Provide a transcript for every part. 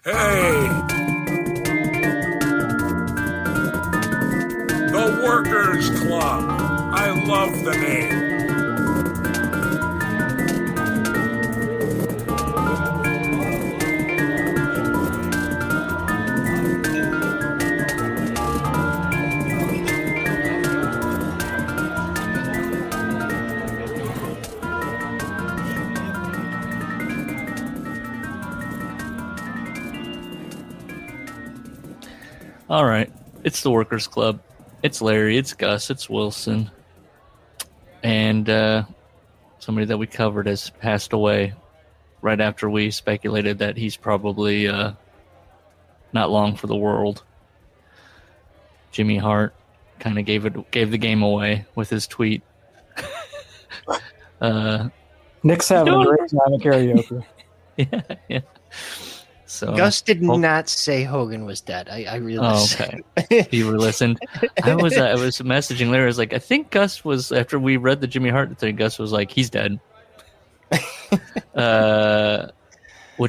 Hey! The Workers Club. I love the name. All right. It's the Workers Club. It's Larry. It's Gus. It's Wilson. And somebody that we covered has passed away right after we speculated that he's probably not long for the world. Jimmy Hart kind of gave the game away with his tweet. Nick's having a great time at karaoke. Yeah. So Gus did not say Hogan was dead. I realized. Oh, okay. You were listened. I was messaging Larry. I was like, I think Gus was, after we read the Jimmy Hart thing, Gus was like, he's dead. Which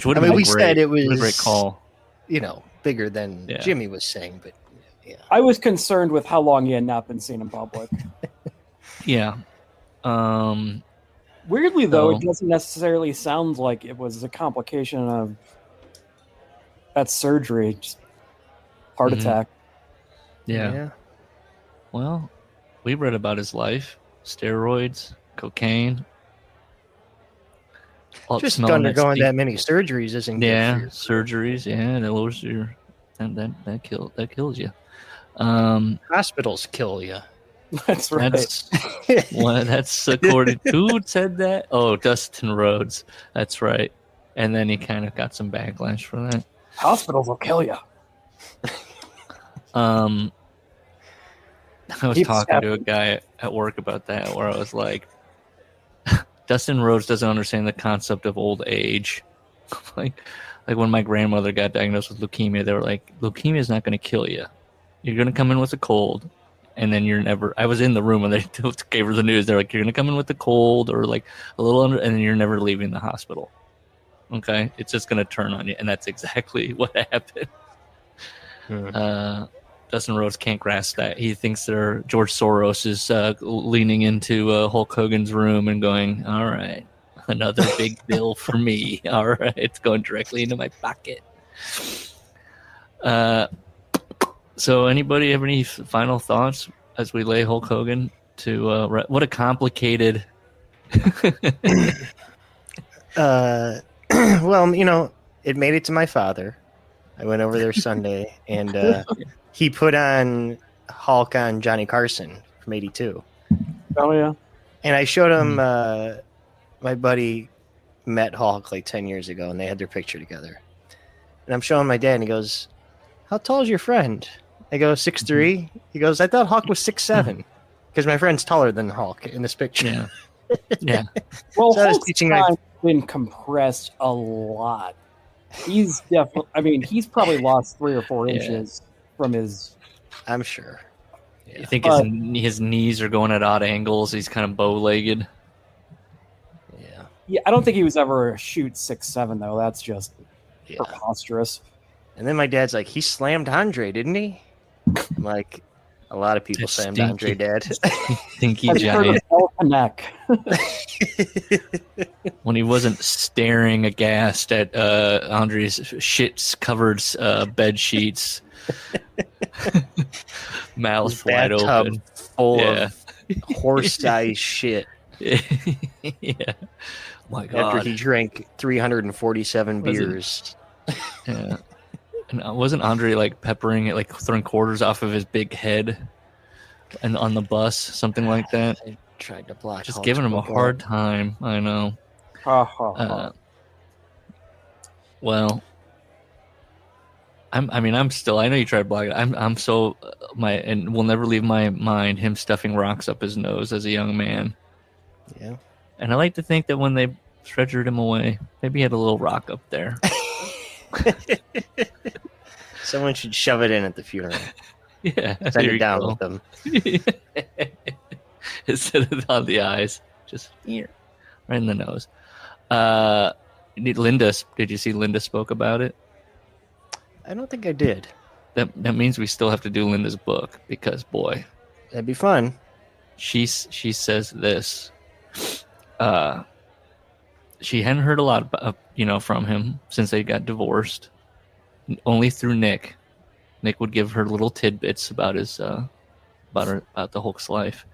would have been we great. said it was a great call. Bigger than Jimmy was saying, but yeah. I was concerned with how long he had not been seen in public. Yeah. Weirdly, though, it doesn't necessarily sound like it was a complication of that surgery, just heart attack. Yeah. Well, we read about his life: steroids, cocaine. Just undergoing that many surgeries isn't good. Yeah, surgeries. Yeah, that lowers your that kills you. Hospitals kill you. That's right. That's according to who said that? Oh, Dustin Rhodes. That's right. And then he kind of got some backlash for that. Hospitals will kill you. I was talking to a guy at work about that, where I was like, Dustin Rhodes doesn't understand the concept of old age. like when my grandmother got diagnosed with leukemia, they were like, leukemia is not going to kill you. You're going to come in with a cold, and then you're never. I was in the room when they gave her the news. They're like, you're going to come in with a cold or like a little under, and then you're never leaving the hospital. Okay, it's just going to turn on you, and that's exactly what happened. Dustin Rhodes can't grasp that. He thinks George Soros is leaning into Hulk Hogan's room and going, all right, another big bill for me. All right, it's going directly into my pocket. So anybody have any final thoughts as we lay Hulk Hogan to what a complicated... Well, it made it to my father. I went over there Sunday, and he put on Hulk on Johnny Carson from '82. Oh, yeah. And I showed him, my buddy met Hulk like 10 years ago, and they had their picture together. And I'm showing my dad, and he goes, how tall is your friend? I go, 6'3". He goes, I thought Hulk was 6'7", because my friend's taller than Hulk in this picture. Yeah. Well, so Hulk's time's been compressed a lot. He's definitely, he's probably lost 3 or 4 inches from his... I'm sure. Yeah. You think his knees are going at odd angles? He's kind of bow-legged? Yeah, I don't think he was ever a shoot 6'7", though. That's just preposterous. And then my dad's like, he slammed Andre, didn't he? I'm like, a lot of people slammed Andre, Dad. Stinky giant. When he wasn't staring aghast at Andre's shit-covered bed sheets. Mouth wide open. Full of horse-sized shit. Yeah. My God. After he drank 347 beers. Yeah. And wasn't Andre like peppering it, like throwing quarters off of his big head and on the bus, something like that? I tried to block. Just giving him a hard time. I know. Well, I'm still. I know you tried to block it. I'm so and will never leave my mind him stuffing rocks up his nose as a young man. Yeah. And I like to think that when they treasured him away, maybe he had a little rock up there. Someone should shove it in at the funeral. Yeah, send it down with them. Instead of on the eyes, just here, right in the nose. Linda, did you see Linda spoke about it? I don't think I did. That means we still have to do Linda's book because, boy, That'd be fun. she says this. She hadn't heard a lot about, from him since they got divorced. Only through Nick. Nick would give her little tidbits about his about the Hulk's life.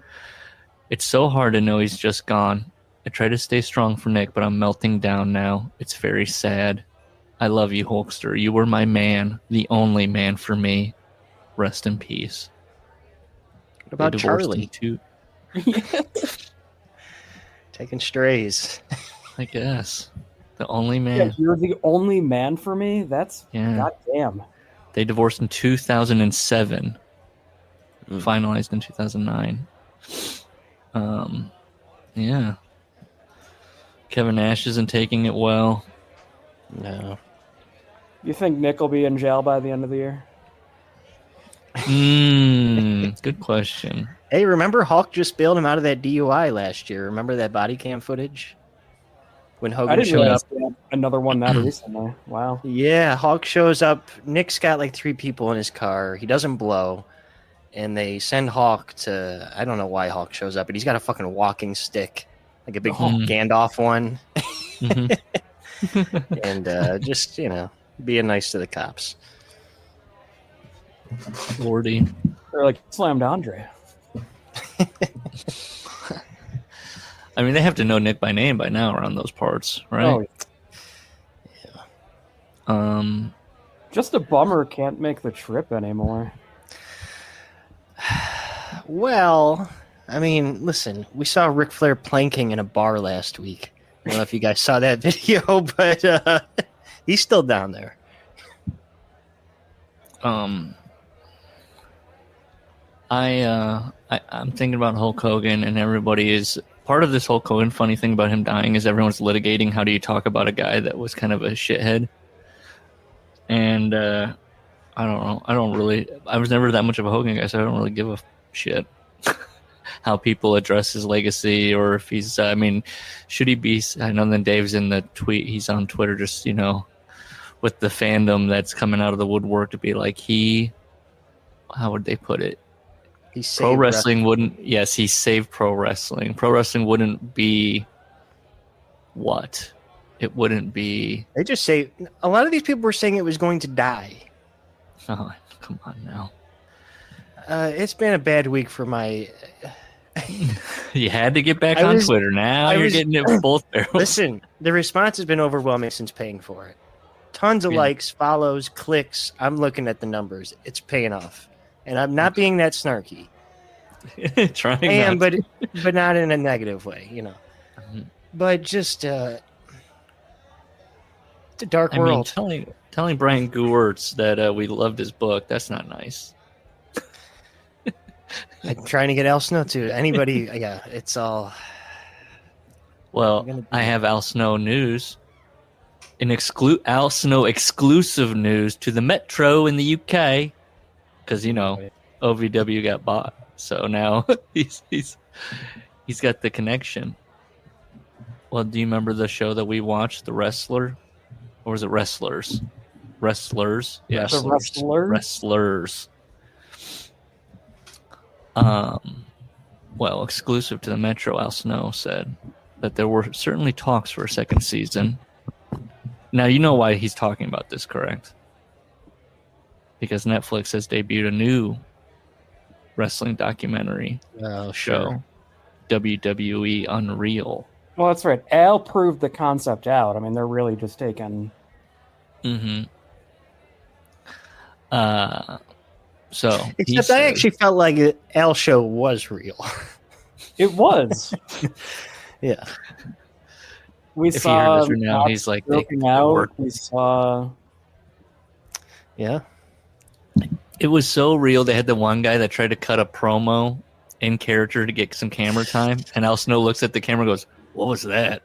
It's so hard to know he's just gone. I try to stay strong for Nick, but I'm melting down now. It's very sad. I love you, Hulkster. You were my man, the only man for me. Rest in peace. What about They divorced Charlie? him too, Taking strays. I guess. The only Yeah, man. you're the only man for me? That's Yeah. goddamn. They divorced in 2007. Finalized in 2009. Yeah. Kevin Nash isn't taking it well. No. You think Nick will be in jail by the end of the year? Good question. Hey, remember Hulk just bailed him out of that DUI last year? Remember that body cam footage? When I Hogan didn't showed realize up. they had another one that recently. Wow. Yeah, Hulk shows up. Nick's got like 3 people in his car. He doesn't blow. And they send Hulk to... I don't know why Hulk shows up, but he's got a fucking walking stick. Like a big Gandalf one. And just, being nice to the cops. Lordy. They're like, slammed Andre. I mean, they have to know Nick by name by now around those parts, right? Oh, just a bummer can't make the trip anymore. Well, I mean, listen, we saw Ric Flair planking in a bar last week. I don't know if you guys saw that video, but he's still down there. I'm thinking about Hulk Hogan, and everybody is part of this Hulk Hogan. Funny thing about him dying is everyone's litigating how do you talk about a guy that was kind of a shithead. And I don't know. I was never that much of a Hogan guy, so I don't really give a shit how people address his legacy or if he's. Should he be? I know then Dave's in the tweet. He's on Twitter, just with the fandom that's coming out of the woodwork to be like how would they put it? He saved Pro wrestling wouldn't. Yes, he saved pro wrestling. Pro wrestling wouldn't be what? It wouldn't be. They just say a lot of these people were saying it was going to die. Oh, come on now. It's been a bad week for my. You had to get back on Twitter. Now you're getting it with both barrels. Listen, the response has been overwhelming since paying for it. Tons of likes, follows, clicks. I'm looking at the numbers. It's paying off. And I'm not being that snarky. Trying but not in a negative way, But just it's a dark world. Telling Brian Gewirtz that we loved his book, that's not nice. I'm trying to get Al Snow too. Anybody, yeah, it's all. Well, I have Al Snow news. Al Snow exclusive news to the Metro in the UK. Because OVW got bought, so now he's got the connection. Well, do you remember the show that we watched, The Wrestler, or was it Wrestlers? Wrestlers, yeah, The Wrestlers. Well, exclusive to the Metro, Al Snow said that there were certainly talks for a second season. Now you know why he's talking about this, correct? Because Netflix has debuted a new wrestling documentary show, WWE Unreal. Well, that's right. Al proved the concept out. I mean, they're really just taking... So except I actually felt like Al's show was real. It was. Yeah. We if saw... He now, he's like... We saw... Yeah. It was so real. They had the one guy that tried to cut a promo in character to get some camera time, and Al Snow looks at the camera and goes, "What was that?"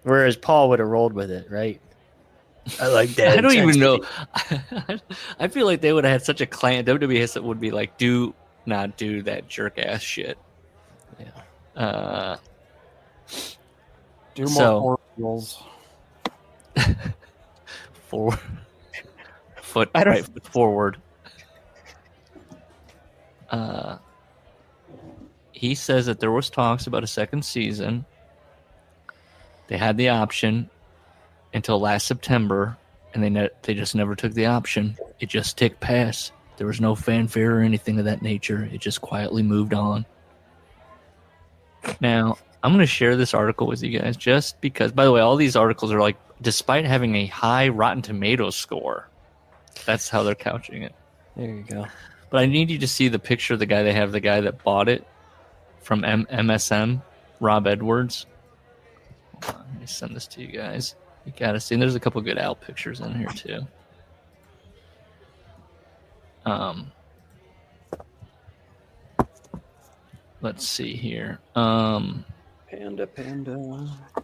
Whereas Paul would have rolled with it, right? I like that. I don't even know. I feel like they would have had such a clan. WWE would be like, do not do that jerk ass shit. Do more rules. forward. I don't- Right foot forward. He says that there was talks about a second season. They had the option until last September, and they just never took the option. It just ticked past. There was no fanfare or anything of that nature. It just quietly moved on. Now, I'm going to share this article with you guys just because, by the way, all these articles are like, despite having a high Rotten Tomatoes score, that's how they're couching it. There you go. But I need you to see the picture of the guy that bought it from MSM, Rob Edwards. Hold on, let me send this to you guys. You got to see. And there's a couple good Al pictures in here, too. Let's see here. Panda,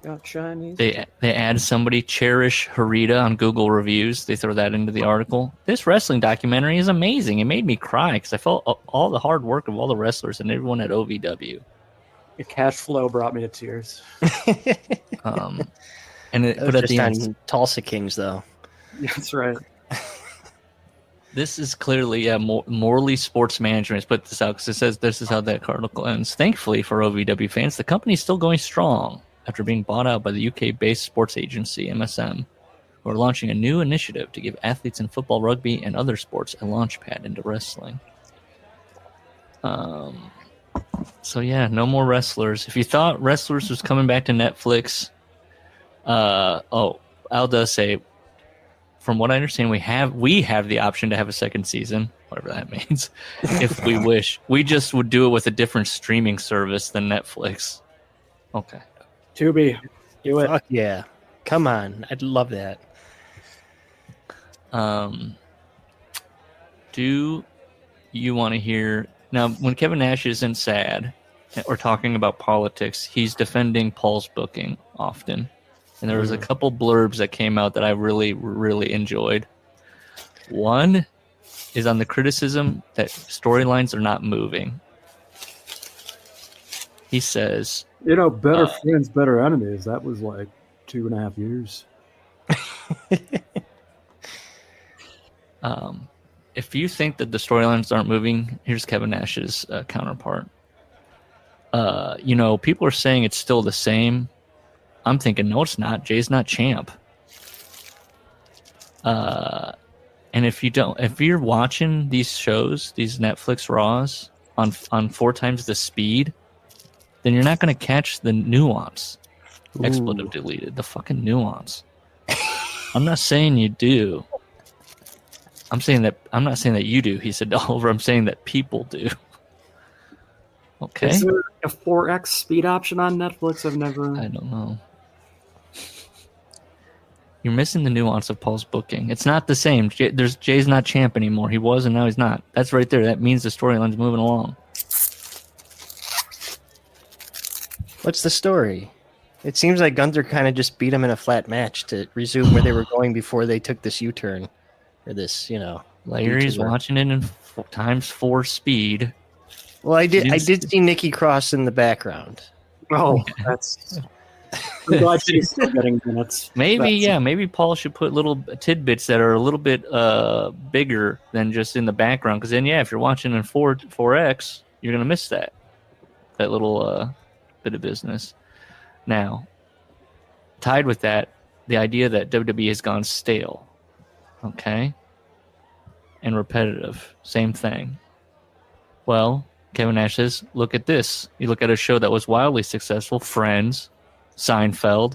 got Chinese. They add somebody, Cherish Harita, on Google reviews. They throw that into the article. This wrestling documentary is amazing. It made me cry because I felt all the hard work of all the wrestlers and everyone at OVW. Your cash flow brought me to tears. But But at the end, on Tulsa Kings, though. That's right. this is clearly Morley Sports Management has put this out because it says this is how that article ends. Thankfully for OVW fans, the company is still going strong after being bought out by the UK-based sports agency MSM, who are launching a new initiative to give athletes in football, rugby, and other sports a launch pad into wrestling. So yeah, no more wrestlers. If you thought wrestlers was coming back to Netflix, Al does say, from what I understand, we have the option to have a second season, whatever that means, if we wish. We just would do it with a different streaming service than Netflix. Okay. Tubi, do it. Fuck yeah. Come on. I'd love that. Do you want to hear... Now, when Kevin Nash isn't sad or talking about politics, he's defending Paul's booking often. And there was a couple blurbs that came out that I really, really enjoyed. One is on the criticism that storylines are not moving. He says... Better friends, better enemies. That was like 2.5 years. If you think that the storylines aren't moving, here's Kevin Nash's counterpart. People are saying it's still the same. I'm thinking, no, it's not. Jay's not champ. And if you're watching these shows, these Netflix Raws on 4 times the speed, then you're not going to catch the nuance. Ooh. Expletive deleted. The fucking nuance. I'm not saying you do. I'm not saying that you do. He said Oliver. I'm saying that people do. Okay. Is there a 4x speed option on Netflix? I don't know. You're missing the nuance of Paul's booking. It's not the same. Jay's not champ anymore. He was, and now he's not. That's right there. That means the storyline's moving along. What's the story? It seems like Gunther kind of just beat him in a flat match to resume where they were going before they took this U-turn. Or this, Larry's YouTuber. watching it in times 4 speed. Well, I did see Nikki Cross in the background. Oh, that's... I'm glad she's still getting minutes. Maybe Paul should put little tidbits that are a little bit bigger than just in the background. Because then, if you're watching in 4X, you're going to miss that little bit of business. Now, tied with that, the idea that WWE has gone stale. Okay? And repetitive. Same thing. Well, Kevin Nash says, look at this. You look at a show that was wildly successful, Friends, Seinfeld.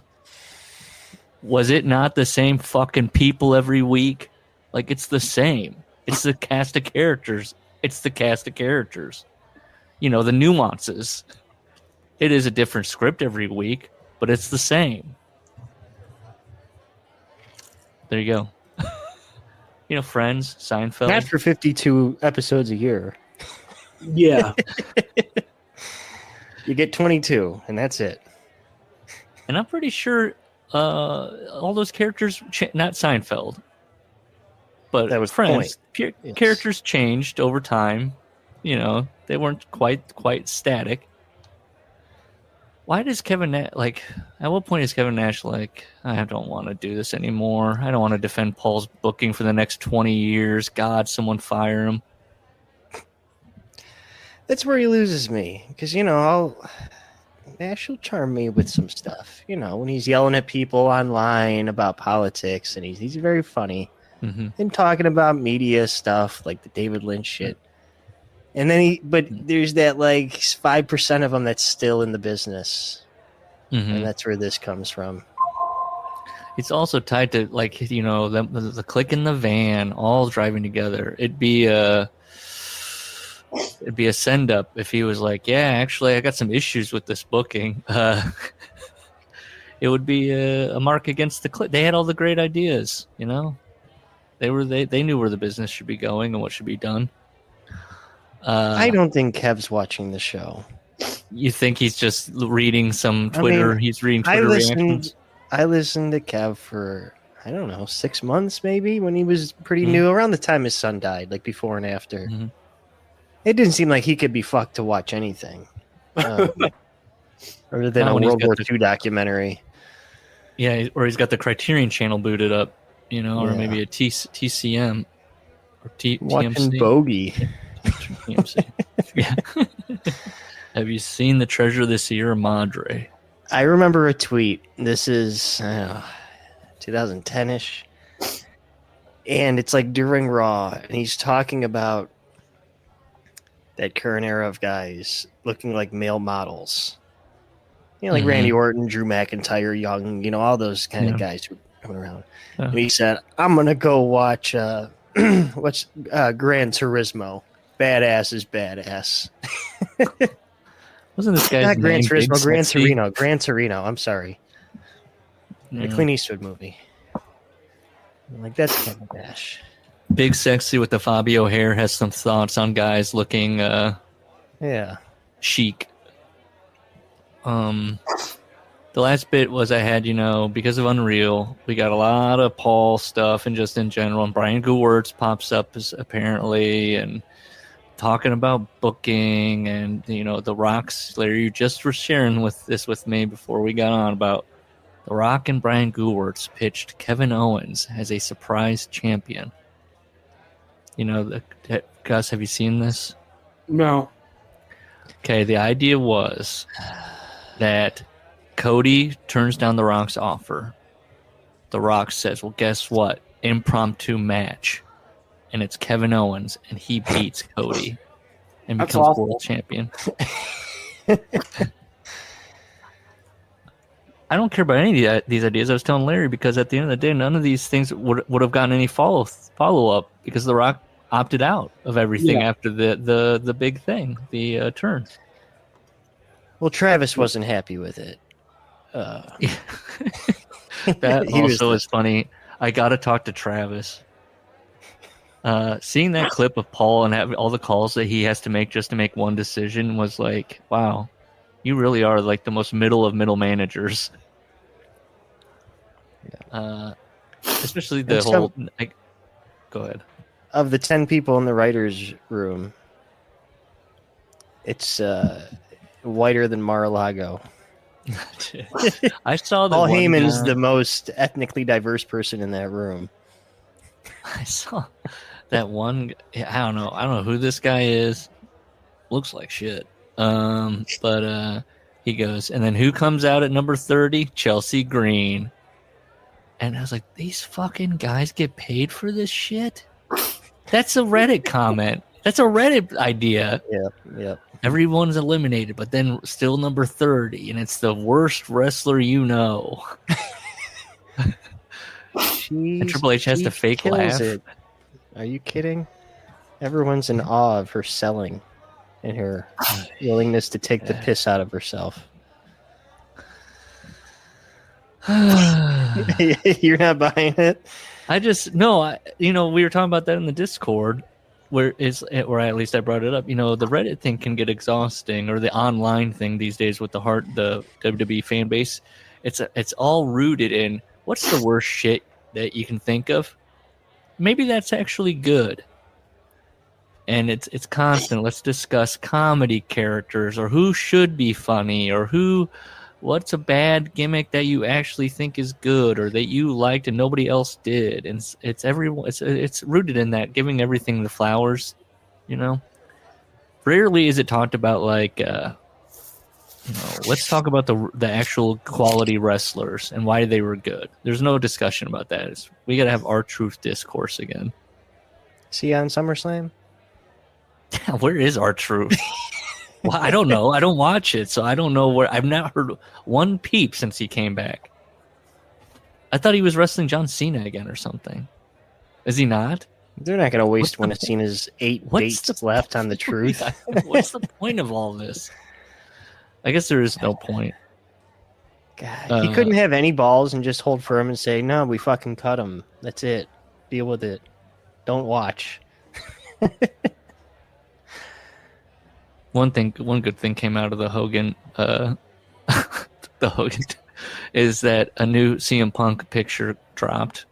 Was it not the same fucking people every week? Like, it's the same. It's the cast of characters. The nuances. It is a different script every week, but it's the same. There you go. Friends, Seinfeld. Not for 52 episodes a year. Yeah. You get 22, and that's it. And I'm pretty sure all those characters, not Seinfeld, but that was Friends, yes. Characters changed over time. They weren't quite static. why does Kevin Nash, like, at what point is Kevin Nash like, I don't want to do this anymore. I don't want to defend Paul's booking for the next 20 years. God, someone fire him. That's where he loses me. Because, Nash will charm me with some stuff. When he's yelling at people online about politics, and he's very funny. Mm-hmm. And talking about media stuff, like the David Lynch shit. And then there's that, like, 5% of them that's still in the business. Mm-hmm. And that's where this comes from. It's also tied to, like, the click in the van, all driving together. It'd be a send up if he was like, yeah, actually, I got some issues with this booking. It would be a mark against the click. They had all the great ideas, They knew where the business should be going and what should be done. I don't think Kev's watching the show. You think he's just reading some Twitter? He's reading Twitter reactions. I listened to Kev for, I don't know, 6 months maybe, when he was pretty new, around the time his son died, like before and after. Mm-hmm. It didn't seem like he could be fucked to watch anything, other than a World War II documentary. Yeah, or he's got the Criterion channel booted up, or maybe a TCM or watching TMC. Bogey. TMC. Yeah. Have you seen The Treasure of the Sierra Madre? I remember a tweet. This is 2010-ish. And it's like during Raw, and he's talking about that current era of guys looking like male models. Like Randy Orton, Drew McIntyre, Young, all those kind of guys who are coming around. And he said, I'm going to go watch Gran Turismo. Badass is badass. Wasn't this guy's Not Gran name Turismo, Big Gran Sexy? Torino. Gran Torino, I'm sorry. The Clint Eastwood movie. Like, that's Kevin Nash. Big Sexy with the Fabio hair has some thoughts on guys looking chic. The last bit was I had, because of Unreal, we got a lot of Paul stuff and just in general. And Brian Gewertz pops up apparently and talking about booking and, The Rock's, Larry, you just were sharing with me before we got on about The Rock and Brian Gewertz pitched Kevin Owens as a surprise champion. Gus, have you seen this? No. Okay, the idea was that Cody turns down The Rock's offer. The Rock says, well, guess what? Impromptu match. And it's Kevin Owens, and he beats Cody and That's becomes awful. world champion. I don't care about any of these ideas. I was telling Larry because at the end of the day, none of these things would have gotten any follow-up because The Rock opted out of everything after the big thing, the turn. Well, Travis wasn't happy with it. That also is funny. I got to talk to Travis. Seeing that clip of Paul and having all the calls that he has to make just to make one decision was like, wow, you really are like the most middle of middle managers. Especially the whole. Go ahead. Of the 10 people in the writers' room, it's whiter than Mar-a-Lago. I saw that Paul Heyman's the most ethnically diverse person in that room. I saw that one. I don't know who this guy is. Looks like shit. But he goes, and then who comes out at number 30? Chelsea Green. And I was like, these fucking guys get paid for this shit? That's a Reddit comment. That's a Reddit idea. Yep. Everyone's eliminated, but then still number 30, and it's the worst wrestler you know. And Triple H has to fake laugh. Are you kidding? Everyone's in awe of her selling and her willingness to take the piss out of herself. You're not buying it? We were talking about that in the Discord, where at least I brought it up. The Reddit thing can get exhausting, or the online thing these days with the WWE fan base. It's all rooted in what's the worst shit that you can think of. Maybe that's actually good. and it's constant. Let's discuss comedy characters, or who should be funny, or what's a bad gimmick that you actually think is good, or that you liked and nobody else did. And it's rooted in that, giving everything the flowers. Rarely is it talked about like, let's talk about the actual quality wrestlers and why they were good. There's no discussion about that. We got to have R-Truth discourse again. See you on SummerSlam? Where is R-Truth? Well, I don't know. I don't watch it, so I don't know where. I've not heard one peep since he came back. I thought he was wrestling John Cena again or something. Is he not? They're not going to waste one of Cena's 8 dates left on the Truth. What's the point of all this? I guess there is no point. God, he couldn't have any balls and just hold firm and say, "No, we fucking cut him. That's it. Deal with it. Don't watch." One good thing came out of the Hogan, is that a new CM Punk picture dropped.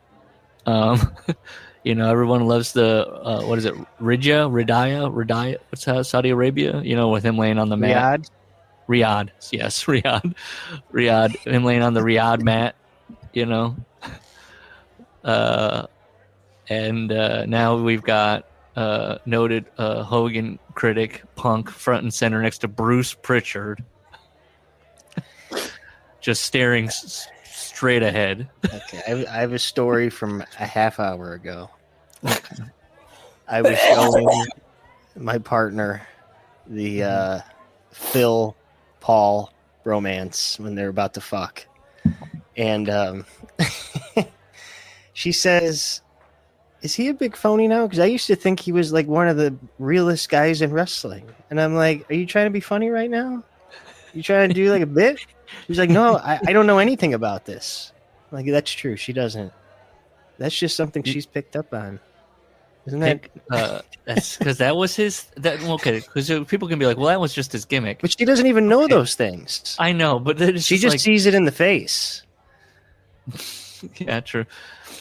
Everyone loves the what is it, Riyadh? What's that? Saudi Arabia? With him laying on the mat. Riyadh, yes, Riyadh. Him laying on the Riyadh mat. And now we've got noted Hogan critic Punk front and center next to Bruce Pritchard, just staring straight ahead. Okay, I have a story from a half hour ago. I was showing my partner the Phil Paul romance when they're about to fuck, and she says, "Is he a big phony now? Because I used to think he was like one of the realest guys in wrestling." And I'm like, "Are you trying to be funny right now? You trying to do like a bit?" He's like, "No, I don't know anything about this." I'm like, that's true. She doesn't. That's just something she's picked up on. Isn't that? That's because that was his. Okay, because people can be like, "Well, that was just his gimmick." But she doesn't even know those things. I know, but she just sees it in the face. Yeah, true.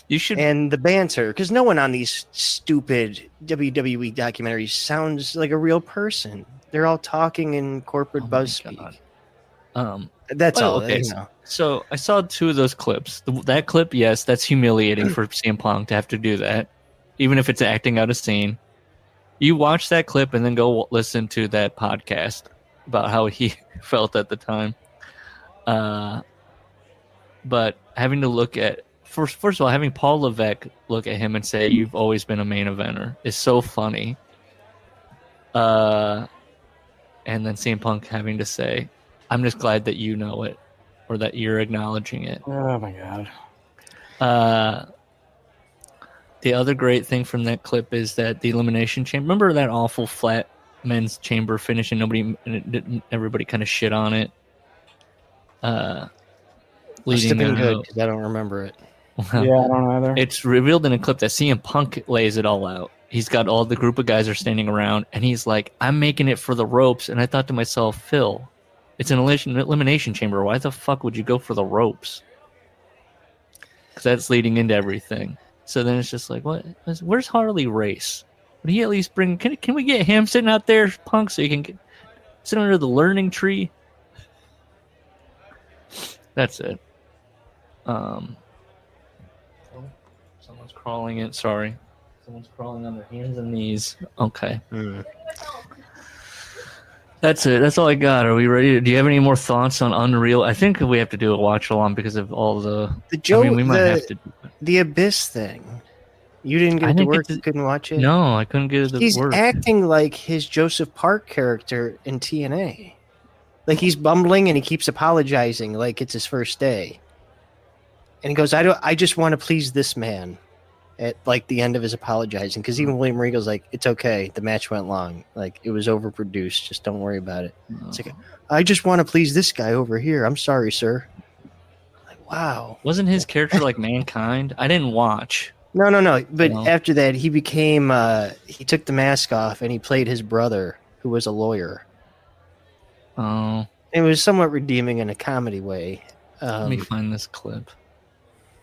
You should. And the banter, because no one on these stupid WWE documentaries sounds like a real person. They're all talking in corporate buzz speak. That's all. Okay, so I saw 2 of those clips. That clip, yes, that's humiliating for CM Punk to have to do that, even if it's acting out a scene. You watch that clip and then go listen to that podcast about how he felt at the time. But having to look at first of all, having Paul Levesque look at him and say, "You've always been a main eventer," is so funny. And then CM Punk having to say, "I'm just glad that you know it, or that you're acknowledging it." Oh my god. The other great thing from that clip is that the Elimination Chamber. Remember that awful flat men's chamber finish, and everybody kind of shit on it. Must have been good because I don't remember it. Yeah, I don't either. It's revealed in a clip that CM Punk lays it all out. He's got all the group of guys are standing around, and he's like, "I'm making it for the ropes." And I thought to myself, Phil, it's an elimination chamber. Why the fuck would you go for the ropes? Because that's leading into everything. So then it's just like, what? Where's Harley Race? Would he at least bring? Can we get him sitting out there, Punk, so you can sit under the learning tree? That's it. Someone's crawling in. Sorry. Someone's crawling on their hands and knees. Okay. That's it. That's all I got. Are we ready? Do you have any more thoughts on Unreal? I think we have to do a watch along because of all the Joe. I mean, we might have to. The Abyss thing. You didn't get it to work. You couldn't watch it. No, I couldn't get it to work. He's acting like his Joseph Park character in TNA. Like he's bumbling and he keeps apologizing like it's his first day. And he goes, I just want to please this man at like the end of his apologizing. Because even William Regal's like, it's okay. The match went long. Like it was overproduced. Just don't worry about it. It's like, I just want to please this guy over here. I'm sorry, sir. Like, wow. Wasn't his character like Mankind? I didn't watch. No. But after that, he became, he took the mask off and he played his brother who was a lawyer. Oh. It was somewhat redeeming in a comedy way. Let me find this clip.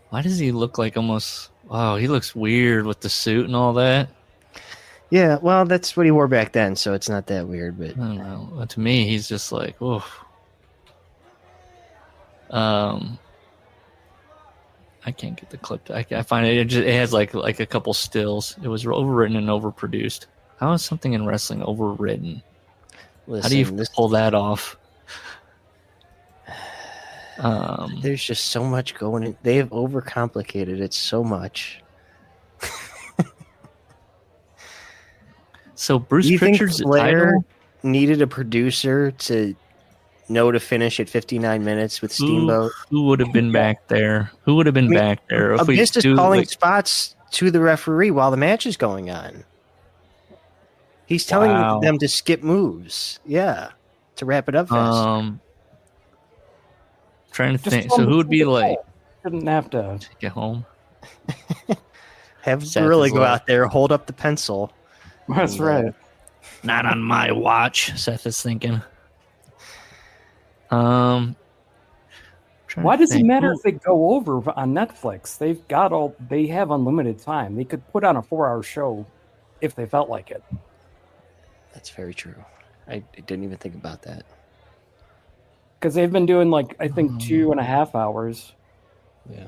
Why does he look like almost... Oh, he looks weird with the suit and all that. Yeah, well, that's what he wore back then, so it's not that weird. But I don't know. But to me, he's just like, oof. I can't get the clip. I find it has like a couple stills. It was overwritten and overproduced. How is something in wrestling overwritten? listen, How do you pull that off? There's just so much going in. They have overcomplicated it so much. So Bruce Do you Pritchard's think Flair title needed a producer to know to finish at 59 minutes with Steamboat? Who would have been back there? Who would have been back there if we Abyss is do calling spots to the referee while the match is going on. He's telling them to skip moves. Yeah, to wrap it up fast. Trying to think. So who would be like? Shouldn't have to take it home. Have Seth Gorilla is go like- out there, hold up the pencil. That's right. Not on my watch. Seth is thinking. Trying Why to does it think. matter if they go over on Netflix? They have unlimited time. They could put on a 4-hour show if they felt like it. That's very true. I didn't even think about that. Because they've been doing like I think 2.5 hours. Yeah.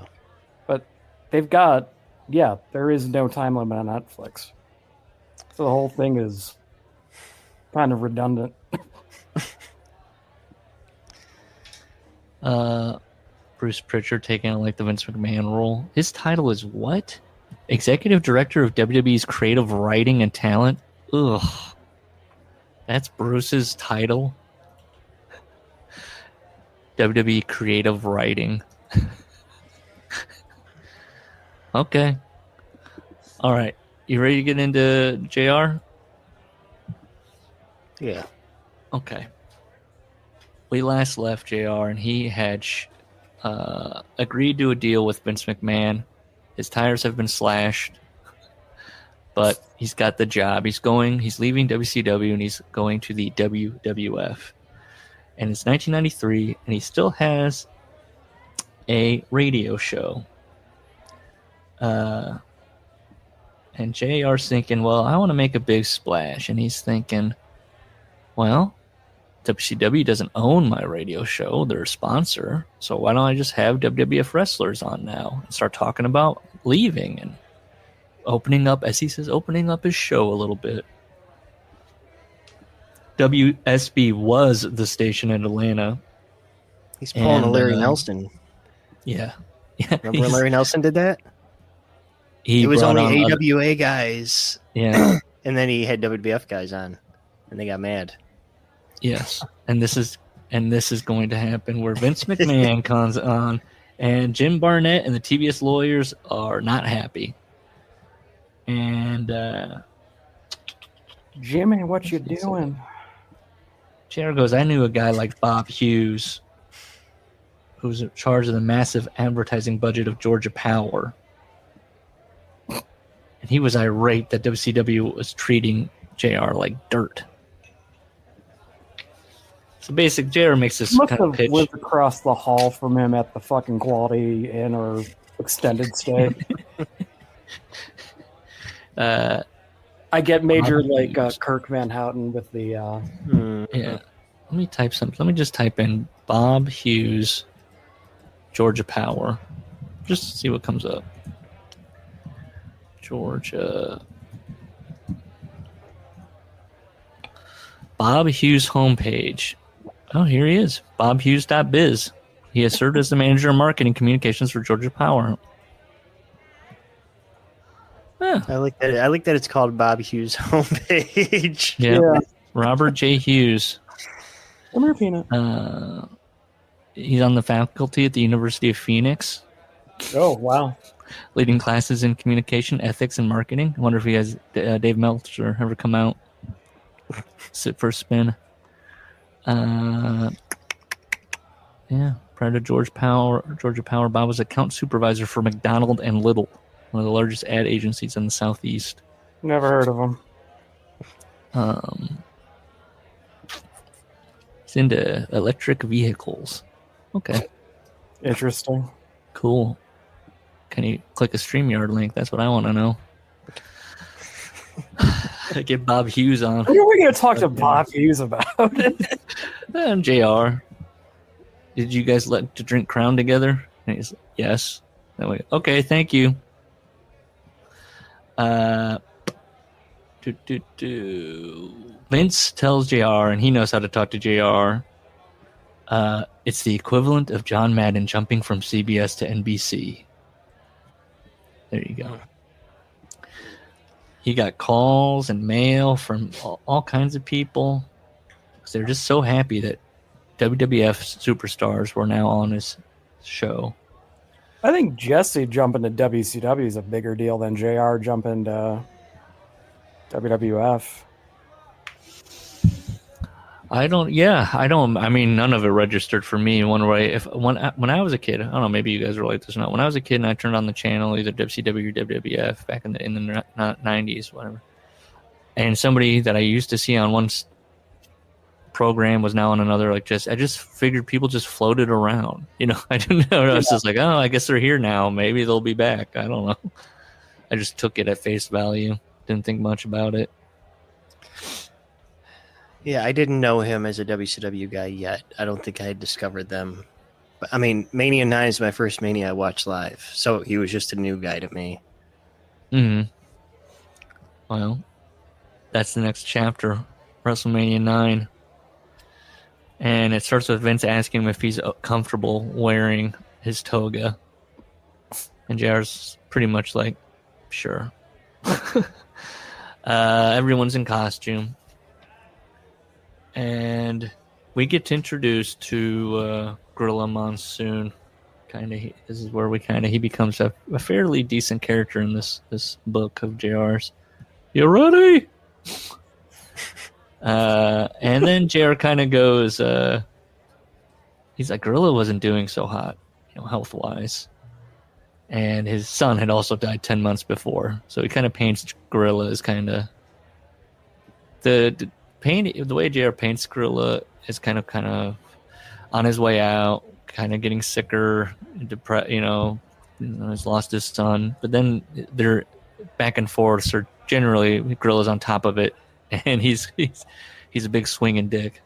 But they've got there is no time limit on Netflix. So the whole thing is kind of redundant. Bruce Pritchard taking on like the Vince McMahon role. His title is what? Executive Director of WWE's Creative Writing and Talent. Ugh. That's Bruce's title. WWE Creative Writing. Okay. All right. You ready to get into JR? Yeah. Okay. We last left JR and he had agreed to a deal with Vince McMahon. His tires have been slashed, but he's got the job. He's leaving WCW and he's going to the WWF. And it's 1993 and he still has a radio show. And JR's thinking, well, I want to make a big splash. And he's thinking, well, WCW doesn't own my radio show. They're a sponsor. So why don't I just have WWF wrestlers on now and start talking about leaving and opening up, as he says, opening up his show a little bit. WSB was the station in Atlanta. He's pulling a Larry Nelson. Yeah. Remember when Larry Nelson did that? It was only AWA guys. Yeah. And then he had WWF guys on. And they got mad. Yes. And this is going to happen where Vince McMahon comes on and Jim Barnett and the TBS lawyers are not happy. And Jimmy, what you doing? JR goes, I knew a guy like Bob Hughes who was in charge of the massive advertising budget of Georgia Power. And he was irate that WCW was treating JR like dirt. So basically, JR makes this Must kind of have pitch. lived across the hall from him at the fucking Quality Inn or extended stay. I get major like Kirk Van Houten with the. Yeah. Let me type something. Let me just type in Bob Hughes, Georgia Power, just to see what comes up. Georgia. Bob Hughes homepage. Oh, here he is. BobHughes.biz. He has served as the manager of marketing communications for Georgia Power. Yeah. I like that it's called Bob Hughes homepage. Yeah. Robert J. Hughes. Come here, Peanut. He's on the faculty at the University of Phoenix. Oh, wow. Leading classes in communication, ethics, and marketing. I wonder if he has Dave Meltzer ever come out, sit for a spin. Yeah. Prior to Georgia Power, Bob was account supervisor for McDonald and Little, one of the largest ad agencies in the Southeast. Never heard of him. He's into electric vehicles. Okay. Interesting. Cool. Can you click a StreamYard link? That's what I want to know. Get Bob Hughes on. What are we going to talk to Bob Hughes about? And JR. Did you guys like to drink Crown together? And he's like, yes. That way, okay, thank you. Vince tells JR, and he knows how to talk to JR. It's the equivalent of John Madden jumping from CBS to NBC. There you go. He got calls and mail from all kinds of people. They're just so happy that WWF superstars were now on his show. I think Jesse jumping to WCW is a bigger deal than JR jumping to WWF. I mean, none of it registered for me one way. When I was a kid, I don't know, maybe you guys were like this or not. When I was a kid and I turned on the channel, either WCW or WWF back in the 90s, whatever, and somebody that I used to see on one program was now on another, I just figured people just floated around. I didn't know. I was just like, oh, I guess they're here now. Maybe they'll be back. I don't know. I just took it at face value. Didn't think much about it. Yeah, I didn't know him as a WCW guy yet. I don't think I had discovered them. But I mean, Mania 9 is my first Mania I watched live, so he was just a new guy to me. Mm-hmm. Well, that's the next chapter, WrestleMania 9. And it starts with Vince asking him if he's comfortable wearing his toga. And JR's pretty much like, sure. Everyone's in costume. And we get introduced to Gorilla Monsoon. This is where he becomes a fairly decent character in this book of JR's. You ready? And then JR kind of goes, he's like, Gorilla wasn't doing so hot, health-wise. And his son had also died 10 months before. So he kind of paints Gorilla as kind of... The way JR paints Gorilla is kind of on his way out, kind of getting sicker, depressed, has lost his son. But then they're back and forth, so generally Gorilla's on top of it. And he's a big swinging dick.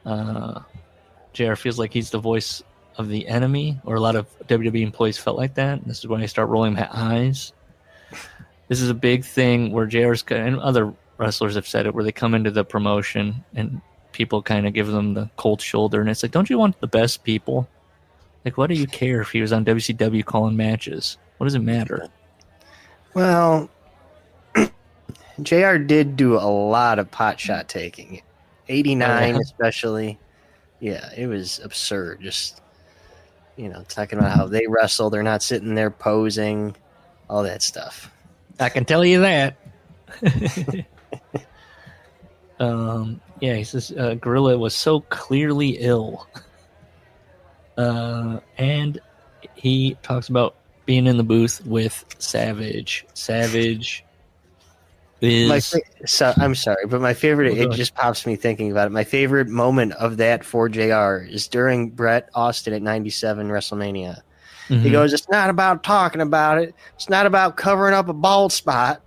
JR feels like he's the voice of the enemy, or a lot of WWE employees felt like that. And this is when they start rolling my eyes. This is a big thing where JR's, and other wrestlers have said it, where they come into the promotion and people kind of give them the cold shoulder. And it's like, don't you want the best people? Like, what do you care if he was on WCW calling matches? What does it matter? Well... JR did do a lot of pot shot taking. 89 especially. Yeah, it was absurd. Just, talking about how they wrestle. They're not sitting there posing. All that stuff. I can tell you that. He says Gorilla was so clearly ill. And he talks about being in the booth with Savage. Savage... I'm sorry, but my favorite, it just pops me thinking about it. My favorite moment of that for JR is during Bret Austin at 97 WrestleMania. Mm-hmm. He goes, it's not about talking about it. It's not about covering up a bald spot.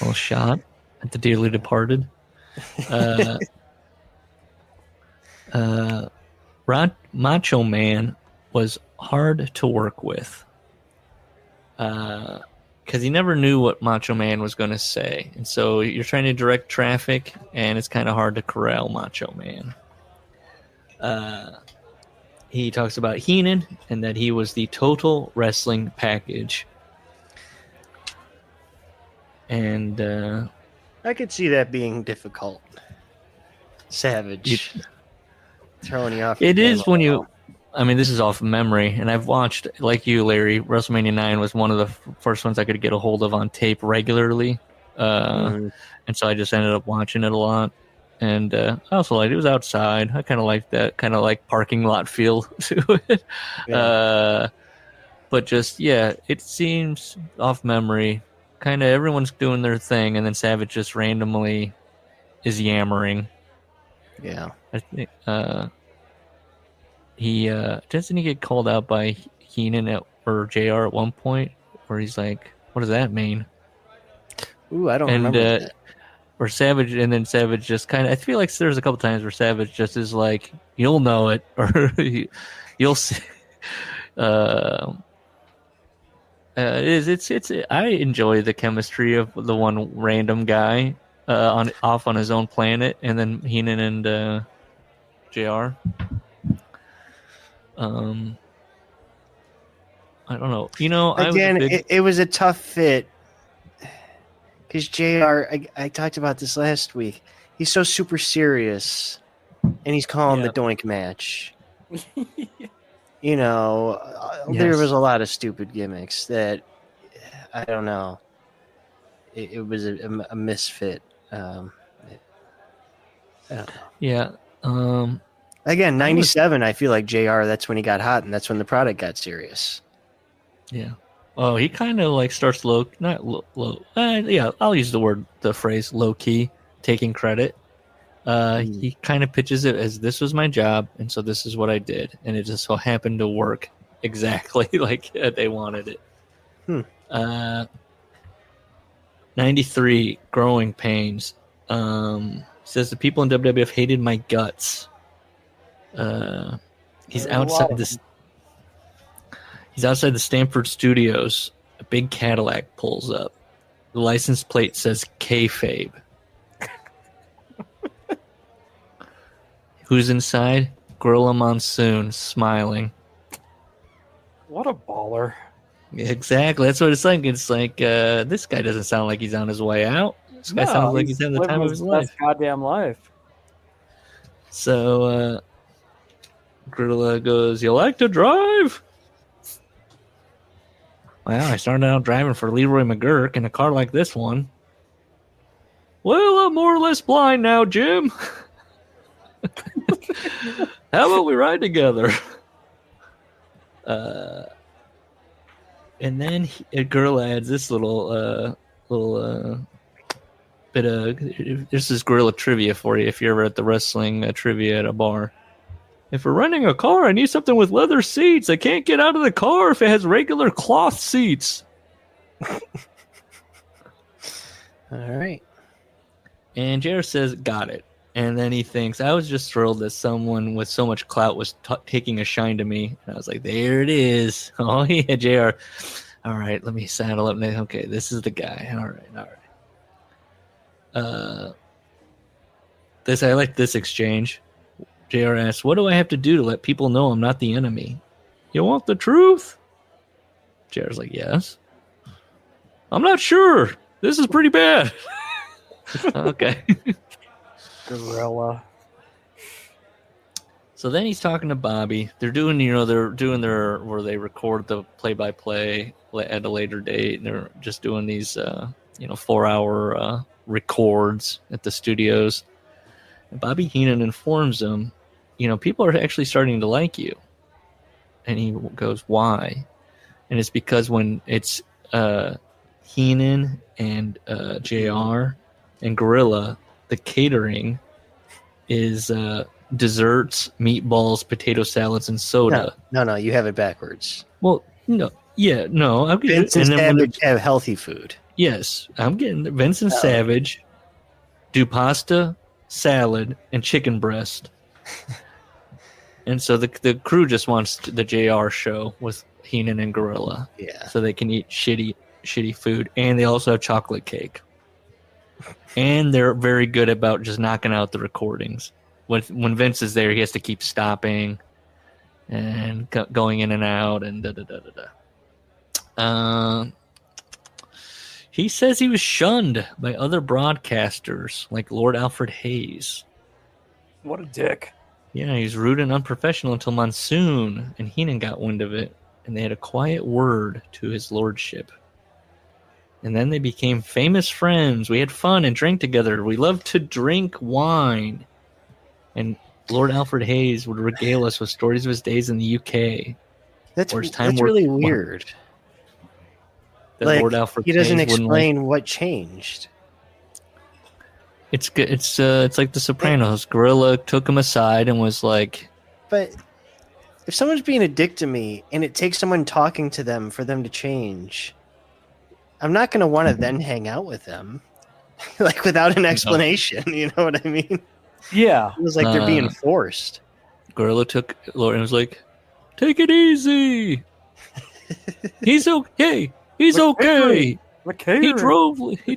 Well shot at the dearly departed. Macho Man was hard to work with. Because he never knew what Macho Man was going to say. And so you're trying to direct traffic, and it's kind of hard to corral Macho Man. He talks about Heenan, and that he was the total wrestling package. And I could see that being difficult. Savage. Throwing you off. It is when you... I mean, this is off memory, and I've watched, like you, Larry, WrestleMania 9 was one of the first ones I could get a hold of on tape regularly. And so I just ended up watching it a lot. And I also liked it. It was outside. I kind of liked that, kind of like parking lot feel to it. Yeah. But just, it seems off memory. Kind of everyone's doing their thing, and then Savage just randomly is yammering. Yeah. I think... he doesn't he get called out by Heenan or JR at one point where he's like, "What does that mean?" Ooh, I don't remember that. Or Savage, and then Savage just kind of. I feel like there's a couple times where Savage just is like, "You'll know it," or "You'll see." It's. I enjoy the chemistry of the one random guy off on his own planet, and then Heenan and JR. I don't know. Again, it was a tough fit because JR. I talked about this last week. He's so super serious, and he's calling the doink match. There was a lot of stupid gimmicks that I don't know. It was a misfit. I don't know. Yeah. Again, 97, I feel like JR, that's when he got hot, and that's when the product got serious. Yeah. Oh, he kind of like starts low. Yeah, I'll use the phrase low key, taking credit. He kind of pitches it as this was my job, and so this is what I did, and it just so happened to work exactly like they wanted it. 93, growing pains. Says the people in WWF hated my guts. He's outside this. He's outside the Stamford Studios. A big Cadillac pulls up. The license plate says kayfabe. Who's inside? Gorilla Monsoon, smiling. What a baller. Exactly. That's what it's like. It's like, this guy doesn't sound like he's on his way out. This guy sounds like he's having the time of his life. Goddamn life. So, Gorilla goes, "You like to drive?" Well, I started out driving for Leroy McGurk in a car like this one. Well, I'm more or less blind now, Jim. How about we ride together? And then a girl adds this little bit of. This is Gorilla trivia for you if you're ever at the wrestling trivia at a bar. If we're renting a car, I need something with leather seats. I can't get out of the car if it has regular cloth seats. All right. And JR says, "Got it." And then he thinks, I was just thrilled that someone with so much clout was taking a shine to me. And I was like, there it is. Oh, yeah, JR. All right, let me saddle up. Okay, this is the guy. All right. I like this exchange. JR asks, what do I have to do to let people know I'm not the enemy? You want the truth? JR's like, yes. I'm not sure. This is pretty bad. Okay. Gorilla. So then he's talking to Bobby. They're doing their where they record the play-by-play at a later date. And they're just doing these 4-hour records at the studios. And Bobby Heenan informs him, people are actually starting to like you. And he goes, why? And it's because when it's Heenan and JR and Gorilla, the catering is desserts, meatballs, potato salads, and soda. No, you have it backwards. Well, no. Yeah, no. Vince and Savage have healthy food. Yes, I'm getting Vince and Savage do pasta, salad, and chicken breast. And so the crew just wants the JR show with Heenan and Gorilla. Yeah. So they can eat shitty food. And they also have chocolate cake. And they're very good about just knocking out the recordings. When Vince is there, he has to keep stopping and going in and out and he says he was shunned by other broadcasters like Lord Alfred Hayes. What a dick. Yeah, he's rude and unprofessional until Monsoon and Heenan got wind of it, and they had a quiet word to his lordship. And then they became famous friends. We had fun and drank together. We loved to drink wine. And Lord Alfred Hayes would regale us with stories of his days in the UK. That's really weird. Lord Alfred he doesn't Hayes explain what changed. It's good. It's like The Sopranos. Gorilla took him aside and was like, "But if someone's being a dick to me, and it takes someone talking to them for them to change, I'm not going to want to then hang out with them, like without an explanation. You know what I mean? Yeah. It was like they're being forced. Gorilla took Lauren and was like, "Take it easy. He's okay. He's okay. He drove he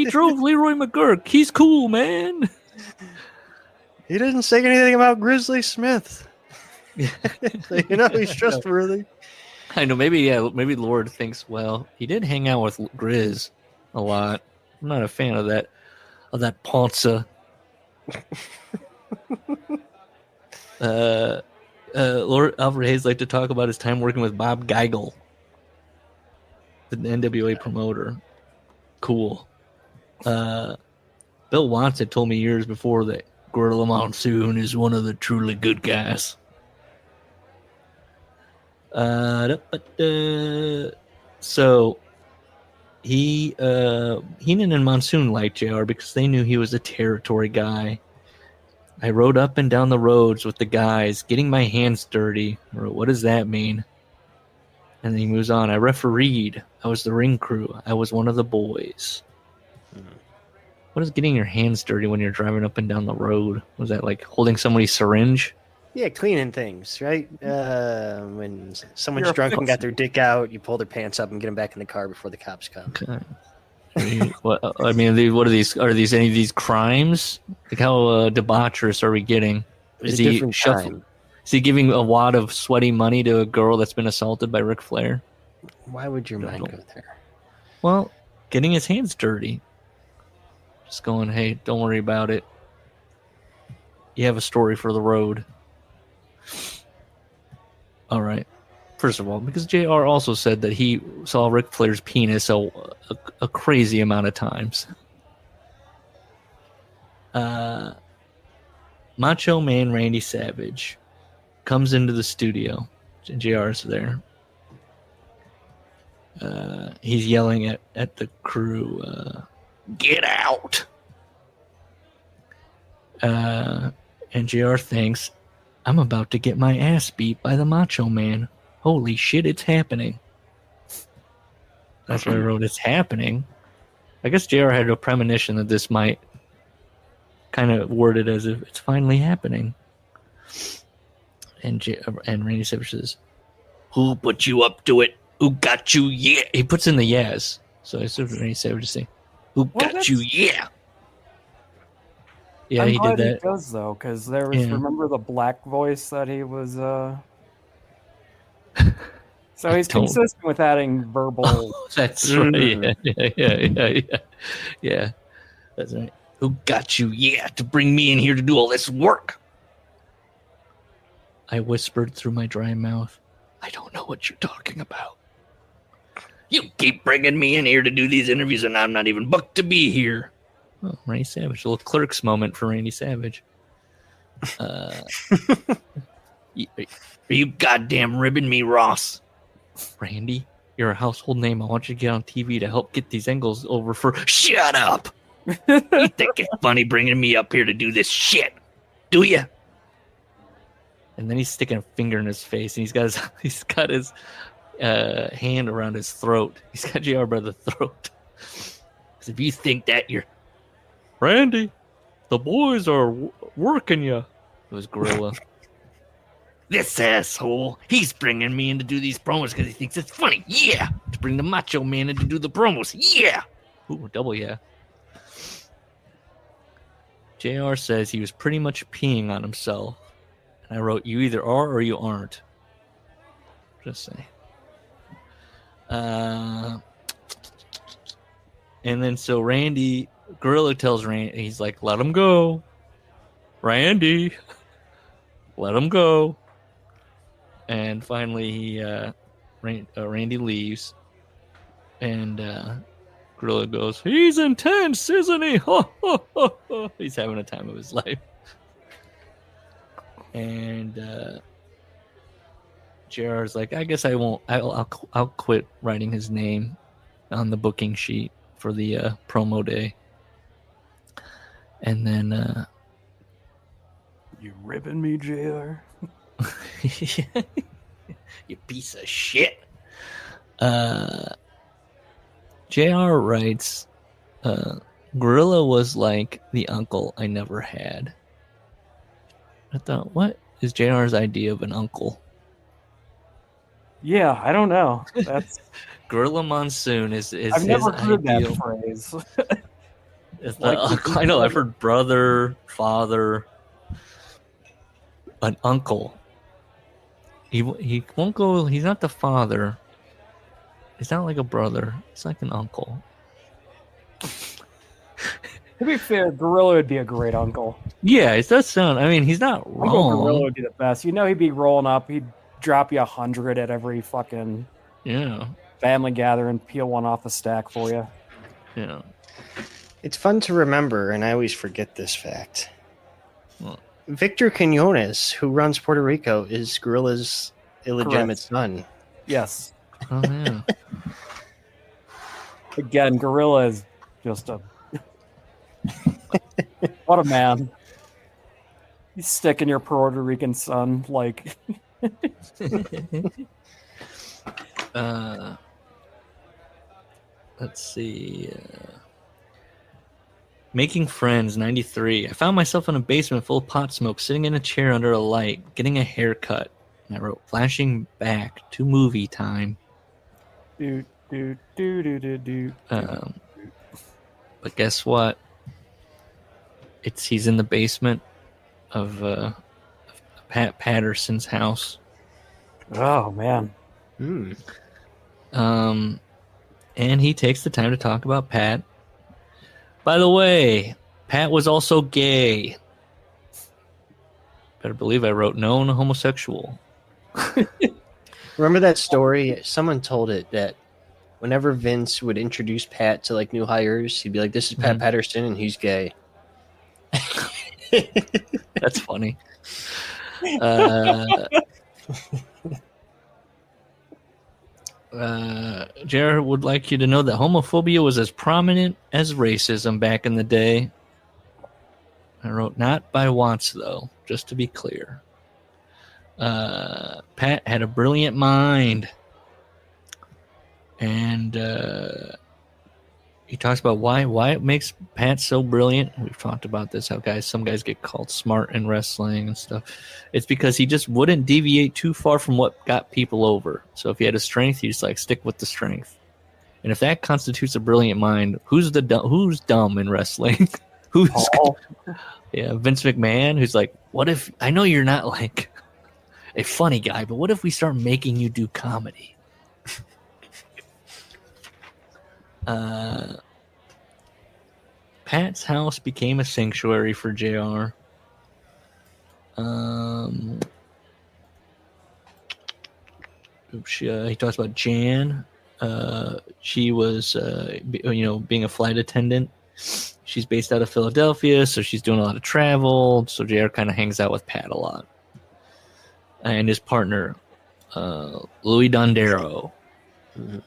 drove Leroy McGurk. He's cool, man." He didn't say anything about Grizzly Smith. So, you know, he's trustworthy. I know. Maybe Lord thinks, well, he did hang out with Grizz a lot. I'm not a fan of that Ponza. Lord Alfred Hayes liked to talk about his time working with Bob Geigel, the NWA promoter. Cool. Bill Watts had told me years before that Gorilla Monsoon is one of the truly good guys. So Heenan and Monsoon liked JR because they knew he was a territory guy. I rode up and down the roads with the guys, getting my hands dirty. I wrote, what does that mean? And then he moves on. I refereed. I was the ring crew. I was one of the boys. What is getting your hands dirty when you're driving up and down the road? Was that like holding somebody's syringe? Yeah, cleaning things, right? When someone's drunk and got their dick out, you pull their pants up and get them back in the car before the cops come. Okay. What are these? Are these any of these crimes? Like how debaucherous are we getting? Is he giving a wad of sweaty money to a girl that's been assaulted by Ric Flair? Why would your mind go there? Well, getting his hands dirty. Just going, hey, don't worry about it. You have a story for the road. All right. First of all, because JR also said that he saw Ric Flair's penis a crazy amount of times. Macho Man Randy Savage comes into the studio. JR's there. He's yelling at the crew, get out! And JR thinks, I'm about to get my ass beat by the Macho Man. Holy shit, it's happening. That's what I wrote, it's happening. I guess JR had a premonition that this might kind of word it as if it's finally happening. And Randy Savage says, who put you up to it? Who got you? Yeah. He puts in the yes. So I said Randy Savage to say, who got you? Yeah. Yeah, he did that. He does though, because there was remember the black voice that he was. So he's consistent with adding verbal. Oh, that's right. Yeah. That's right. Who got you? Yeah, to bring me in here to do all this work. I whispered through my dry mouth. I don't know what you're talking about. You keep bringing me in here to do these interviews, and I'm not even booked to be here. Oh, Randy Savage. A little Clerks moment for Randy Savage. Are you goddamn ribbing me, Ross? Randy, you're a household name. I want you to get on TV to help get these angles over for... Shut up! You think it's funny bringing me up here to do this shit? Do you? And then he's sticking a finger in his face, and he's got his hand around his throat. He's got JR by the throat. Because if you think that, you're... Randy, the boys are working you. It was Gorilla. This asshole, he's bringing me in to do these promos because he thinks it's funny. Yeah. To bring the Macho Man in to do the promos. Yeah. Ooh, double yeah. JR says he was pretty much peeing on himself. And I wrote, you either are or you aren't. Just say. And then so Gorilla tells Randy, he's like, let him go. Randy, let him go. And finally, Randy leaves. And Gorilla goes, he's intense, isn't he? He's having a time of his life. And JR's like, I guess I won't. I'll quit writing his name on the booking sheet for the promo day. And then you ribbing me, JR? You piece of shit. JR writes, Gorilla was like the uncle I never had. I thought, what is JR's idea of an uncle? Yeah, I don't know. That's Gorilla Monsoon is I've his never heard ideal. that phrase. It's Like the uncle. I know. I've heard brother, father, an uncle. He won't go. He's not the father. He's not like a brother. He's like an uncle. To be fair, Gorilla would be a great uncle. Yeah, it does sound. I mean, he's not Uncle Gorilla wrong. would be the best. You know, he'd be rolling up. He'd drop you 100 at every fucking Yeah, family gathering, peel one off the stack for you. yeah. It's fun to remember, and I always forget this fact. What? Victor Quinones, who runs Puerto Rico, is Gorilla's illegitimate Correct. son. Yes. Oh yeah. Again, Gorilla is just a what a man. He's sticking your Puerto Rican son like Let's see. Making Friends, 93. I found myself in a basement full of pot smoke, sitting in a chair under a light, getting a haircut. And I wrote, flashing back to movie time. do do do do do do. But guess what? He's in the basement of Pat Patterson's house. Oh man. And he takes the time to talk about Pat. By the way, Pat was also gay. Better believe I wrote known homosexual. Remember that story? Someone told it that whenever Vince would introduce Pat to like new hires, he'd be like, "This is Pat Patterson, and he's gay." That's funny. Jared would like you to know that homophobia was as prominent as racism back in the day. I wrote, not by Watts, though, just to be clear. Pat had a brilliant mind. And he talks about why it makes Pat so brilliant. We've talked about this, how some guys get called smart in wrestling and stuff. It's because he just wouldn't deviate too far from what got people over. So if he had a strength, he just like stick with the strength. And if that constitutes a brilliant mind, who's dumb in wrestling? Yeah, Vince McMahon, who's like, what if, I know you're not like a funny guy, but what if we start making you do comedy? Pat's house became a sanctuary for JR. He talks about Jan. She was, being a flight attendant. She's based out of Philadelphia, so she's doing a lot of travel. So JR kind of hangs out with Pat a lot. And his partner, Louis Dondero. Mm-hmm.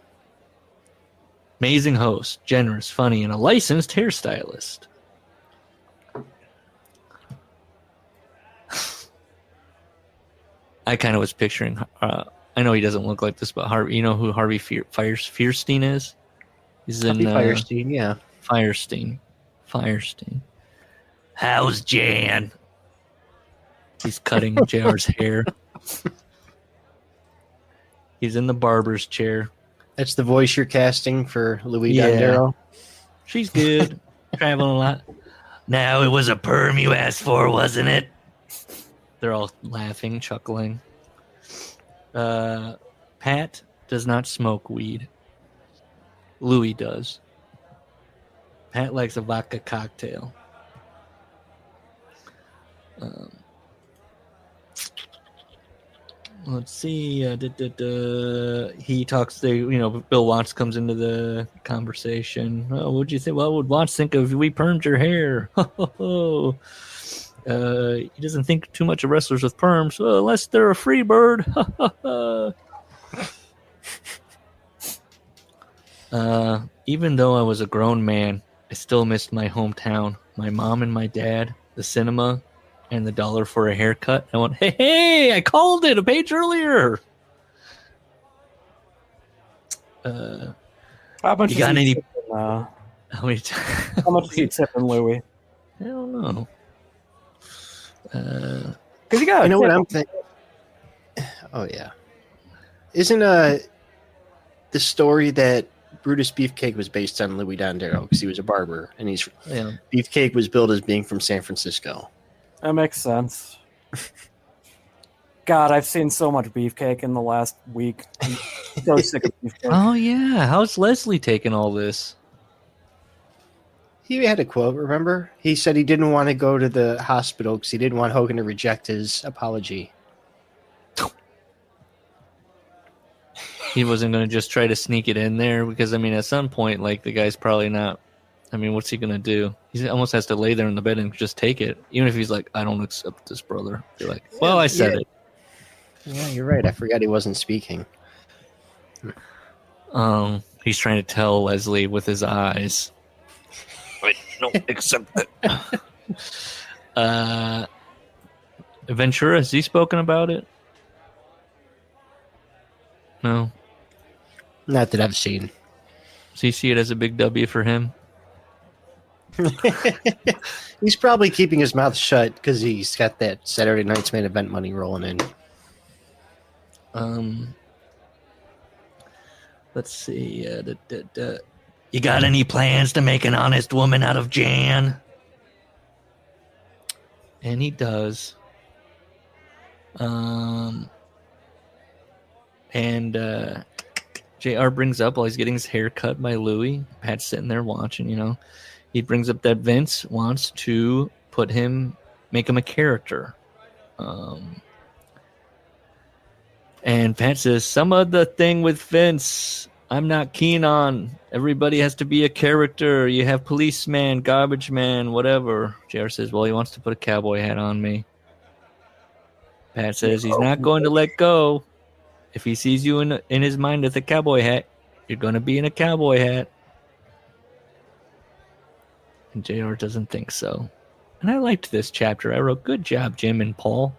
Amazing host, generous, funny, and a licensed hairstylist. I kind of was picturing, I know he doesn't look like this, but Harvey, you know who Harvey Fierstein is? He's in Fierstein, yeah. Firestein. How's Jan? He's cutting JR's hair. He's in the barber's chair. That's the voice you're casting for Louis Dondero. She's good. Traveling a lot. Now it was a perm you asked for, wasn't it? They're all laughing, chuckling. Pat does not smoke weed. Louis does. Pat likes a vodka cocktail. Let's see. He talks to, Bill Watts comes into the conversation. Oh, what'd you think? What would Watts think if we permed your hair? He doesn't think too much of wrestlers with perms, unless they're a free bird. Even though I was a grown man, I still missed my hometown, my mom and my dad, the cinema, and the $1 for a haircut. I went, hey, I called it a page earlier. How much You is got he any- tipping, How many how much is he tipping Louis? I don't know. Because you got You know what I'm thinking? Oh yeah, isn't the story that Brutus Beefcake was based on Louis Dondero because he was a barber and Beefcake was billed as being from San Francisco. That makes sense. God, I've seen so much beefcake in the last week. I'm so sick of beefcake. Oh yeah, how's Leslie taking all this? He had a quote, remember? He said he didn't want to go to the hospital because he didn't want Hogan to reject his apology. He wasn't going to just try to sneak it in there because, I mean, at some point, like, the guy's probably not. I mean, what's he going to do? He almost has to lay there in the bed and just take it. Even if he's like, I don't accept this, brother. Be like, well, I said it. Yeah, you're right. I forgot he wasn't speaking. He's trying to tell Leslie with his eyes. I don't accept it. Ventura, has he spoken about it? No. Not that I've seen. Does he see it as a big W for him? He's probably keeping his mouth shut because he's got that Saturday Night's Main Event money rolling in. Let's see. You got any plans to make an honest woman out of Jan? And he does. JR brings up while he's getting his hair cut by Louie. Pat's sitting there watching, you know. He brings up that Vince wants to make him a character. And Pat says, some of the thing with Vince I'm not keen on. Everybody has to be a character. You have policeman, garbage man, whatever. JR says, well, he wants to put a cowboy hat on me. Pat says he's not going to let go. If he sees you in his mind with a cowboy hat, you're going to be in a cowboy hat. And JR doesn't think so. And I liked this chapter. I wrote, good job, Jim and Paul.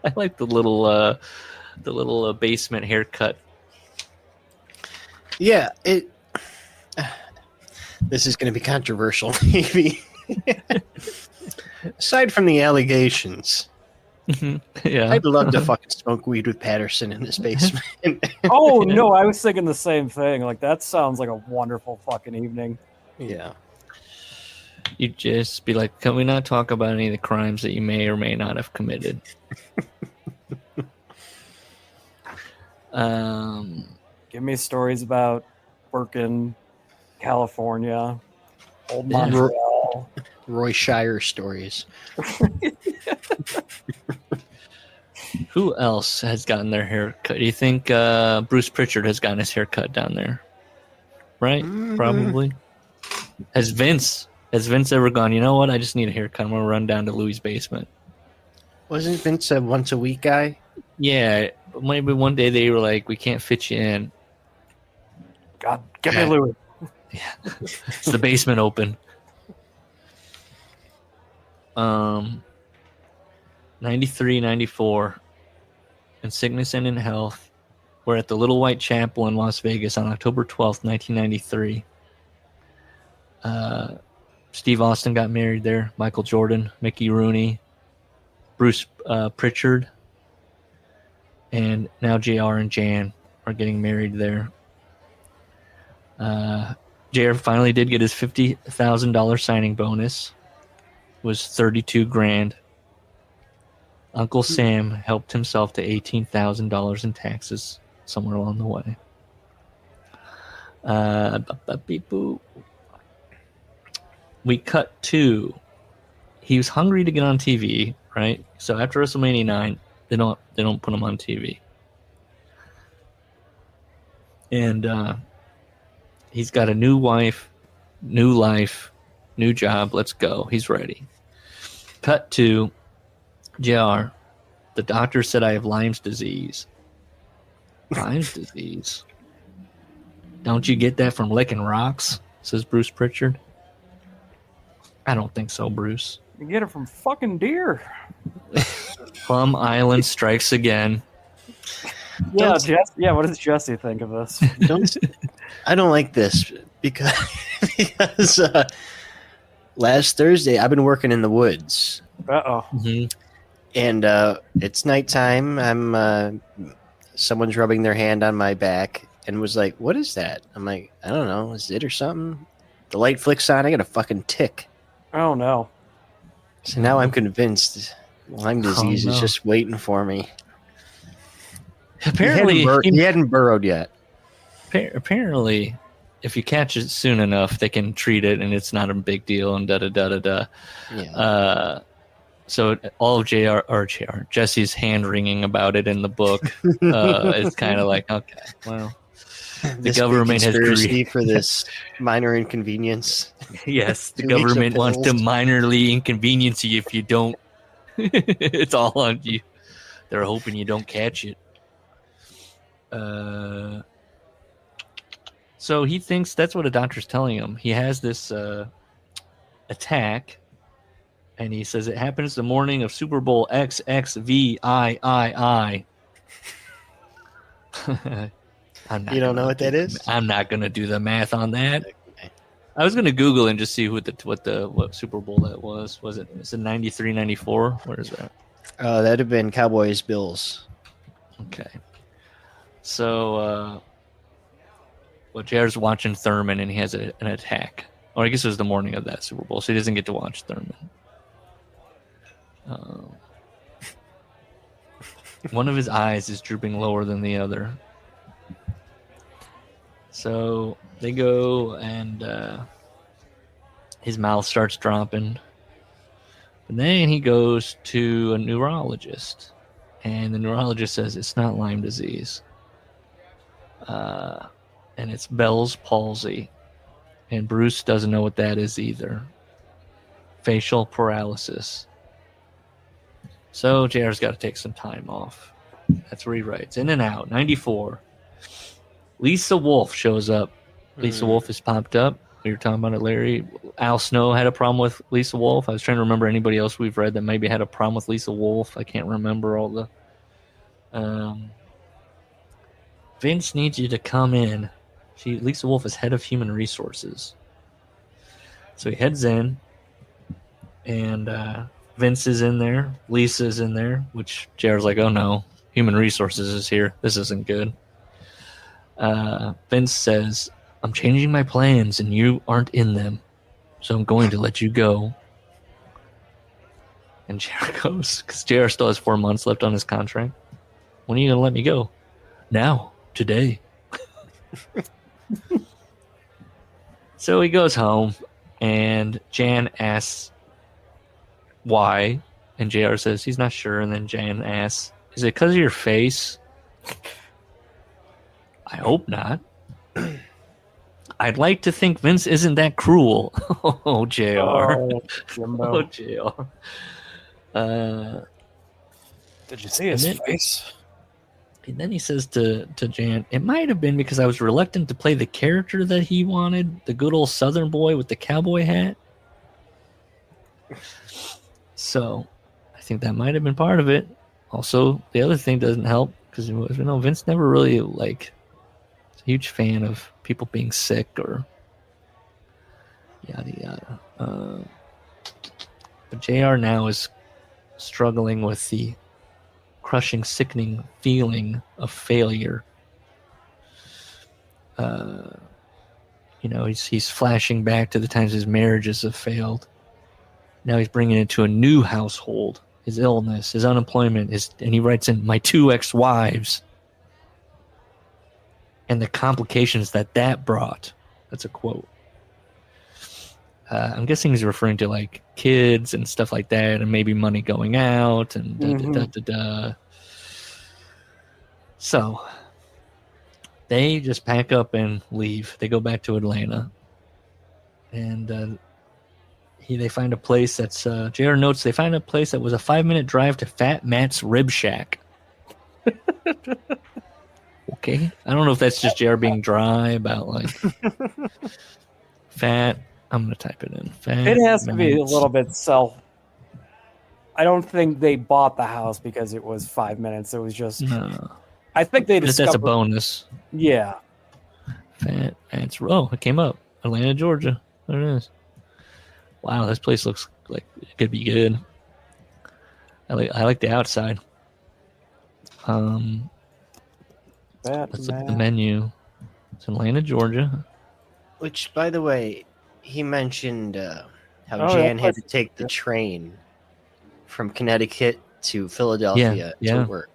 I like the little basement haircut. Yeah, this is going to be controversial, maybe. Aside from the allegations, Yeah, I'd love to fucking smoke weed with Patterson in this basement. Oh no, I was thinking the same thing. Like that sounds like a wonderful fucking evening. Yeah. You just be like, can we not talk about any of the crimes that you may or may not have committed? Give me stories about working California, old Montreal. Roy Shire stories. Who else has gotten their hair cut? Do you think Bruce Pritchard has gotten his hair cut down there? Right? Probably. Has Vince ever gone, you know what? I just need a haircut. I'm going to run down to Louis' basement. Wasn't Vince a once-a-week guy? Yeah. But maybe one day they were like, we can't fit you in. God, get me Louis. Yeah. It's the basement open. 93, 94. In sickness and in health. We're at the Little White Chapel in Las Vegas on October 12th, 1993. Steve Austin got married there. Michael Jordan, Mickey Rooney, Bruce Pritchard, and now JR and Jan are getting married there. JR finally did get his $50,000 signing bonus. It was $32,000. Uncle Sam helped himself to $18,000 in taxes somewhere along the way. We cut to, he was hungry to get on TV, right? So after WrestleMania 9, they don't put him on TV. And he's got a new wife, new life, new job. Let's go. He's ready. Cut to JR. The doctor said I have Lyme's disease. Lyme's disease? Don't you get that from licking rocks? Says Bruce Pritchard. I don't think so, Bruce. You get it from fucking deer. Plum Island strikes again. Yeah, what does Jesse think of this? I don't like this because last Thursday I've been working in the woods. Uh-oh. Mm-hmm. And it's nighttime. Someone's rubbing their hand on my back and was like, "What is that?" I'm like, "I don't know. Is it or something?" The light flicks on. I got a fucking tick. Oh, no. So now I'm convinced Lyme disease is just waiting for me. Apparently, he hadn't burrowed yet. Apparently, if you catch it soon enough, they can treat it, and it's not a big deal. And da. Yeah. So all of Jesse's hand wringing about it in the book is kind of like, okay, well, the government has agreed for this minor inconvenience. Yes, the government wants to minorly inconvenience you if you don't. It's all on you. They're hoping you don't catch it. So he thinks that's what a doctor's telling him. He has this attack, and he says it happens the morning of Super Bowl XXVIII. You don't know what that is? I'm not going to do the math on that. Okay. I was going to Google and just see what Super Bowl that was. Was it 93, 94? Where is that? That'd have been Cowboys Bills. Okay. So, Jared's watching Thurman, and he has an attack. Or I guess it was the morning of that Super Bowl, so he doesn't get to watch Thurman. One of his eyes is drooping lower than the other. So they go, and his mouth starts dropping. And then he goes to a neurologist, and the neurologist says it's not Lyme disease. And it's Bell's palsy. And Bruce doesn't know what that is either. Facial paralysis. So JR's got to take some time off. That's where he writes. In and out. 94. Lisa Wolf shows up. Lisa Wolf has popped up. We were talking about it, Larry. Al Snow had a problem with Lisa Wolf. I was trying to remember anybody else we've read that maybe had a problem with Lisa Wolf. I can't remember all the... Vince needs you to come in. Lisa Wolf is head of human resources. So he heads in, and Vince is in there. Lisa's in there, which JR's like, oh no, human resources is here. This isn't good. Vince says, I'm changing my plans, and you aren't in them, so I'm going to let you go. And JR goes, because JR still has 4 months left on his contract. When are you going to let me go? Now, today. So he goes home, and Jan asks why, and JR says he's not sure, and then Jan asks, is it because of your face? I hope not. I'd like to think Vince isn't that cruel. Oh, JR. Oh, JR. Did you see his face? And then he says to Jan, it might have been because I was reluctant to play the character that he wanted, the good old Southern boy with the cowboy hat. So I think that might have been part of it. Also, the other thing doesn't help because Vince never really a huge fan of people being sick or yada yada. But JR now is struggling with the crushing, sickening feeling of failure. He's flashing back to the times his marriages have failed. Now he's bringing it to a new household. His illness, his unemployment, and he writes in, my 2 ex-wives. And the complications that brought. That's a quote. I'm guessing he's referring to kids and stuff like that, and maybe money going out and da. So they just pack up and leave. They go back to Atlanta, and they find a place that's. JR notes they find a place that was a 5-minute drive to Fat Matt's Rib Shack. Okay, I don't know if that's just JR being dry about fat. I'm going to type it in. Fat it has to be a Matt's. little bit I don't think they bought the house because it was 5 minutes. It was just... No. I think they That's discovered. a bonus. Yeah. Oh, it came up. Atlanta, Georgia. There it is. Wow, this place looks like it could be good. I like the outside. Let's look at the menu. It's Atlanta, Georgia. Which, by the way, he mentioned how Jan had to take the train from Connecticut to Philadelphia to work.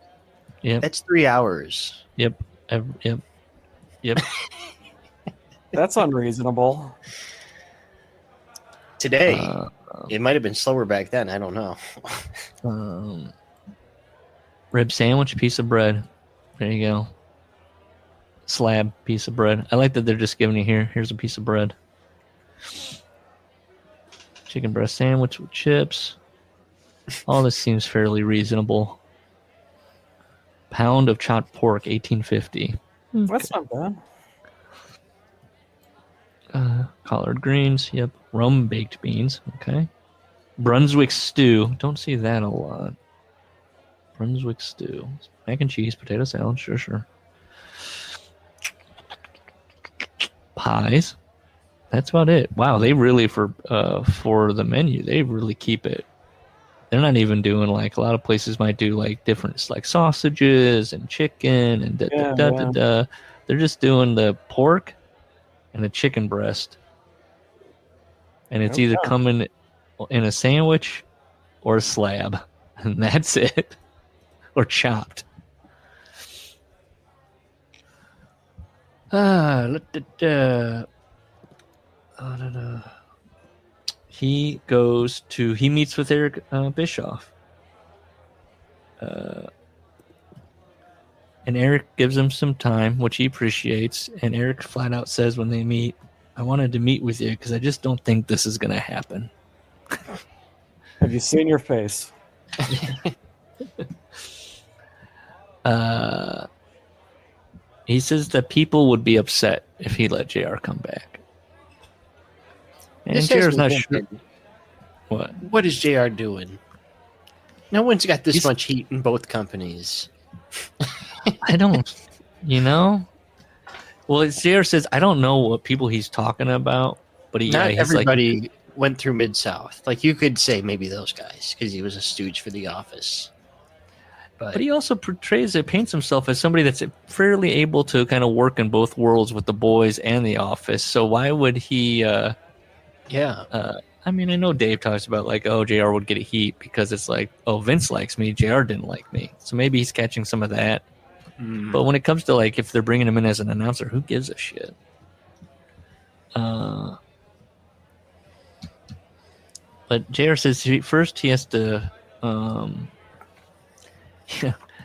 Yeah, that's 3 hours. Yep. That's unreasonable. Today, it might have been slower back then. I don't know. Rib sandwich, piece of bread. There you go. Slab, piece of bread. I like that they're just giving you here. Here's a piece of bread. Chicken breast sandwich with chips. All this seems fairly reasonable. Pound of chopped pork, $18.50. That's not bad. Collard greens, yep. Rum baked beans, okay. Brunswick stew, don't see that a lot. Brunswick stew. Mac and cheese, potato salad, sure. Pies. That's about it. Wow, they really, for the menu, they really keep it. They're not even doing like a lot of places might do like different like sausages and chicken and da. They're just doing the pork and the chicken breast. And it's either coming in a sandwich or a slab. And that's it. Or chopped. He meets with Eric Bischoff. And Eric gives him some time, which he appreciates. And Eric flat out says when they meet, I wanted to meet with you because I just don't think this is going to happen. Have you seen your face? He says that people would be upset if he let JR come back. And JR's not sure. What is JR doing? No one's got this much heat in both companies. I don't, Well, JR says, I don't know what people he's talking about, but everybody went through Mid-South. Like, you could say maybe those guys, because he was a stooge for The Office. But he also paints himself as somebody that's fairly able to kind of work in both worlds with The Boys and The Office. So why would he... I mean, I know Dave talks about like, oh, JR would get a heat because it's like, oh, Vince likes me, JR didn't like me. So maybe he's catching some of that. But when it comes to like, if they're bringing him in as an announcer, who gives a shit? But JR says first he has to...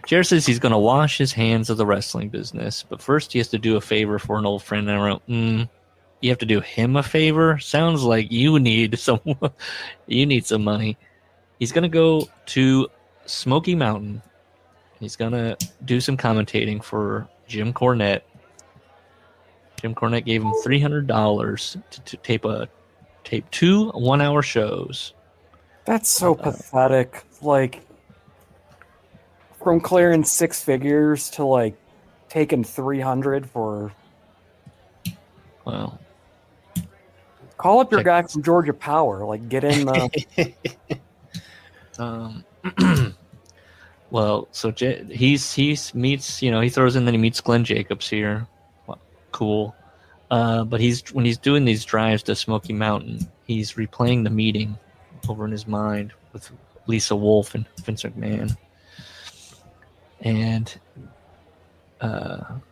JR says he's going to wash his hands of the wrestling business, but first he has to do a favor for an old friend. And I wrote, you have to do him a favor? Sounds like you need some money. He's going to go to Smoky Mountain. He's going to do some commentating for Jim Cornette. Jim Cornette gave him $300 to tape 2 1-hour shows. That's so pathetic. Like, from clearing 6 figures to like taking 300 for. Well, call up your guy from Georgia Power. Like, get in the. Well, so he meets, he throws in that he meets Glenn Jacobs here. Well, cool. But when he's doing these drives to Smoky Mountain, he's replaying the meeting over in his mind with Lisa Wolf and Vince McMahon. And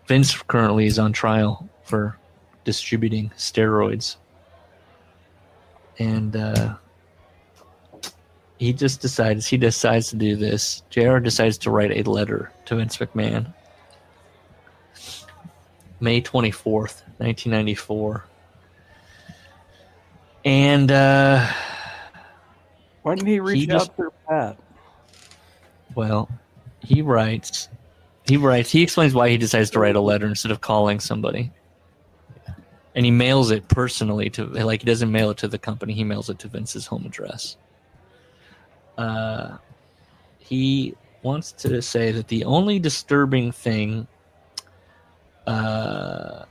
Vince currently is on trial for distributing steroids. And he decides to do this. JR decides to write a letter to Vince McMahon. May 24th, 1994. And why didn't he reach out to Pat? Well, he explains why he decides to write a letter instead of calling somebody. And he mails it personally he doesn't mail it to the company, he mails it to Vince's home address. He wants to say that the only disturbing thing that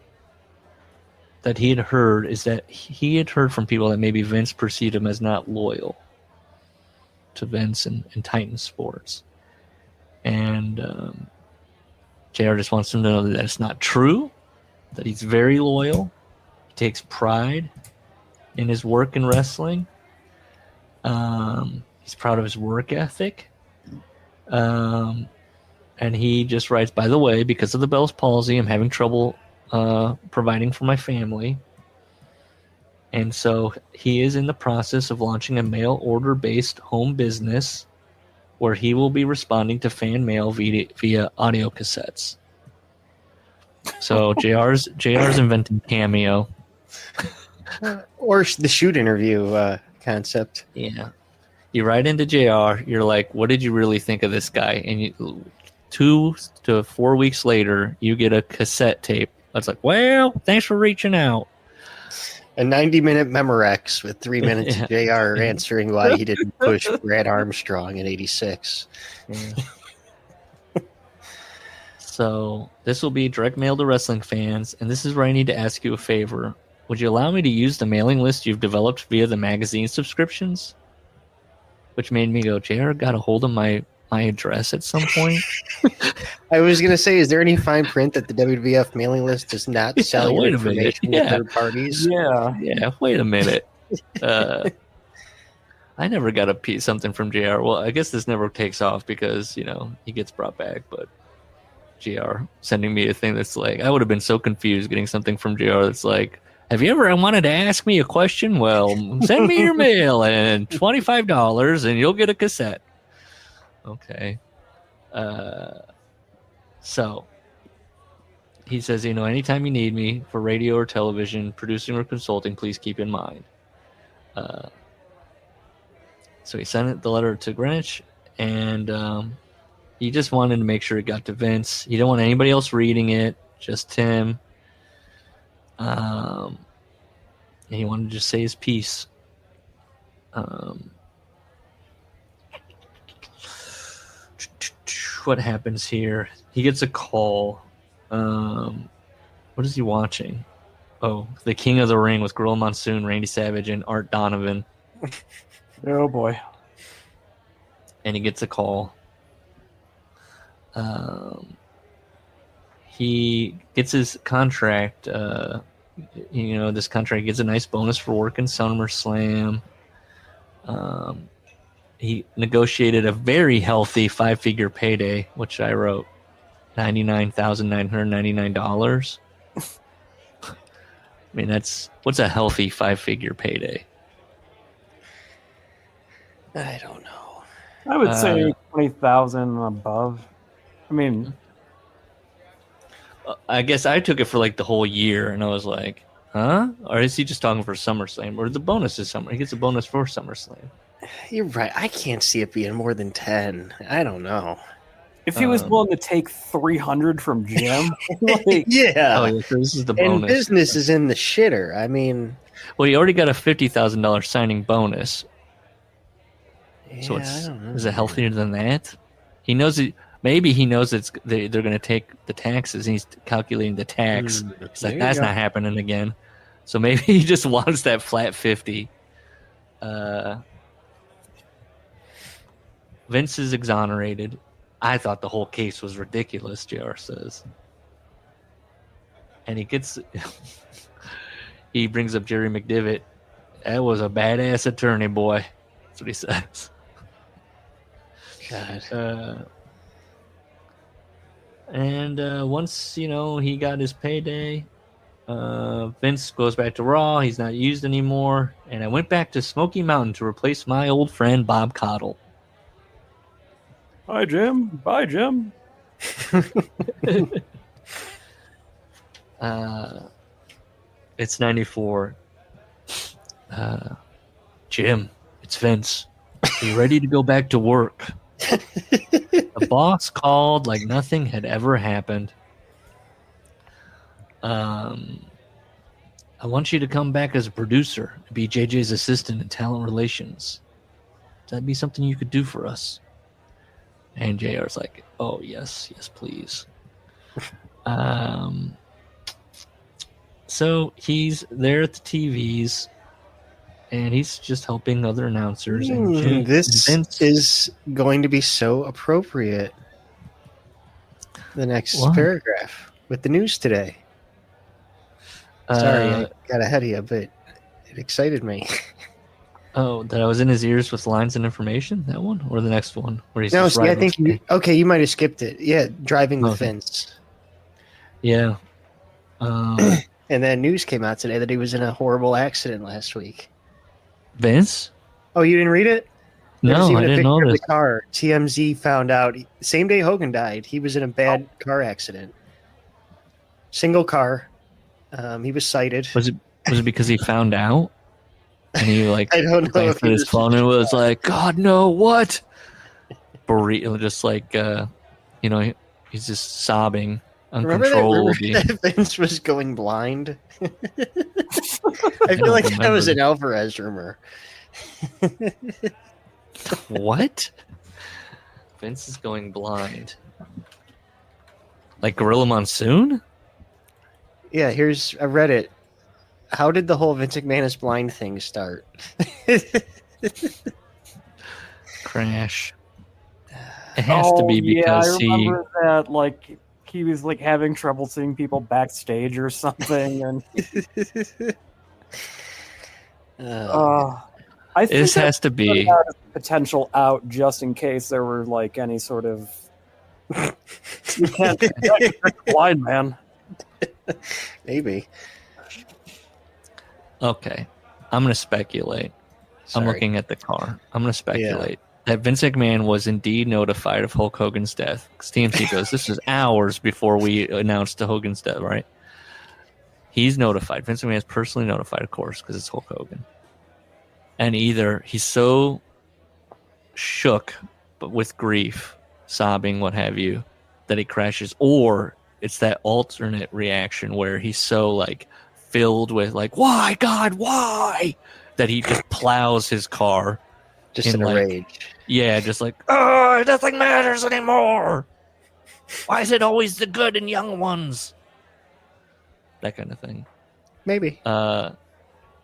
he had heard is that he had heard from people that maybe Vince perceived him as not loyal to Vince and Titan Sports. And JR just wants him to know that it's not true, that he's very loyal. He takes pride in his work in wrestling. He's proud of his work ethic. And he just writes, by the way, because of the Bell's palsy, I'm having trouble providing for my family. And so he is in the process of launching a mail order based home business where he will be responding to fan mail via audio cassettes. So JR's inventing Cameo. Or the shoot interview concept. Yeah. You write into JR, you're like, what did you really think of this guy? And 2 to 4 weeks later, you get a cassette tape. That's like, well, thanks for reaching out. A 90-minute Memorex with 3 minutes of JR answering why he didn't push Brad Armstrong in 86. Yeah. So this will be direct mail to wrestling fans, and this is where I need to ask you a favor. Would you allow me to use the mailing list you've developed via the magazine subscriptions? Which made me go, JR got a hold of my address at some point. I was going to say, is there any fine print that the WWF mailing list does not sell your information to third parties? Yeah, wait a minute. I never got something from JR. Well, I guess this never takes off because, he gets brought back, but JR sending me a thing that's like, I would have been so confused getting something from JR that's like, have you ever wanted to ask me a question? Well, send me your mail and $25 and you'll get a cassette. Okay. So he says, anytime you need me for radio or television, producing or consulting, please keep in mind. So he sent the letter to Greenwich, and he just wanted to make sure it got to Vince. He didn't want anybody else reading it, just Tim. And he wanted to just say his piece. What happens here? He gets a call. What is he watching? Oh, The King of the Ring with Gorilla Monsoon, Randy Savage, and Art Donovan. Oh boy. And he gets a call. He gets his contract. This contract gets a nice bonus for working SummerSlam. He negotiated a very healthy 5-figure payday, which I wrote $99,999. I mean, what's a healthy 5-figure payday? I don't know. I would say 20,000 above. I mean, I guess I took it for like the whole year, and I was like, huh? Or is he just talking for SummerSlam? Or the bonus is He gets a bonus for SummerSlam. You're right. I can't see it being more than 10. I don't know. If he was willing to take 300 from Jim, yeah. Oh, yeah, so this is the bonus. And business is in the shitter. I mean, well, he already got a $50,000 signing bonus. So is it healthier than that? He knows it. Maybe he knows they're going to take the taxes, and he's calculating the tax. He's like, that's not happening again. So maybe he just wants that flat 50. Vince is exonerated. I thought the whole case was ridiculous, JR says. And he brings up Jerry McDevitt. That was a badass attorney, boy. That's what he says. God. Once, he got his payday, Vince goes back to Raw. He's not used anymore. And I went back to Smoky Mountain to replace my old friend Bob Caudle. Bye, Jim. Bye, Jim. It's 94. Jim, it's Vince. Are you ready to go back to work? The boss called like nothing had ever happened. I want you to come back as a producer, be JJ's assistant in talent relations. That'd be something you could do for us. And JR's like, oh, yes, please. So he's there at the TVs, and he's just helping other announcers. And This Vince is going to be so appropriate. The next What? paragraph with the news today. Sorry, I got ahead of you, but it excited me. Oh, that I was in his ears with lines and information? That one? Or the next one? Where he's No, just see, I riding think you might have skipped it. Yeah, driving the Okay. fence. Yeah. And then news came out today that he was in a horrible accident last week. Vince? Oh, you didn't read it? There was No, even I a didn't picture know of this. the car. TMZ found out same day Hogan died. He was in a bad car accident. Single car. He was cited. Was it because he found out? And he like I don't know glanced if he at his was phone and was like, God no, what? Just like he's just sobbing Remember uncontrollably. that Vince was going blind? I feel don't like that was remember. an Alvarez rumor. What? Vince is going blind. Like Gorilla Monsoon? Yeah, I read it. How did the whole Vince McMahon is blind thing start? Crash. It has to be because I remember that. Like he was like having trouble seeing people backstage or something, and I think this that has to be. had a potential out just in case there were like any sort of. You can't blind man. Maybe. Okay. I'm going to speculate. Sorry. I'm looking at the car. I'm going to speculate that Vince McMahon was indeed notified of Hulk Hogan's death. Because TMZ goes, this is hours before we announced Hogan's death, right? He's notified. Vince McMahon is personally notified, of course, because it's Hulk Hogan. And either he's so shook, but with grief, sobbing, what have you, that he crashes, or it's that alternate reaction where he's so like filled with like, why, God, why? That he just plows his car. Just in a rage. Yeah, just like, oh, nothing matters anymore. Why is it always the good and young ones? That kind of thing. Maybe. Well,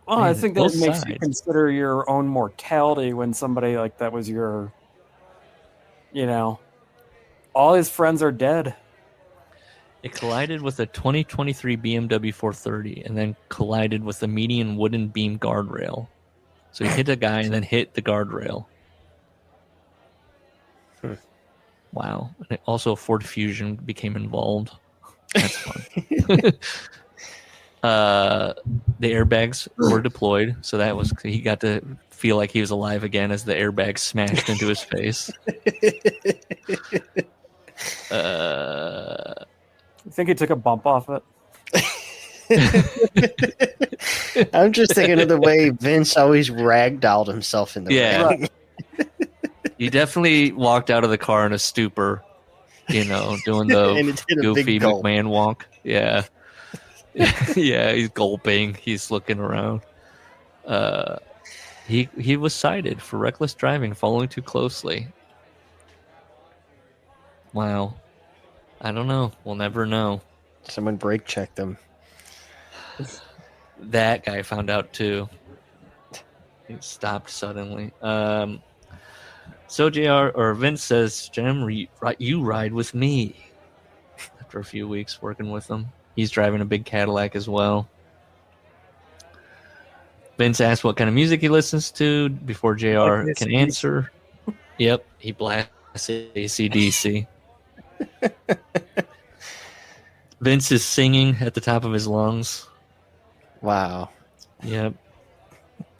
I think that both makes you sides. consider your own mortality when somebody like that was your, all his friends are dead. It collided with a 2023 BMW 430 and then collided with a median wooden beam guardrail. So he hit a guy and then hit the guardrail. Wow. And also a Ford Fusion became involved. That's fun. The airbags were deployed, so he got to feel like he was alive again as the airbags smashed into his face. You think he took a bump off it? I'm just thinking of the way Vince always ragdolled himself in the ring. He definitely walked out of the car in a stupor, doing the goofy McMahon walk. Yeah. Yeah, he's gulping. He's looking around. He was cited for reckless driving, following too closely. Wow. I don't know. We'll never know. Someone brake checked him. That guy found out too. He stopped suddenly. So Vince says, Jim, you ride with me. After a few weeks working with him, he's driving a big Cadillac as well. Vince asks what kind of music he listens to before JR can answer. Yep, he blasts AC/DC. Vince is singing at the top of his lungs. Wow. Yep.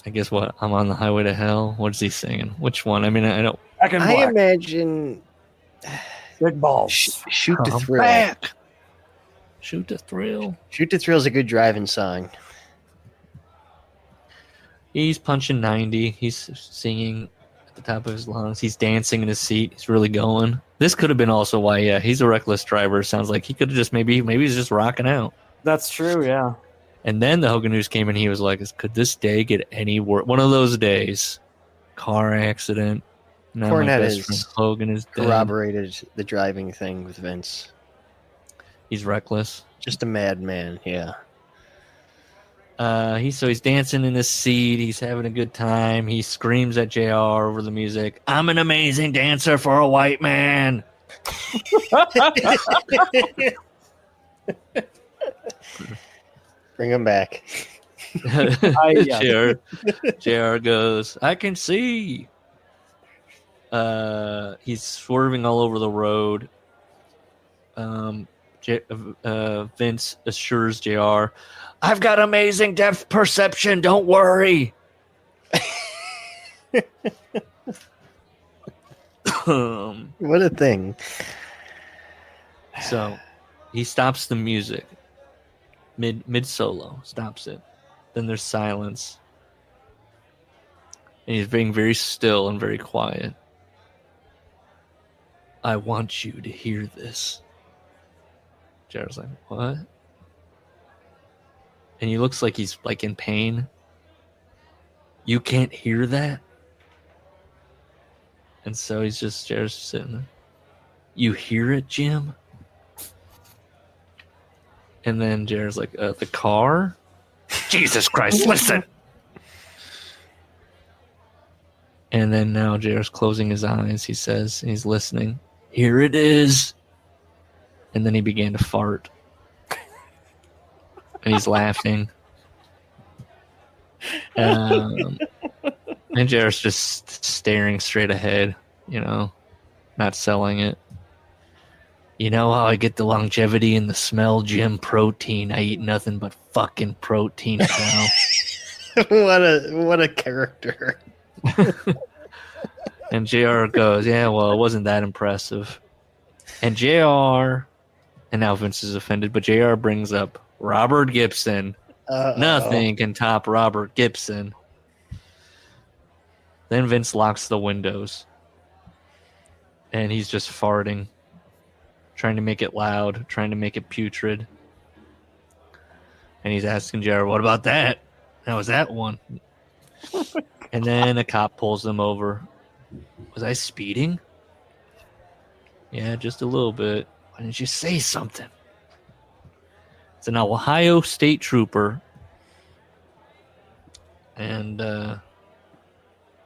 I guess what? I'm on the highway to hell. What is he singing? Which one? I mean, I don't. I imagine Big balls. Shoot to I'm Thrill. back. Shoot to Thrill. Shoot to Thrill is a good driving song. He's punching 90. He's singing at the top of his lungs. He's dancing in his seat. He's really going. This could have been also why, he's a reckless driver. Sounds like he could have just maybe he's just rocking out. That's true, yeah. And then the Hogan News came and he was like, could this day get any worse? One of those days. Car accident. Now my Cornette best is friend Hogan is dead. corroborated the driving thing with Vince. He's reckless. Just a madman, yeah. He's dancing in his seat. He's having a good time. He screams at JR over the music. I'm an amazing dancer for a white man. Bring him back. JR goes, I can see. He's swerving all over the road. Vince assures JR, I've got amazing depth perception. Don't worry. What a thing. So he stops the music mid solo, stops it. Then there's silence. And he's being very still and very quiet. I want you to hear this. JR's like, what? And he looks like he's like in pain. You can't hear that? And so JR's just sitting there. You hear it, Jim? And then JR's like, the car? Jesus Christ, listen! And then now JR's closing his eyes, he says, and he's listening. Here it is. And then he began to fart. And he's laughing. And JR's just staring straight ahead, not selling it. You know how I get the longevity and the smell, Jim? Protein. I eat nothing but fucking protein now. What a character. And JR goes, yeah, well, it wasn't that impressive. And JR, and now Vince is offended, but JR brings up Robert Gibson. Nothing can top Robert Gibson. Then Vince locks the windows. And he's just farting. Trying to make it loud. Trying to make it putrid. And he's asking JR, what about that? How was that one? And then a cop pulls them over. Was I speeding? Yeah, just a little bit. Why didn't you say something? It's an Ohio state trooper. And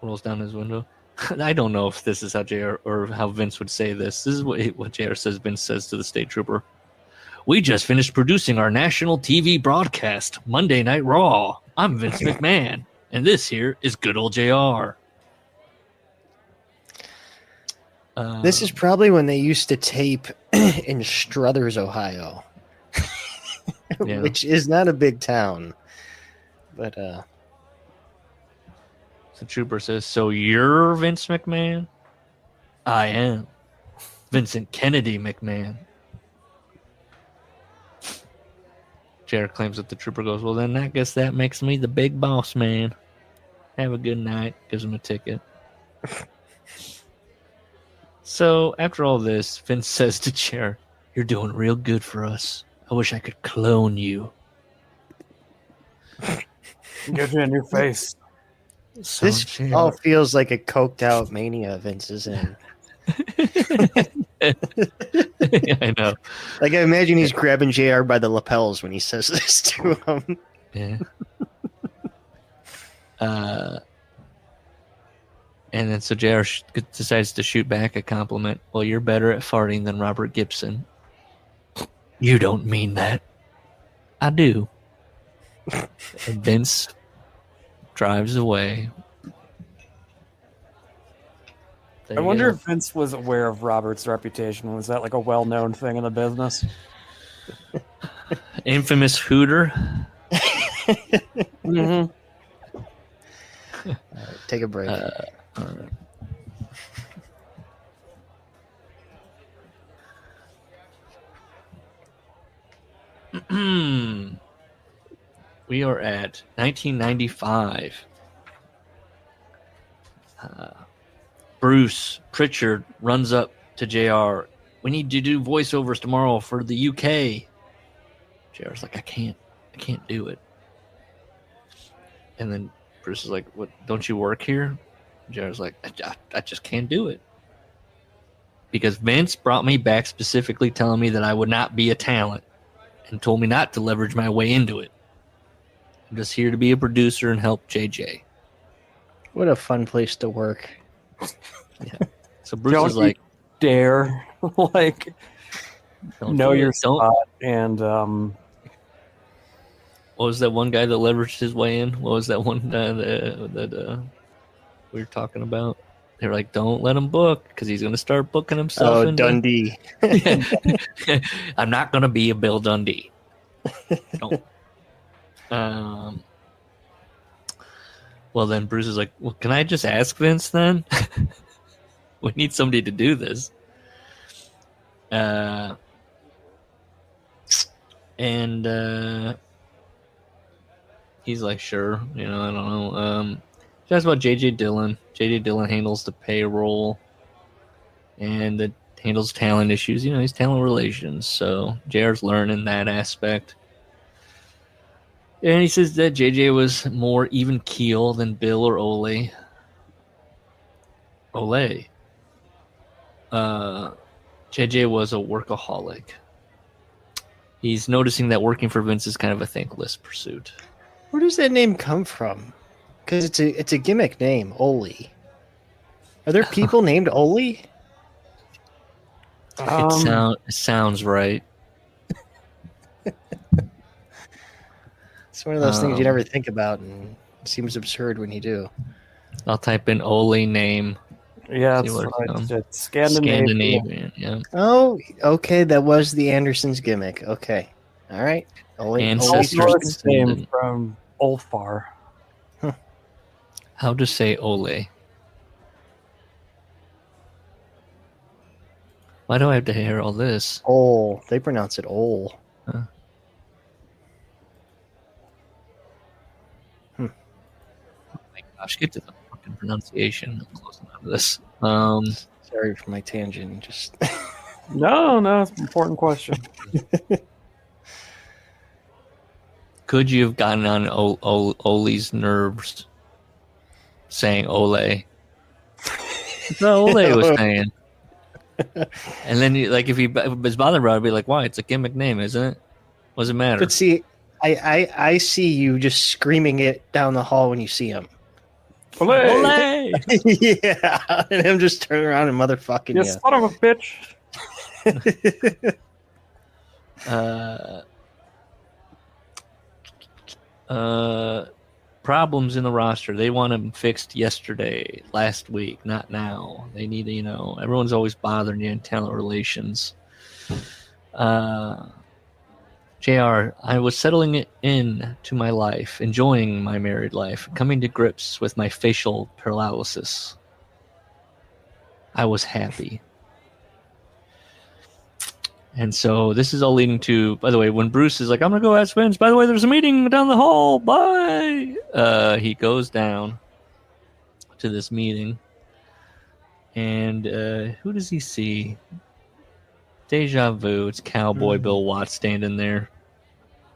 rolls down his window. I don't know if this is how JR or how Vince would say this. This is what JR says. Vince says to the state trooper. We just finished producing our national TV broadcast, Monday Night Raw. I'm Vince McMahon, and this here is good old JR. This is probably when they used to tape in Struthers, Ohio, Yeah. which is not a big town. But The trooper says, so you're Vince McMahon? I am. Vincent Kennedy McMahon. JR claims that the trooper goes, well, then I guess that makes me the big boss man. Have a good night. Gives him a ticket. So after all this, Vince says to JR, you're doing real good for us. I wish I could clone you. Get you in your face. So this JR all feels like a coked out mania Vince is in. Yeah, I know. Like, I imagine he's grabbing JR by the lapels when he says this to him. Yeah. And then so JR decides to shoot back a compliment. Well, you're better at farting than Robert Gibson. You don't mean that. I do. And Vince drives away. There I you wonder go. if Vince was aware of Robert's reputation. Was that like a well-known thing in the business? Infamous Hooter. Mm-hmm. Take a break. All right. We are at 1995. Bruce Pritchard runs up to JR. We need to do voiceovers tomorrow for the UK. JR's like, I can't do it. And then Bruce is like, what, don't you work here? JR's like, I just can't do it. Because Vince brought me back specifically telling me that I would not be a talent and told me not to leverage my way into it. I'm just here to be a producer and help JJ. What a fun place to work. Yeah. So Bruce is like, dare like know your spot and what was that one guy that leveraged his way in? What was that one that we were talking about? They were like, don't let him book because he's going to start booking himself. Oh, Dundee. I'm not going to be a Bill Dundee. Don't. Well, then Bruce is like, well, can I just ask Vince then? We need somebody to do this. He's like, sure. I don't know. He talks about J.J. Dillon. J.J. Dillon handles the payroll and that handles talent issues. He's talent relations. So JR's learning that aspect. And he says that JJ was more even keel than Bill or Ole. JJ was a workaholic. He's noticing that working for Vince is kind of a thankless pursuit. Where does that name come from? Because it's a gimmick name, Ole. Are there people named Ole? It sounds right. It's one of those things you never think about, and it seems absurd when you do. I'll type in Ole name. Yeah, it's Scandinavian. Yeah. Oh, okay. That was the Andersons gimmick. Okay. All right. Ancestors name from Ulfar. Huh. How to say Ole? Why do I have to hear all this? Ole. They pronounce it Ole. Huh. Oh my gosh, get to the fucking pronunciation. I'm close enough to this. Sorry for my tangent. Just No, it's an important question. Could you have gotten on Ole's nerves saying Ole? That's what Ole was saying. And then, if he was bothered about it, I'd be like, why? It's a gimmick name, isn't it? What does it matter? But see, I see you just screaming it down the hall when you see him. Ole! Ole! Yeah, and him just turning around and motherfucking you. You son of a bitch! Problems in the roster. They want them fixed yesterday, last week, not now. They need to, everyone's always bothering you in talent relations. JR, I was settling it in to my life, enjoying my married life, coming to grips with my facial paralysis. I was happy. And so this is all leading to, by the way, when Bruce is like, I'm going to go ask Vince, by the way, there's a meeting down the hall, bye. He goes down to this meeting. And who does he see? Deja vu. It's Cowboy Bill Watts standing there.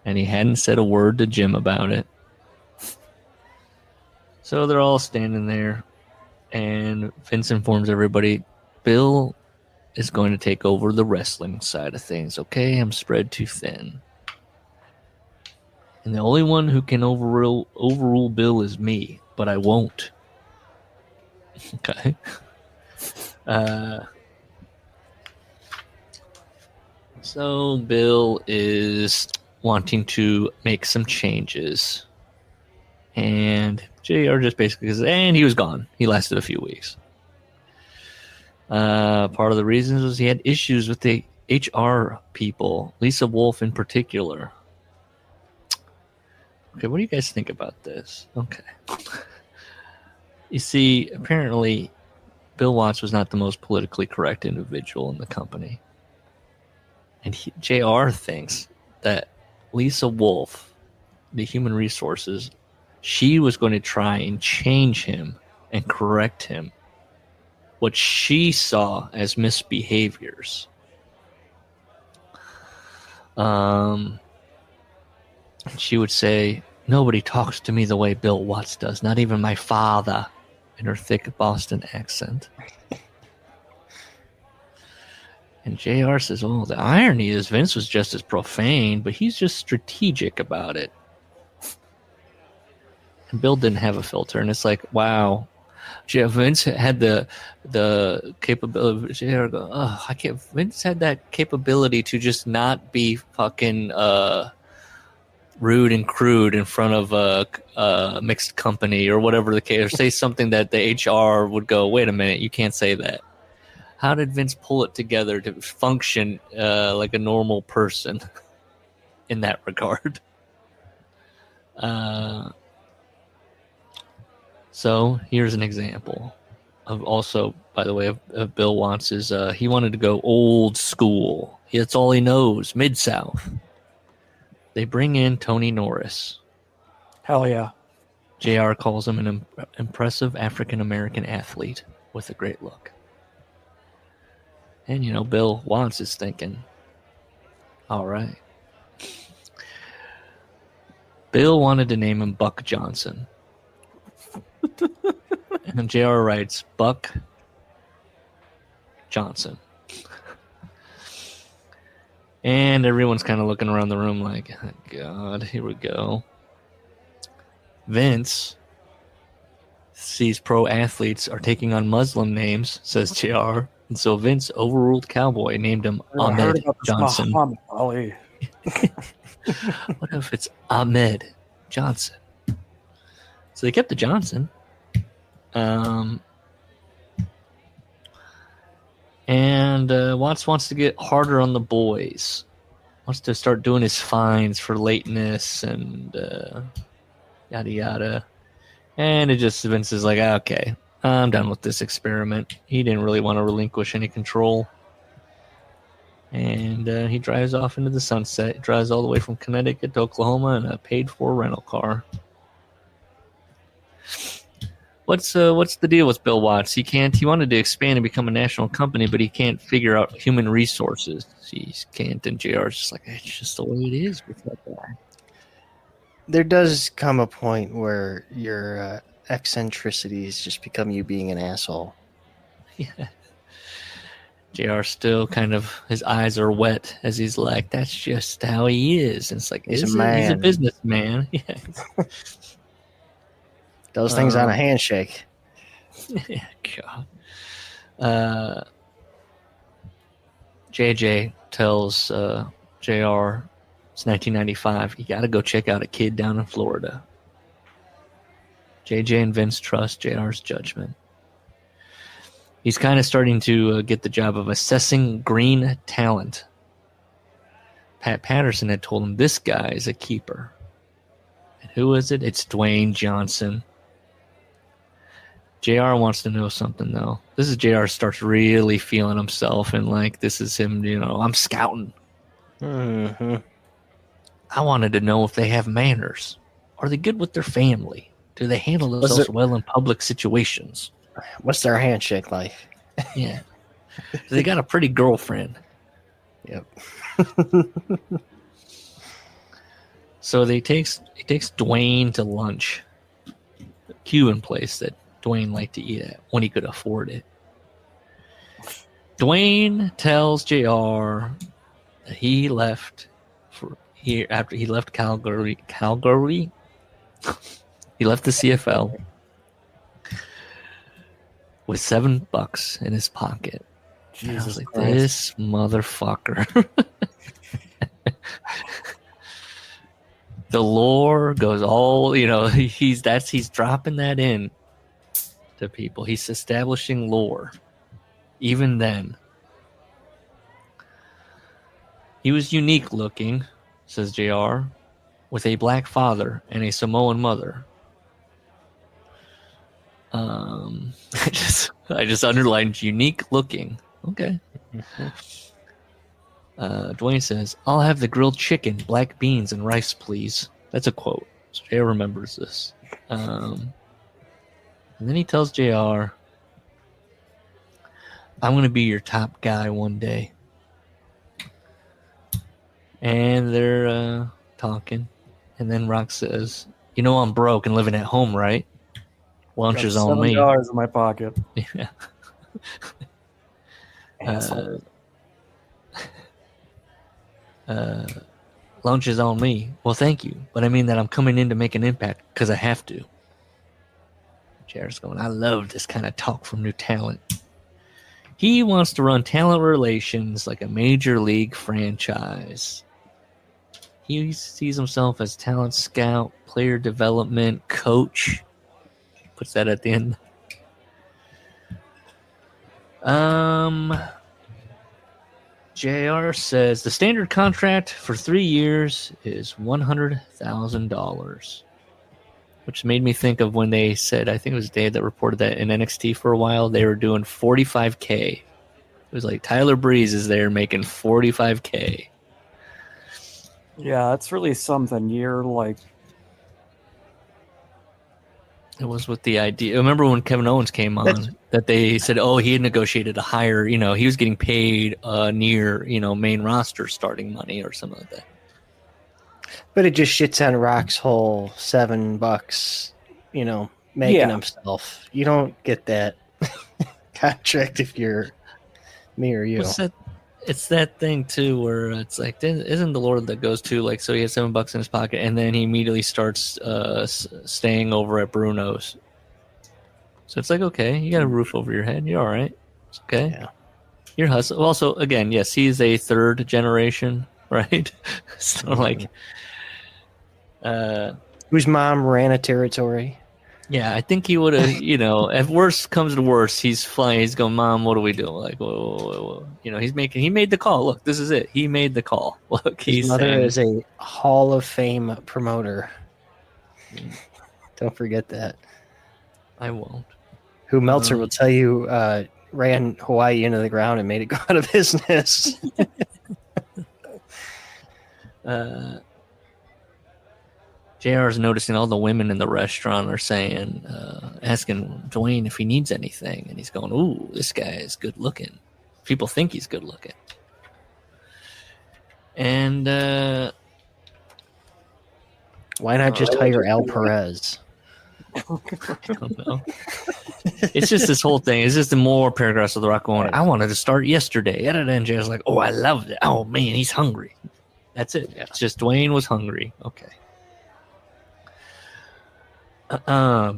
And he hadn't said a word to Jim about it. So they're all standing there. And Vince informs everybody, Bill is going to take over the wrestling side of things. Okay, I'm spread too thin. And the only one who can overrule Bill is me, but I won't. Okay. So Bill is wanting to make some changes. And JR just basically says, and he was gone. He lasted a few weeks. Part of the reasons was he had issues with the HR people, Lisa Wolf in particular. Okay, what do you guys think about this? Okay. You see, apparently, Bill Watts was not the most politically correct individual in the company. And JR thinks that Lisa Wolf, the human resources, she was going to try and change him and correct him. What she saw as misbehaviors. She would say, nobody talks to me the way Bill Watts does, not even my father. in her thick Boston accent. And JR says, well, the irony is Vince was just as profane, but he's just strategic about it. And Bill didn't have a filter, and it's like, wow. Vince had the capability. JR go, oh, I can't. Vince had that capability to just not be fucking rude and crude in front of a mixed company or whatever the case, or say something that the HR would go, wait a minute, you can't say that. How did Vince pull it together to function like a normal person in that regard? So here's an example of also, by the way, of Bill wants is he wanted to go old school. That's all he knows, Mid-South. They bring in Tony Norris. Hell yeah. JR calls him an impressive African-American athlete with a great look. And, you know, Bill Watts is thinking, all right. Bill wanted to name him Buck Johnson. And JR writes, Buck Johnson. And everyone's kind of looking around the room like, oh, God, here we go. Vince sees pro athletes are taking on Muslim names, says JR. And so Vince overruled Cowboy, named him Ahmed Johnson. Muhammad Ali. What if it's Ahmed Johnson? So they kept the Johnson. And Watts wants to get harder on the boys. Wants to start doing his fines for lateness and yada yada. And it just, Vince is like, okay, I'm done with this experiment. He didn't really want to relinquish any control. And he drives off into the sunset. Drives all the way from Connecticut to Oklahoma in a paid-for rental car. What's the deal with Bill Watts? He wanted to expand and become a national company, but he can't figure out human resources. He can't, and JR's just like, it's just the way it is with that guy. There does come a point where your eccentricities just become you being an asshole. Yeah. JR still kind of, his eyes are wet as he's like, that's just how he is. And it's like, he's a businessman. Yeah. Those things on a handshake. Yeah, God. JJ tells JR, it's 1995, you got to go check out a kid down in Florida. JJ and Vince trust JR's judgment. He's kind of starting to get the job of assessing green talent. Pat Patterson had told him this guy is a keeper. And who is it? It's Dwayne Johnson. JR wants to know something, though. This is JR starts really feeling himself, and like, this is him, you know, I'm scouting. Mm-hmm. I wanted to know if they have manners. Are they good with their family? Do they handle themselves well in public situations? What's their handshake like? Yeah. They got a pretty girlfriend. Yep. So he takes Dwayne to lunch. A Cuban place that Dwayne liked to eat at when he could afford it. Dwayne tells JR that he left after he left Calgary. He left the CFL with $7 in his pocket. Jesus, I was like, this motherfucker. The lore goes all, you know, he's dropping that in to people. He's establishing lore. Even then. He was unique looking, says JR, with a black father and a Samoan mother. I just underlined unique looking. Okay. Dwayne says, I'll have the grilled chicken, black beans, and rice, please. That's a quote. So JR remembers this. And then he tells JR, I'm going to be your top guy one day. And they're talking. And then Rock says, you know I'm broke and living at home, right? Lunch is Got on me. $7 in my pocket. Yeah. Asshole. Lunch is on me. Well, thank you, but I mean that I'm coming in to make an impact because I have to. Jared's going, I love this kind of talk from new talent. He wants to run talent relations like a major league franchise. He sees himself as talent scout, player development, coach. Puts that at the end. JR says the standard contract for 3 years is $100,000, which made me think of when they said, I think it was Dave that reported that in NXT for a while, they were doing $45K. It was like Tyler Breeze is there making $45K. Yeah, that's really something. You're like, It was with the idea. Remember when Kevin Owens came on that they said, oh, he had negotiated a higher, he was getting paid near, main roster starting money or something like that. But it just shits on Rock's whole $7, making himself. You don't get that contract if you're me or you. It's that thing too, where it's like, isn't the Lord that goes to like, so he has $7 in his pocket, and then he immediately starts staying over at Bruno's. So it's like, okay, you got a roof over your head, you're all right. It's okay. Yeah. You're hustling. Also, again, yes, he's a third generation, right? So like, whose mom ran a territory. yeah, I think he would have, if worst comes to worst, he's flying. He's going, Mom, what do we do? Like, whoa. He made the call. Look, this is it. He made the call. Look, His mother is a Hall of Fame promoter. Don't forget that. I won't. Who Meltzer will tell you ran Hawaii into the ground and made it go out of business. JR is noticing all the women in the restaurant are saying, asking Dwayne if he needs anything. And he's going, ooh, this guy is good looking. People think he's good looking. And why not just hire Al Perez? I don't know. It's just this whole thing. It's just the more paragraphs of The Rock going, I wanted to start yesterday. And JR's like, oh, I loved it. Oh, man, he's hungry. That's it. Yeah. It's just Dwayne was hungry. Okay.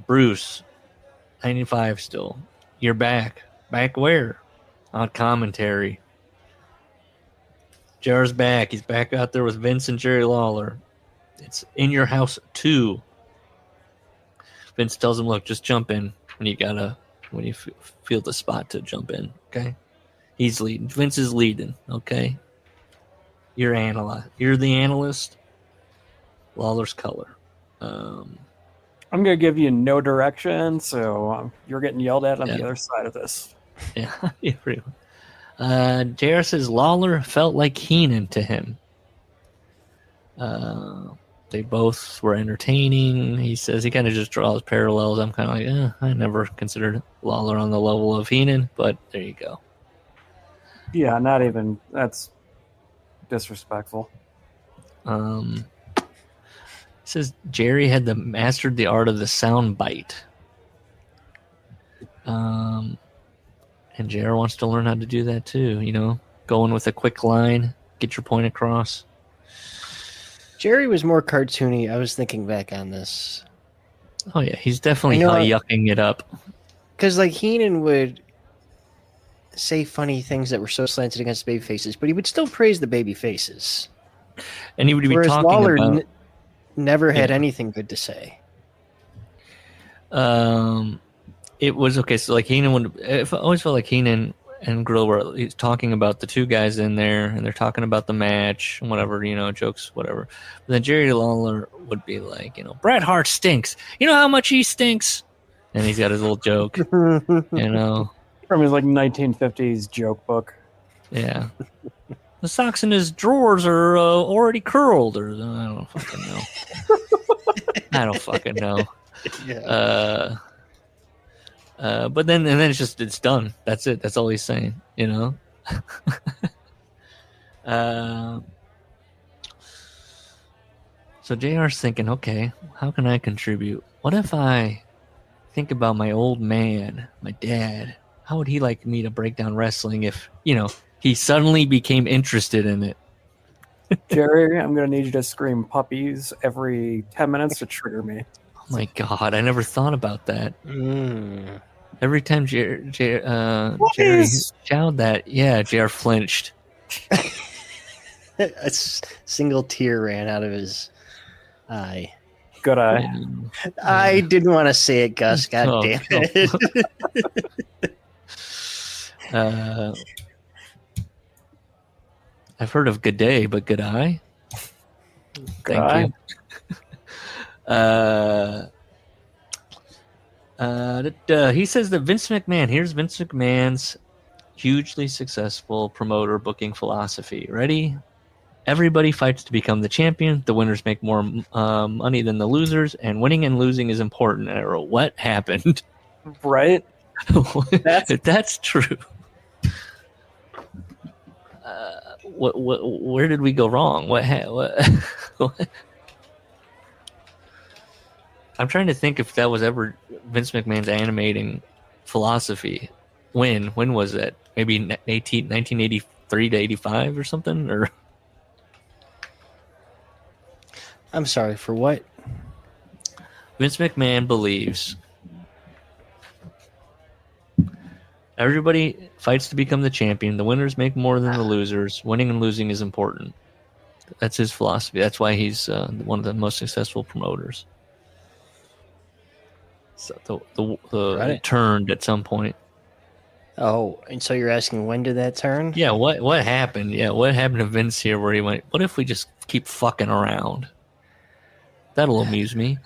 Bruce, 95 still. You're back. Back where? On commentary. JR's back. He's back out there with Vince and Jerry Lawler. It's In Your House 2. Vince tells him, look, just jump in when you feel the spot to jump in, okay? He's leading. Vince is leading, okay? You're the analyst. Lawler's color. I'm going to give you no direction, so you're getting yelled at on the other side of this. Yeah, pretty much. JR says Lawler felt like Heenan to him. They both were entertaining. He says he kind of just draws parallels. I'm kind of like, I never considered Lawler on the level of Heenan, but there you go. Yeah, not even. That's disrespectful. He says Jerry had mastered the art of the sound bite. And JR wants to learn how to do that too, going with a quick line, get your point across. Jerry was more cartoony. I was thinking back on this. Oh, yeah. He's definitely yucking it up. Because, like, Heenan would say funny things that were so slanted against baby faces, but he would still praise the baby faces. And he would be Whereas talking Lawler about... never had anything good to say. It was, okay, so, like, Heenan would... I always felt like Heenan and Grill were talking about the two guys in there, and they're talking about the match, whatever, jokes, whatever. But then Jerry Lawler would be like, Bret Hart stinks. You know how much he stinks? And he's got his little joke, From his, 1950s joke book. Yeah. The socks in his drawers are already curled, or I don't fucking know. I don't fucking know. Yeah. But then it's done. That's it. That's all he's saying, So JR's thinking, okay, how can I contribute? What if I think about my old man, my dad. How would he like me to break down wrestling if, he suddenly became interested in it? Jerry, I'm going to need you to scream puppies every 10 minutes to trigger me. Oh my God, I never thought about that. Mm. Every time Jerry shouted that, JR flinched. A single tear ran out of his eye. Good eye. I didn't want to say it, Gus. God damn it. I've heard of good day, but good eye. Thank you. He says that Vince McMahon, here's Vince McMahon's hugely successful promoter booking philosophy. Ready? Everybody fights to become the champion. The winners make more money than the losers, and winning and losing is important. And I wrote, what happened? Right? That's true. Where did we go wrong? What? I'm trying to think if that was ever Vince McMahon's animating philosophy. When was that? Maybe 1983 to 85 or something? Or I'm sorry, for what? Vince McMahon believes everybody fights to become the champion. The winners make more than the losers. Winning and losing is important. That's his philosophy. That's why he's one of the most successful promoters. So it turned at some point. Oh, and so you're asking when did that turn? Yeah, what happened? Yeah, what happened to Vince here where he went, what if we just keep fucking around? That'll amuse me.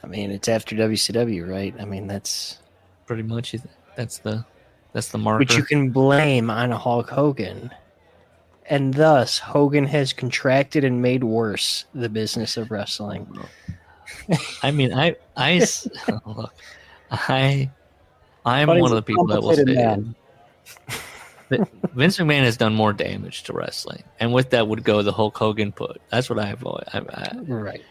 I mean, it's after WCW, right? I mean, that's pretty much that's the marker. Which you can blame on Hulk Hogan. And thus, Hogan has contracted and made worse the business of wrestling. I mean, look, I'm one of the people that will say that Vince McMahon has done more damage to wrestling, and with that would go the Hulk Hogan put. That's what I've always. Right.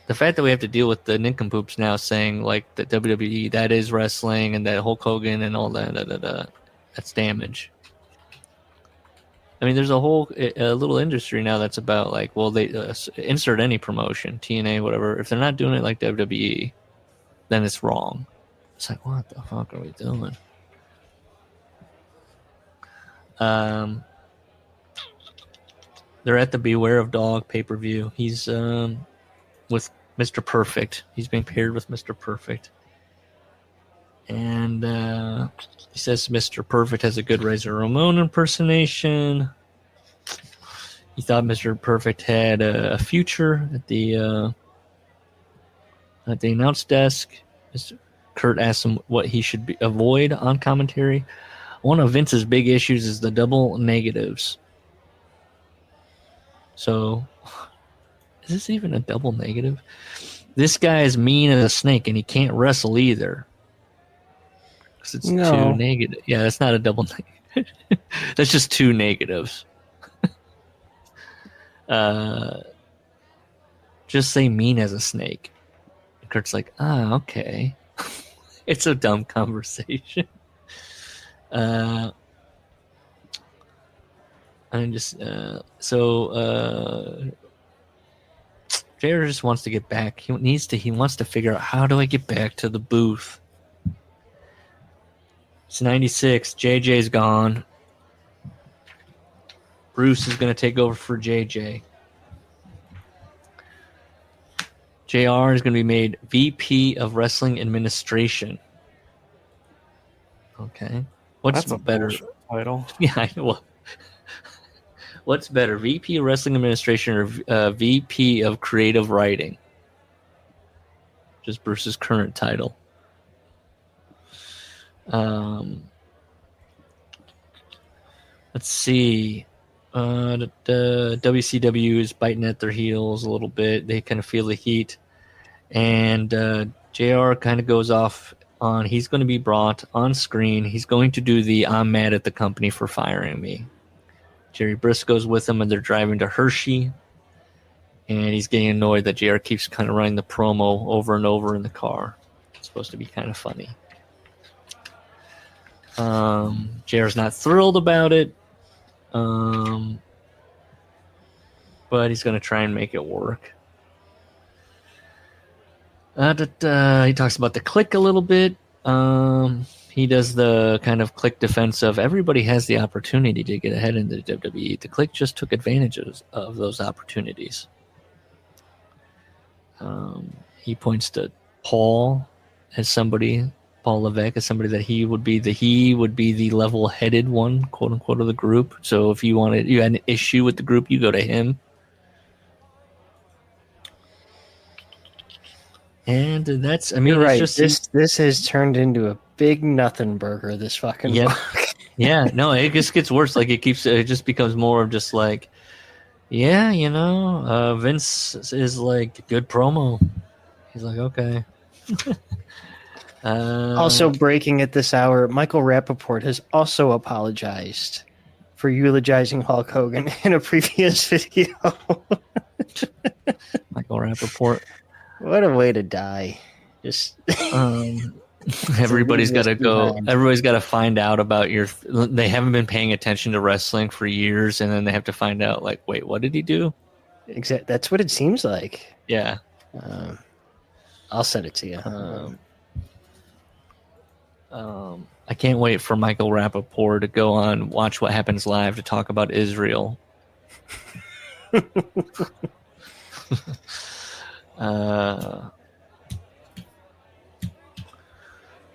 The fact that we have to deal with the nincompoops now saying like that WWE that is wrestling and that Hulk Hogan and all that, that's damage. I mean, there's a whole little industry now that's about like, well, they insert any promotion, TNA, whatever. If they're not doing it like WWE, then it's wrong. It's like, what the fuck are we doing? They're at the Beware of Dog pay-per-view. He's with Mr. Perfect. He's being paired with Mr. Perfect. And he says Mr. Perfect has a good Razor Ramon impersonation. He thought Mr. Perfect had a future at the announce desk. Mr. Kurt asked him what he should avoid on commentary. One of Vince's big issues is the double negatives. So, is this even a double negative? This guy is mean as a snake, and he can't wrestle either. Because it's two negative. Yeah, that's not a double negative. That's just two negatives. Just say mean as a snake. And Kurt's like, okay. It's a dumb conversation. I'm just JR just wants to get back. He wants to figure out, how do I get back to the booth? It's 96. JJ's gone. Bruce is going to take over for JJ. JR is going to be made VP of Wrestling Administration. Okay. What's That's a better title? Yeah, I know. What's better, VP of Wrestling Administration or VP of Creative Writing? Just Bruce's current title. Let's see. The WCW is biting at their heels a little bit. They kind of feel the heat. And JR kind of goes off on, he's going to be brought on screen. He's going to do the I'm mad at the company for firing me. Jerry Briscoe's with him, and they're driving to Hershey. and he's getting annoyed that JR keeps kind of running the promo over and over in the car. It's supposed to be kind of funny. JR's not thrilled about it, but he's going to try and make it work. He talks about the Click a little bit. He does the kind of Click defense of everybody has the opportunity to get ahead in the WWE. The Click just took advantage of those opportunities. He points to Paul as somebody, Paul Levesque as somebody that he would be the level-headed one, quote unquote, of the group. So if you had an issue with the group, you go to him. And that's, I mean, You're right. it's just This has turned into a big nothing burger. This fucking book. Yeah, no, it just gets worse. Like it just becomes more of just like, yeah, Vince is like good promo. He's like, okay. Also breaking at this hour, Michael Rappaport has also apologized for eulogizing Hulk Hogan in a previous video. Michael Rappaport. What a way to die. Just everybody's got to go. Everybody's got to find out about they haven't been paying attention to wrestling for years, and then they have to find out, like, wait, what did he do? Exactly. That's what it seems like. Yeah. I'll send it to you. I can't wait for Michael Rappaport to go on Watch What Happens Live to talk about Israel.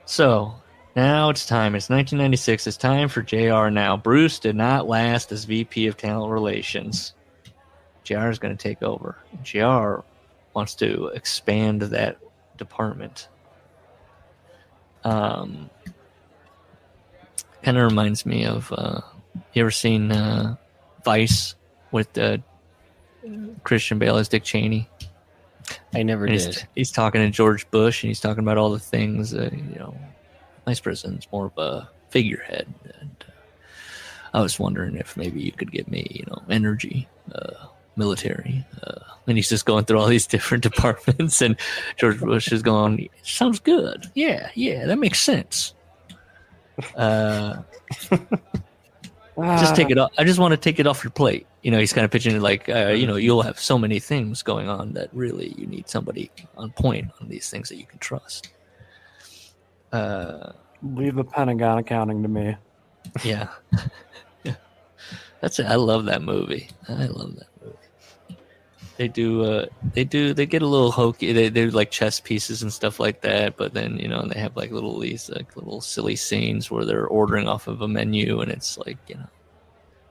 So now it's time. It's 1996. It's time for JR now. Bruce did not last as VP of Talent Relations. JR is going to take over. JR wants to expand that department. Kind of reminds me of you ever seen Vice with Christian Bale as Dick Cheney? I never did. He's talking to George Bush, and he's talking about all the things. Vice President's more of a figurehead, and I was wondering if maybe you could get me, energy, military, and he's just going through all these different departments, and George Bush is going, "Sounds good, yeah, that makes sense." Just take it off. I just want to take it off your plate. He's kind of pitching it like, you'll have so many things going on that really you need somebody on point on these things that you can trust. Leave the Pentagon accounting to me. Yeah. That's it. I love that movie. They get a little hokey. They do like chess pieces and stuff like that, but then, they have like little silly scenes where they're ordering off of a menu, and it's like,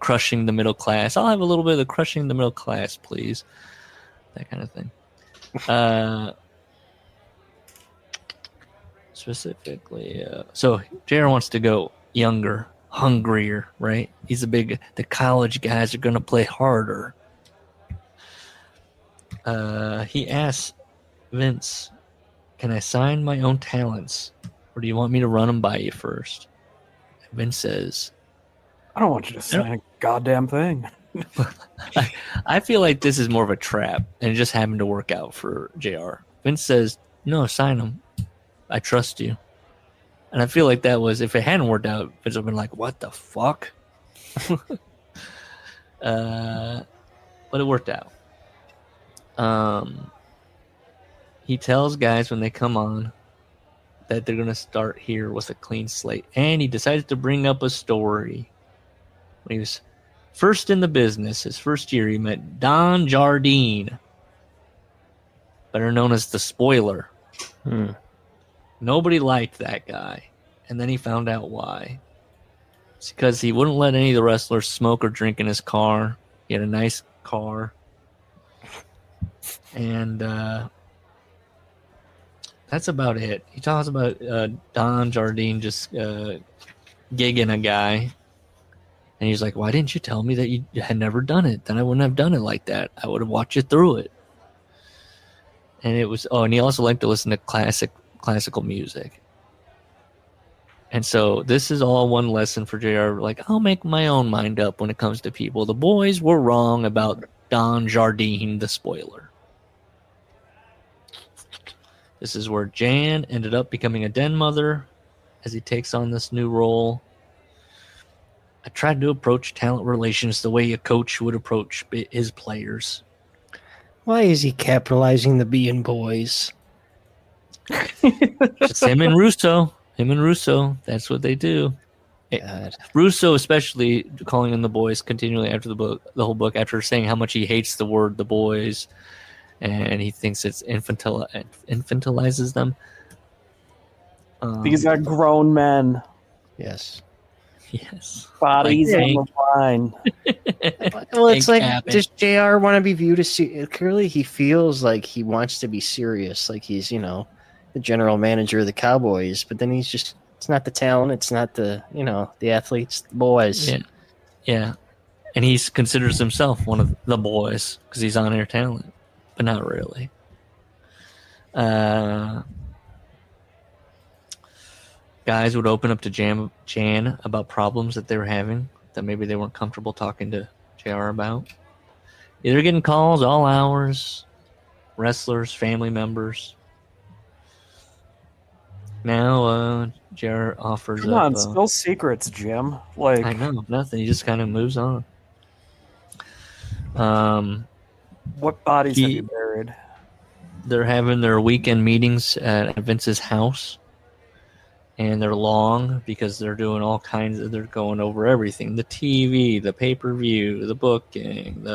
crushing the middle class. I'll have a little bit of the crushing the middle class, please. That kind of thing. Specifically, so JR wants to go younger, hungrier, right? The college guys are going to play harder. He asks Vince, "Can I sign my own talents, or do you want me to run them by you first?" And Vince says, I don't want you to sign a goddamn thing. I feel like this is more of a trap, and it just happened to work out for JR. Vince says, "No, sign them. I trust you." And I feel like that was, if it hadn't worked out, Vince would have been like, "What the fuck?" But it worked out. He tells guys when they come on that they're going to start here with a clean slate. And he decides to bring up a story. When he was first in the business, his first year, he met Don Jardine, better known as the Spoiler. Nobody liked that guy. And then he found out why. It's because he wouldn't let any of the wrestlers smoke or drink in his car. He had a nice car. And that's about it. He talks about Don Jardine just gigging a guy. And he's like, "Why didn't you tell me that you had never done it? Then I wouldn't have done it like that. I would have watched you through it." And it was, and he also liked to listen to classical music. And so this is all one lesson for JR. Like, I'll make my own mind up when it comes to people. The boys were wrong about Don Jardine, the spoiler. This is where Jan ended up becoming a den mother as he takes on this new role. I tried to approach talent relations the way a coach would approach his players. Why is he capitalizing the being boys? It's him and Russo. That's what they do. God. Russo especially calling in the boys continually after the whole book, after saying how much he hates the word the boys, and he thinks it's infantilizes them. These are grown men. Yes. Yes. Bodies Like on the line. Well, it's Hank like, Abbott. does JR want to be viewed as clearly he feels like he wants to be serious, like he's, the general manager of the Cowboys, but then he's just, it's not the talent, it's not the, the athletes, the boys. Yeah. And he considers himself one of the boys because he's on-air talent, but not really. Guys would open up to Jan about problems that they were having that maybe they weren't comfortable talking to JR about. They're getting calls all hours, wrestlers, family members. Now, JR offers Come up... on, still secrets, Jim. Like, I know, nothing. He just kind of moves on. what bodies have you buried? They're having their weekend meetings at Vince's house. And they're long because they're doing all kinds of, they're going over everything. The TV, the pay-per-view, the booking,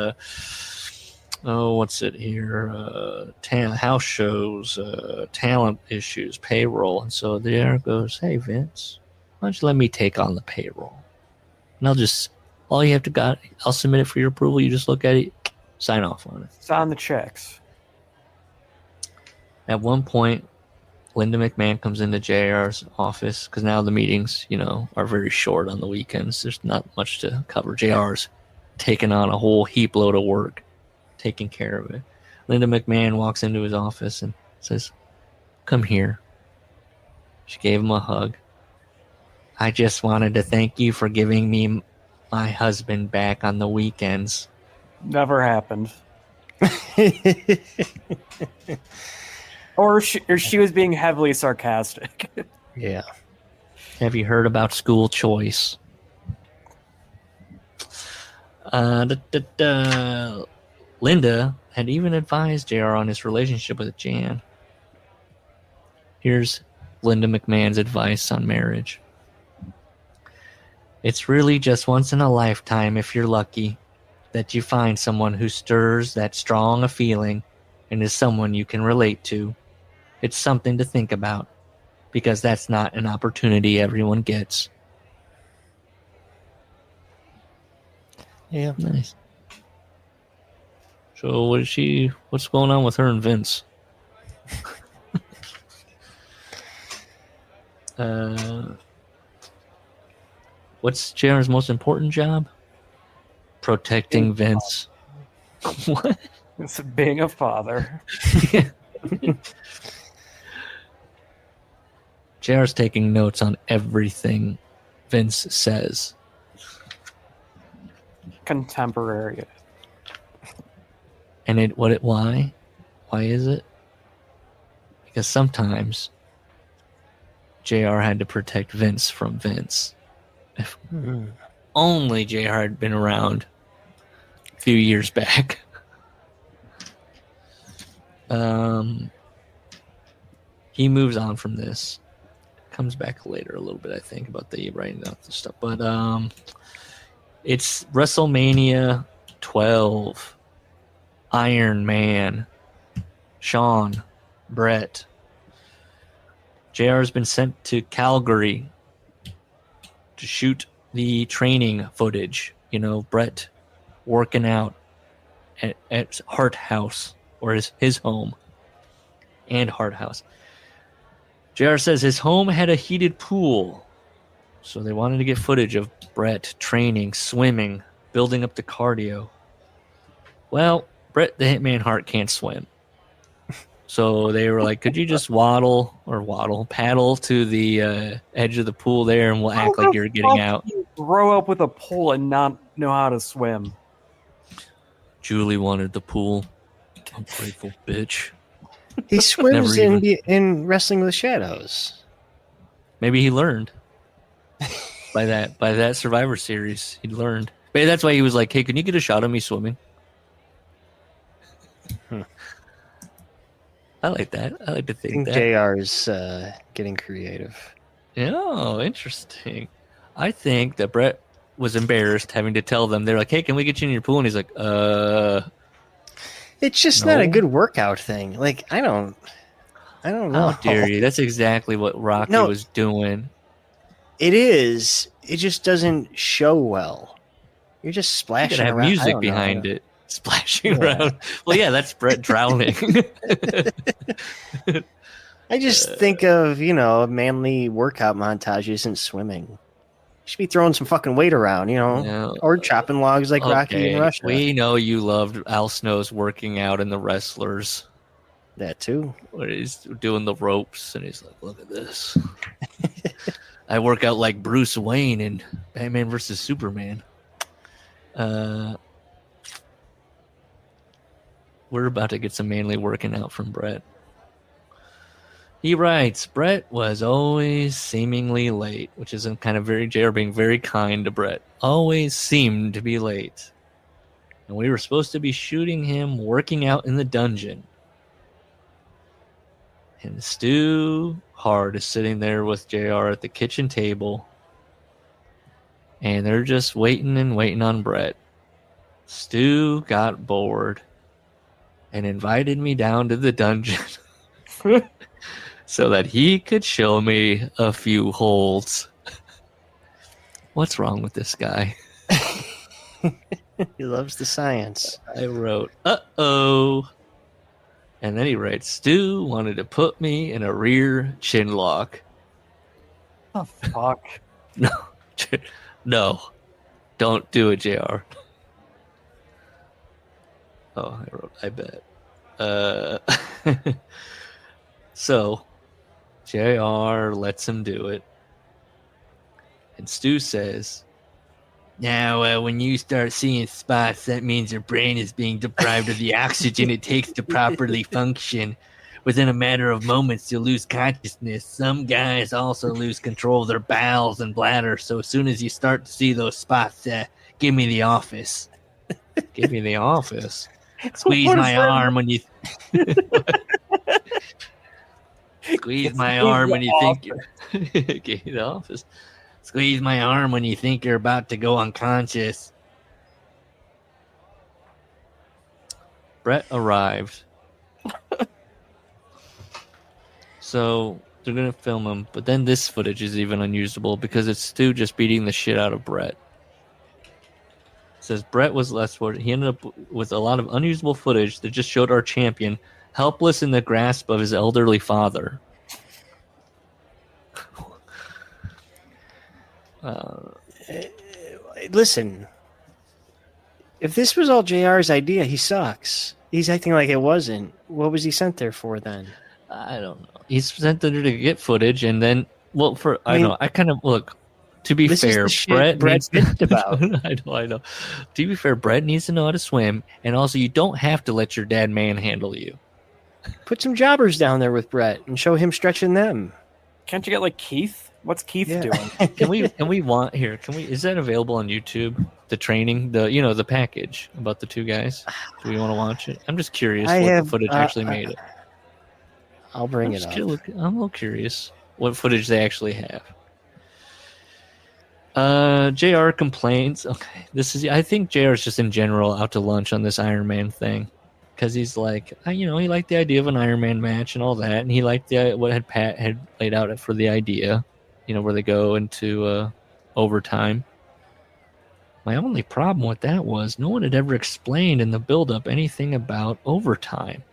what's it here? House shows, talent issues, payroll. And so there goes, hey, Vince, why don't you let me take on the payroll? And all you have to I'll submit it for your approval. You just look at it, sign off on it. It's on the checks. At one point, Linda McMahon comes into JR's office because now the meetings, are very short on the weekends. There's not much to cover. JR's taking on a whole heap load of work, taking care of it. Linda McMahon walks into his office and says, "Come here." She gave him a hug. "I just wanted to thank you for giving me my husband back on the weekends." Never happened. Or she was being heavily sarcastic. Yeah. Have you heard about school choice? Linda had even advised JR on his relationship with Jan. Here's Linda McMahon's advice on marriage. It's really just once in a lifetime, if you're lucky, that you find someone who stirs that strong a feeling and is someone you can relate to. It's something to think about, because that's not an opportunity everyone gets. Yeah. Nice. So what's going on with her and Vince? What's JR's most important job? Protecting Vince. What? It's being a father. JR's taking notes on everything Vince says. Contemporary. And why? Why is it? Because sometimes JR had to protect Vince from Vince. If only JR had been around a few years back. He moves on from this. Comes back later a little bit, I think, about the writing out the stuff. But it's WrestleMania 12. Iron Man. Shawn. Brett. JR has been sent to Calgary to shoot the training footage. Brett working out at Hart House, or his home, and Hart House. JR says his home had a heated pool, so they wanted to get footage of Brett training, swimming, building up the cardio. Well, Brett the Hitman Hart can't swim. So they were like, could you just paddle to the edge of the pool there, and we'll act like you're getting out. You grow up with a pool and not know how to swim. Julie wanted the pool. Ungrateful bitch. He swims Never in Wrestling with Shadows. Maybe he learned by that Survivor Series. He learned. Maybe that's why he was like, "Hey, can you get a shot of me swimming?" I like that. I like to think that. JR's getting creative. Oh, interesting. I think that Brett was embarrassed having to tell them. They're like, "Hey, can we get you in your pool?" And he's like, It's just No. not a good workout thing. Like, I don't know. How dare you? That's exactly what Rocky was doing. It is. It just doesn't show well. You're just splashing You gotta have around. music behind it. Splashing around. Well, yeah, that's Brett drowning. I just think of, a manly workout montage isn't swimming. You should be throwing some fucking weight around, or chopping logs like Rocky in Russia. We know you loved Al Snow's working out in the Wrestlers. That too. Where he's doing the ropes and he's like, "Look at this. I work out like Bruce Wayne in Batman vs. Superman." We're about to get some manly working out from Brett. He writes, Brett was always seemingly late, which is kind of JR being very kind to Brett. Always seemed to be late. And we were supposed to be shooting him working out in the dungeon. And Stu Hard is sitting there with JR at the kitchen table. And they're just waiting and waiting on Brett. Stu got bored and invited me down to the dungeon so that he could show me a few holds. What's wrong with this guy? He loves the science. I wrote, uh-oh. And then he writes, Stu wanted to put me in a rear chin lock. Oh, fuck. No. Don't do it, JR. Oh, I wrote, I bet. So, JR lets him do it. And Stu says, now, when you start seeing spots, that means your brain is being deprived of the oxygen it takes to properly function. Within a matter of moments, you'll lose consciousness. Some guys also lose control of their bowels and bladder. So as soon as you start to see those spots, give me the office. Give me the office. Squeeze my arm when you... Squeeze my arm when you think you're... Give me the office. Squeeze my arm when you think you're about to go unconscious. Brett arrived. So they're going to film him, but then this footage is even unusable because it's Stu just beating the shit out of Brett. It says Brett was less for it. He ended up with a lot of unusable footage that just showed our champion helpless in the grasp of his elderly father. Listen, if this was all JR's idea, he sucks. He's acting like it wasn't. What was he sent there for then? I don't know. He's sent there to get footage, and then, I kind of look. To be fair, Brett bitched about. I know. To be fair, Brett needs to know how to swim, and also you don't have to let your dad manhandle you. Put some jobbers down there with Brett and show him stretching them. Can't you get like Keith? What's Keith doing? Is that available on YouTube? The training, the package about the two guys. Do we want to watch it? I'm just curious the footage actually made it. I'll bring it up. I'm a little curious what footage they actually have. JR complains. Okay, I think JR is just in general out to lunch on this Iron Man thing. Because he's like, he liked the idea of an Iron Man match and all that, and he liked what Pat had laid out for the idea, where they go into overtime. My only problem with that was no one had ever explained in the build-up anything about overtime.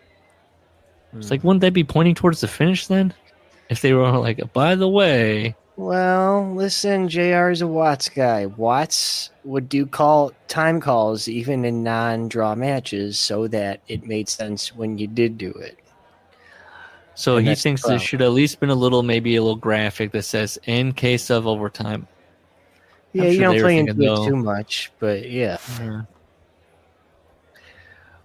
It's like, wouldn't that be pointing towards the finish then? If they were like, by the way... Well, listen, JR is a Watts guy. Watts would do time calls even in non-draw matches so that it made sense when you did do it. So he thinks there should at least been maybe a little graphic that says, in case of overtime. Yeah, you don't play into it too much, but yeah.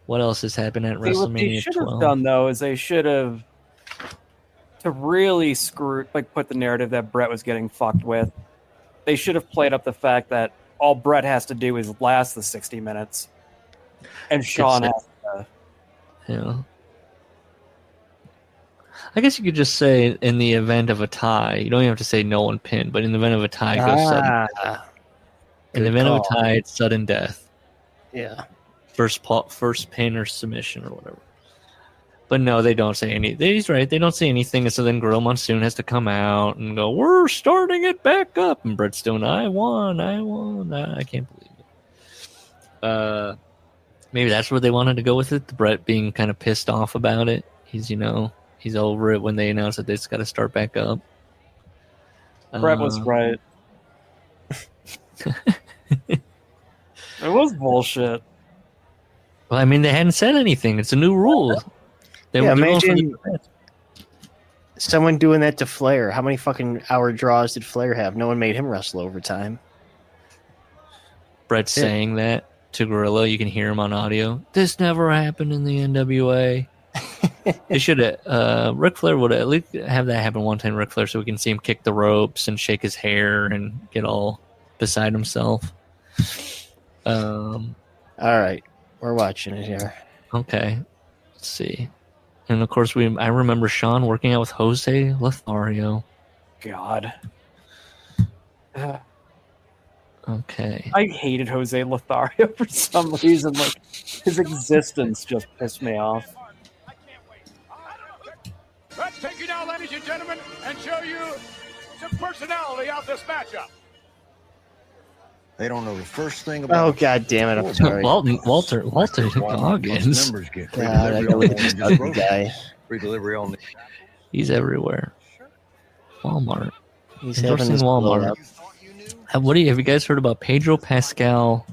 What else has happened at What they WrestleMania should 12? have done though is they should have to really put the narrative that Brett was getting fucked with. They should have played up the fact that all Brett has to do is last the 60 minutes, and Sean has to. Yeah. I guess you could just say in the event of a tie. You don't even have to say no one pinned, but in the event of a tie, go sudden. In the event of a tie, it's sudden death. Yeah. First pin or submission or whatever. But no, they don't say any. He's right. They don't say anything. And so then Gorilla Monsoon has to come out and go, "We're starting it back up." And Brett's doing, "I won. I can't believe it." Maybe that's where they wanted to go with it. Brett being kind of pissed off about it. He's over it when they announced that it's got to start back up. Brett was right. It was bullshit. Well, I mean, they hadn't said anything. It's a new rule. Imagine someone doing that to Flair. How many fucking hour draws did Flair have? No one made him wrestle overtime. Brett saying that to Gorilla. You can hear him on audio. This never happened in the NWA. They should have. Ric Flair would at least have that happen one time, Ric Flair, so we can see him kick the ropes and shake his hair and get all beside himself. All right. We're watching it here. Okay. Let's see. And of course, I remember Sean working out with Jose Lothario. God. Okay. I hated Jose Lothario for some reason. Like, his existence just pissed me off. Let's take you now, ladies and gentlemen, and show you some personality of this matchup. They don't know the first thing about. Oh, God damn it! I'm sorry. Walter Goggins. Get God, I go with this ugly guy. free delivery on the. He's everywhere. Walmart. He's Endorsing having this Walmart. blow-up. Have you guys heard about Pedro Pascal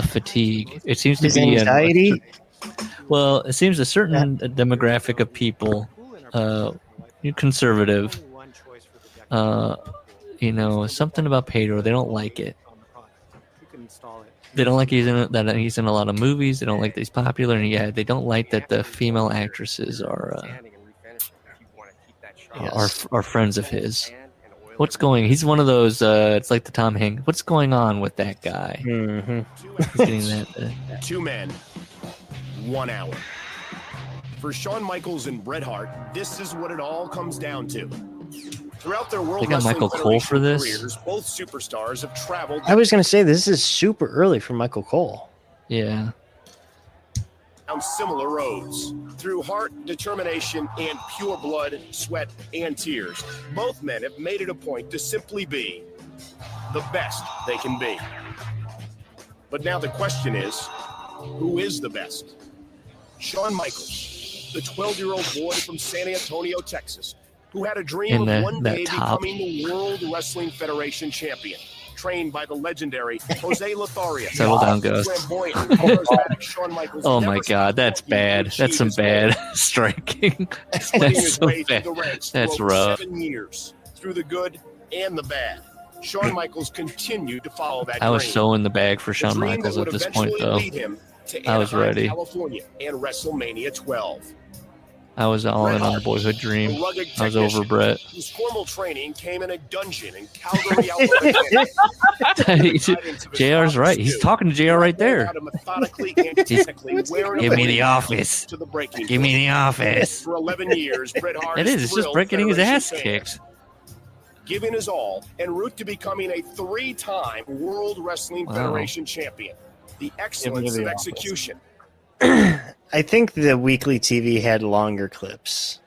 fatigue? It seems to His be anxiety. well, it seems a certain demographic of people, conservative, something about Pedro. They don't like it. They don't like that he's in a lot of movies. They don't like that he's popular, and they don't like that the female actresses are friends of his. He's one of those. It's like the Tom Hanks. What's going on with that guy? Mm-hmm. He's getting that. 2 men, 1 hour. For Shawn Michaels and Bret Hart, this is what it all comes down to. Throughout their World They got Wrestling Michael Cole for Federation this? careers, both superstars have traveled. I was going to say this is super early for Michael Cole. Yeah. Down similar roads. Through heart, determination, and pure blood, sweat, and tears, both men have made it a point to simply be the best they can be. But now the question is, who is the best? Shawn Michaels, the 12-year-old boy from San Antonio, Texas, who had a dream of one day becoming the World Wrestling Federation champion. Trained by the legendary Jose Lothario. Settle down, Ghost. Oh my God, that's bad. That's some bad striking. That's so bad. That's rough. 7 years through the good and the bad. Shawn Michaels continued to follow that. I was dream. so in the bag for Shawn Michaels at this point, though. I was ready. California and WrestleMania 12. I was all in on Boyhood Dream. I was over Brett. Whose formal training came in a dungeon in Calgary, Alberta. JR's right. He's talking to JR right there. Give me the office. Give me the office. For 11 years, Bret Hart It is. It's just Brett getting his ass kicked. Giving his all en route to becoming a 3-time World Wrestling Federation champion. The excellence of execution. I think the weekly TV had longer clips.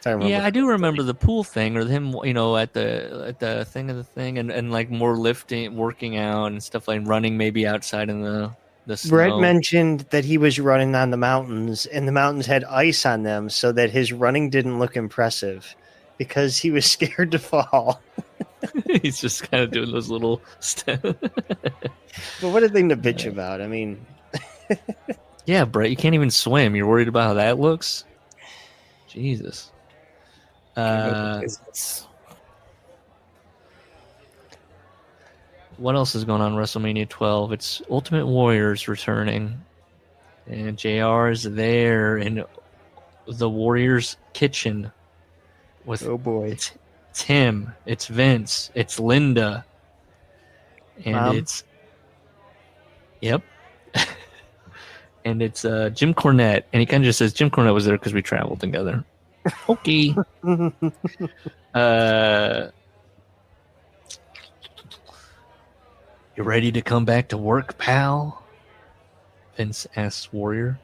Yeah, I do remember the pool thing, or him, at the thing of the thing, and like more lifting, working out, and stuff like running, maybe outside in the snow. Brett mentioned that he was running on the mountains, and the mountains had ice on them, so that his running didn't look impressive because he was scared to fall. He's just kind of doing those little steps. But what a thing to bitch about! I mean. Yeah, Brett, you can't even swim. You're worried about how that looks? Jesus. What else is going on WrestleMania 12? It's Ultimate Warrior's returning. And JR is there in the Warriors' kitchen with Oh boy. it's him, it's Vince, it's Linda, and Mom? it's and it's Jim Cornette, and he kind of just says Jim Cornette was there because we traveled together. Okay. You ready to come back to work, pal? Vince asks Warrior.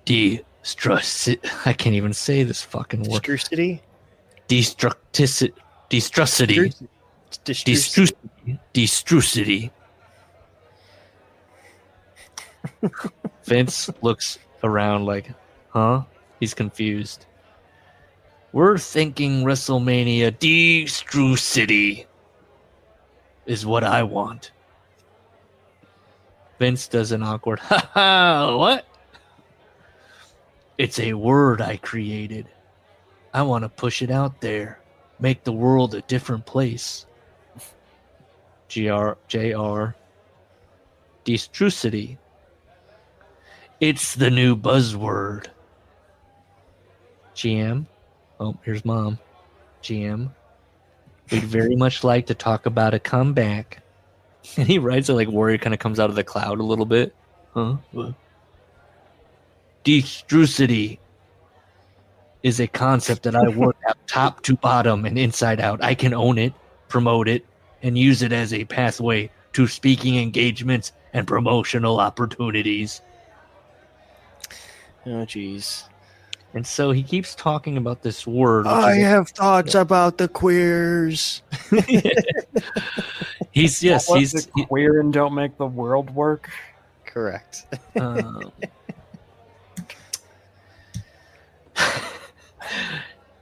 I can't even say this fucking word. Destrucity? Destrucity. Vince looks around like, huh? He's confused. We're thinking WrestleMania Destrucity is what I want. Vince does an awkward, what? It's a word I created. I want to push it out there. Make the world a different place. JR. Destrucity. It's the new buzzword. GM. Oh, here's Mom. GM. We'd very much like to talk about a comeback. And he writes it like Warrior kind of comes out of the cloud a little bit. Huh? What? Destrucity is a concept that I work out top to bottom and inside out. I can own it, promote it, and use it as a pathway to speaking engagements and promotional opportunities. Oh, jeez. And so he keeps talking about this word. I have thoughts about the queers. He's queer and don't make the world work. Correct.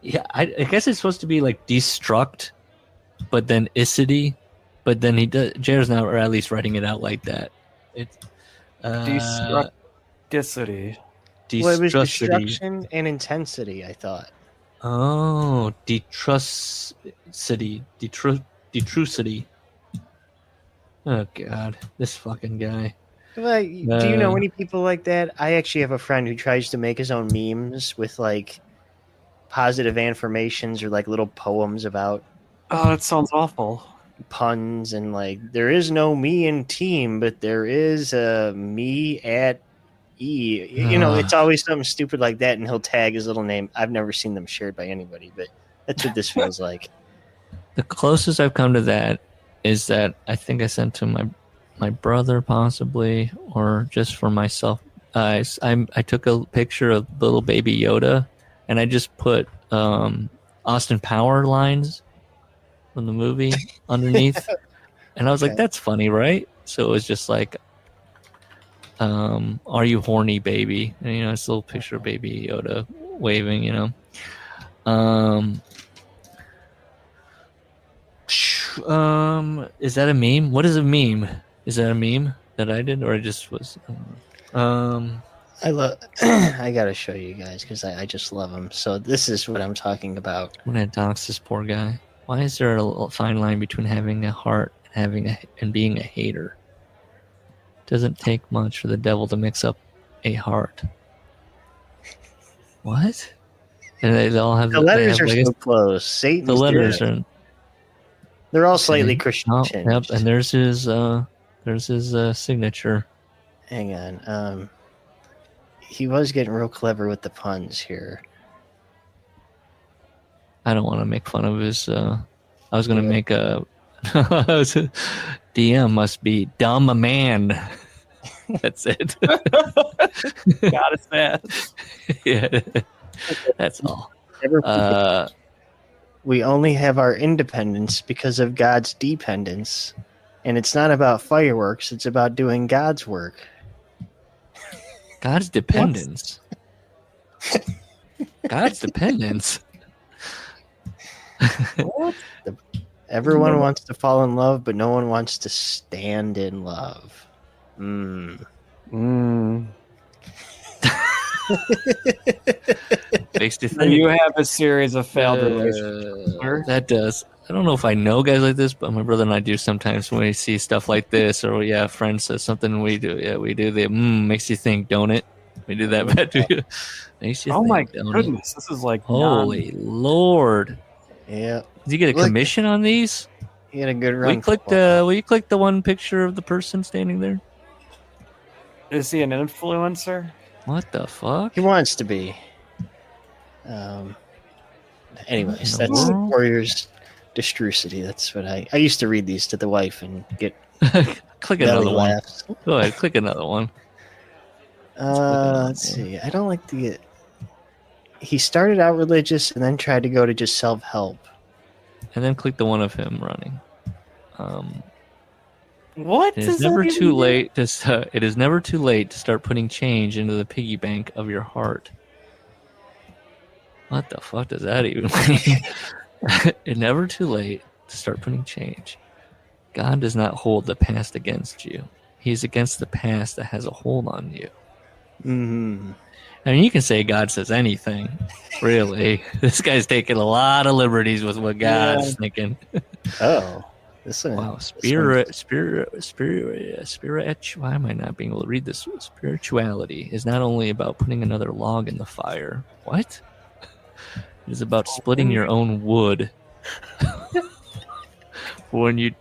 Yeah, I guess it's supposed to be like destruct, but then isity, but then he does. Jared's now, or at least writing it out like that. It's Destructicity. Well, it was destruction and intensity, I thought. Oh, detrusity. Detrusity. Oh, God. This fucking guy. Well, do you know any people like that? I actually have a friend who tries to make his own memes with, like, positive affirmations or, like, little poems about... Oh, that sounds awful. Puns and, like, there is no me in team, but there is a me at E. You know, it's always something stupid like that, and he'll tag his little name. I've never seen them shared by anybody, but that's what this feels like. The closest I've come to that is that I think I sent to my brother possibly, or just for myself. I took a picture of little baby Yoda, and I just put Austin Power lines from the movie underneath. And I was like, that's funny, right? So it was just like, are you horny, baby? And, you know, it's a little picture of baby Yoda waving, you know. Is that a meme? What is a meme? Is that a meme that I did, or I just was? I gotta show you guys because I just love them. So this is what I'm talking about. I'm gonna dox this poor guy. Why is there a fine line between having a heart and being a hater? Doesn't take much for the devil to mix up a heart. What? And they all have the letters are so close. Satan's the letters are. They're all slightly Christian. Oh, yep, and there's his signature. Hang on. He was getting real clever with the puns here. I don't want to make fun of his. I was going to make a. DM must be dumb man. That's it. Got it, man. Yeah, that's all. We only have our independence because of God's dependence, and it's not about fireworks. It's about doing God's work. God's dependence. God's dependence. Everyone wants to fall in love, but no one wants to stand in love. Makes you think. You have a series of failed relationships. That does. don't know if I know guys like this, but my brother and I do sometimes when we see stuff like this, or a friend says something, we do. Yeah, we do. The makes you think, don't it? We do that bad to you. Makes you Oh think, my don't goodness, this is like Holy Lord! Yeah. Did you get a commission on these? He had a good Will run. you click the one picture of the person standing there? Is he an influencer? What the fuck? He wants to be. Anyways, that's Warriors Destrucity. That's what I used to read these to the wife and get click another one. laughs. Go ahead, click another one. Let's see. I don't like to get. He started out religious and then tried to go to just self-help. And then click the one of him running. What? It is never too late to. It is never too late to start putting change into the piggy bank of your heart. What the fuck does that even mean? It's never too late to start putting change. God does not hold the past against you. He's against the past that has a hold on you. Mm-hmm. I mean, you can say God says anything. Really, this guy's taking a lot of liberties with what God's thinking. Oh, this one. Wow, why am I not being able to read this? Spirituality is not only about putting another log in the fire. What? It is about splitting your own wood. When you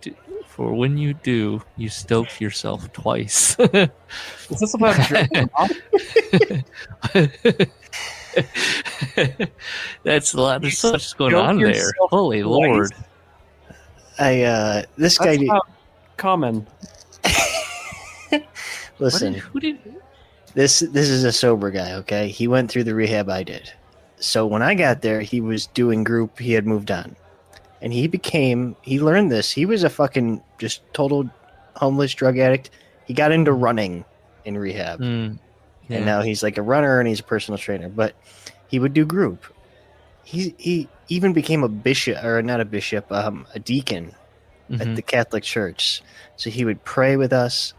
do, you stoke yourself twice. Is this about drinking? That's a lot. There's so much going on there. Holy Lord! This guy. That's not common. Listen, this is a sober guy. Okay, he went through the rehab I did. So when I got there, he was doing group. He had moved on. And he learned this. He was a fucking just total homeless drug addict. He got into running in rehab. And now he's like a runner and he's a personal trainer. But he would do group. He even became a bishop, or not a bishop, a deacon at the Catholic Church. So he would pray with us.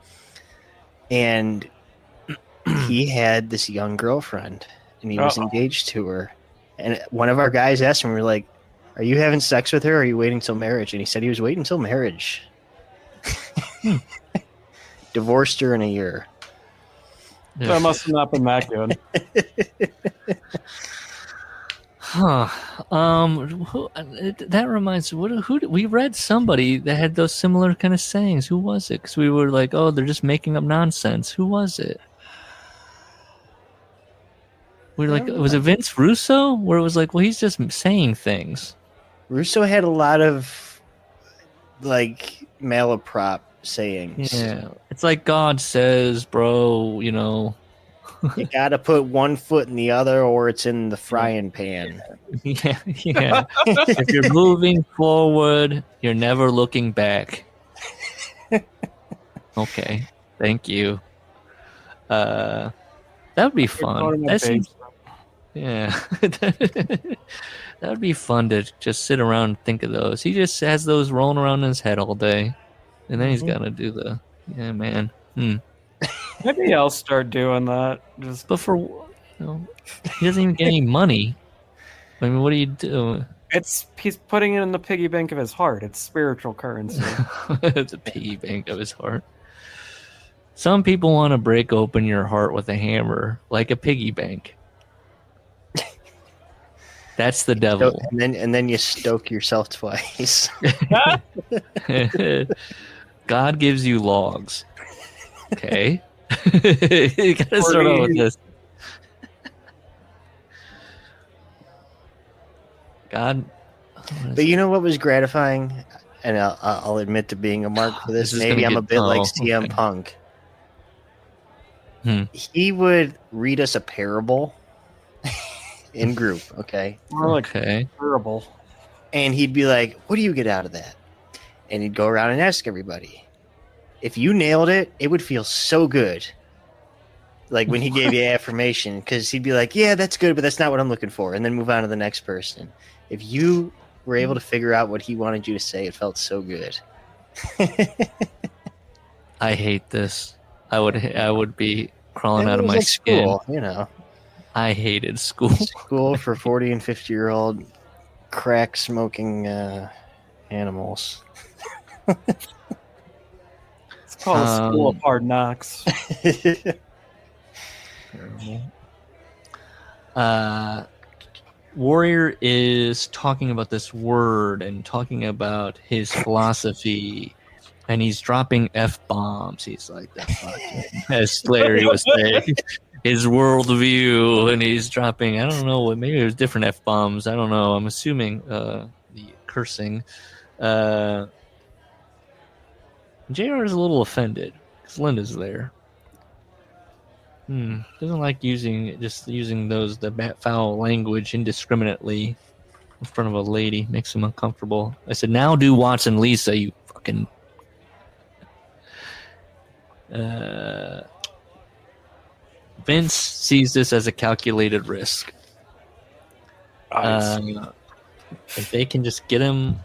And he had this young girlfriend. And he was engaged to her. And one of our guys asked him, we were like, are you having sex with her, or are you waiting till marriage? And he said he was waiting till marriage. Divorced her in a year. That must have not been Mac doing. Huh. That reminds me. We read somebody that had those similar kind of sayings. Who was it? Because we were like, oh, they're just making up nonsense. Who was it? We were like, was it Vince Russo? Where it was like, well, he's just saying things. Russo had a lot of like malaprop sayings. Yeah, it's like God says, bro. You know, you gotta put one foot in the other, or it's in the frying pan. Yeah. If you're moving forward, you're never looking back. Okay, thank you. That would be fun. That seems, yeah. That would be fun to just sit around and think of those. He just has those rolling around in his head all day. And then he's got to do the... Yeah, man. Maybe I'll start doing that. But for... he doesn't even get any money. I mean, what do you do? He's putting it in the piggy bank of his heart. It's spiritual currency. The piggy bank of his heart. Some people want to break open your heart with a hammer, like a piggy bank. That's the devil. And then you stoke yourself twice. God gives you logs. Okay? You gotta start out with this. God. But you know what was gratifying? And I'll admit to being a mark for this. Maybe I'm a bit like CM Punk. He would read us a parable in group, okay? Okay. Parable. And he'd be like, what do you get out of that? And he'd go around and ask everybody. If you nailed it, it would feel so good. Like when he gave you affirmation, because he'd be like, yeah, that's good, but that's not what I'm looking for. And then move on to the next person. If you were able to figure out what he wanted you to say, it felt so good. I hate this. I would be crawling out of my skin. School, you know. I hated school. School for 40 and 50-year-old crack smoking animals. It's called a School of Hard Knocks. Warrior is talking about this word and talking about his philosophy, and he's dropping F-bombs. He's like, the fucking, as Larry was saying, his worldview, and he's dropping, I don't know, maybe there's different F-bombs. I don't know. I'm assuming the cursing. JR is a little offended because Linda's there. Doesn't like using the foul language indiscriminately in front of a lady. Makes him uncomfortable. I said, now do Watson Lisa, you fucking... Vince sees this as a calculated risk. If they can just get him,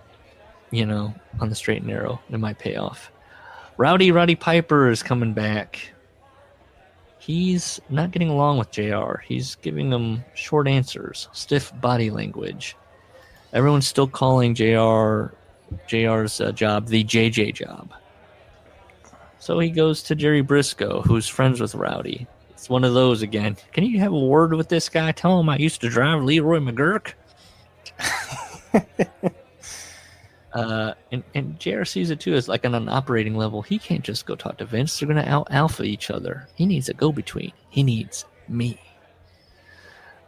on the straight and narrow, it might pay off. Roddy Piper is coming back. He's not getting along with JR. He's giving him short answers, stiff body language. Everyone's still calling JR's job the JJ job. So he goes to Jerry Briscoe, who's friends with Rowdy. It's one of those again. Can you have a word with this guy? Tell him I used to drive Leroy McGurk. And JR sees it too as like on an operating level. He can't just go talk to Vince. They're going to out-alpha each other. He needs a go-between. He needs me.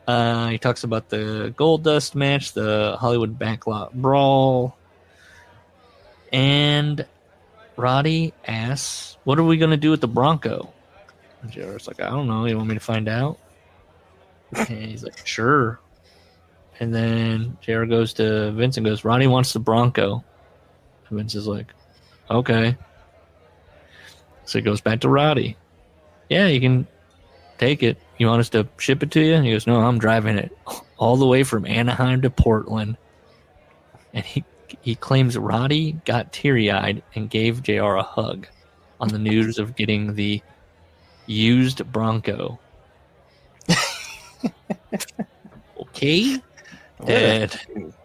He talks about the Goldust match, the Hollywood Backlot Brawl. And Roddy asks, what are we going to do with the Bronco? And JR's like, I don't know. You want me to find out? And he's like, sure. And then JR goes to Vince and goes, Roddy wants the Bronco. And Vince is like, okay. So he goes back to Roddy. Yeah, you can take it. You want us to ship it to you? And he goes, no, I'm driving it all the way from Anaheim to Portland. And he claims Roddy got teary-eyed and gave JR a hug on the news of getting the used Bronco. Okay. Dead.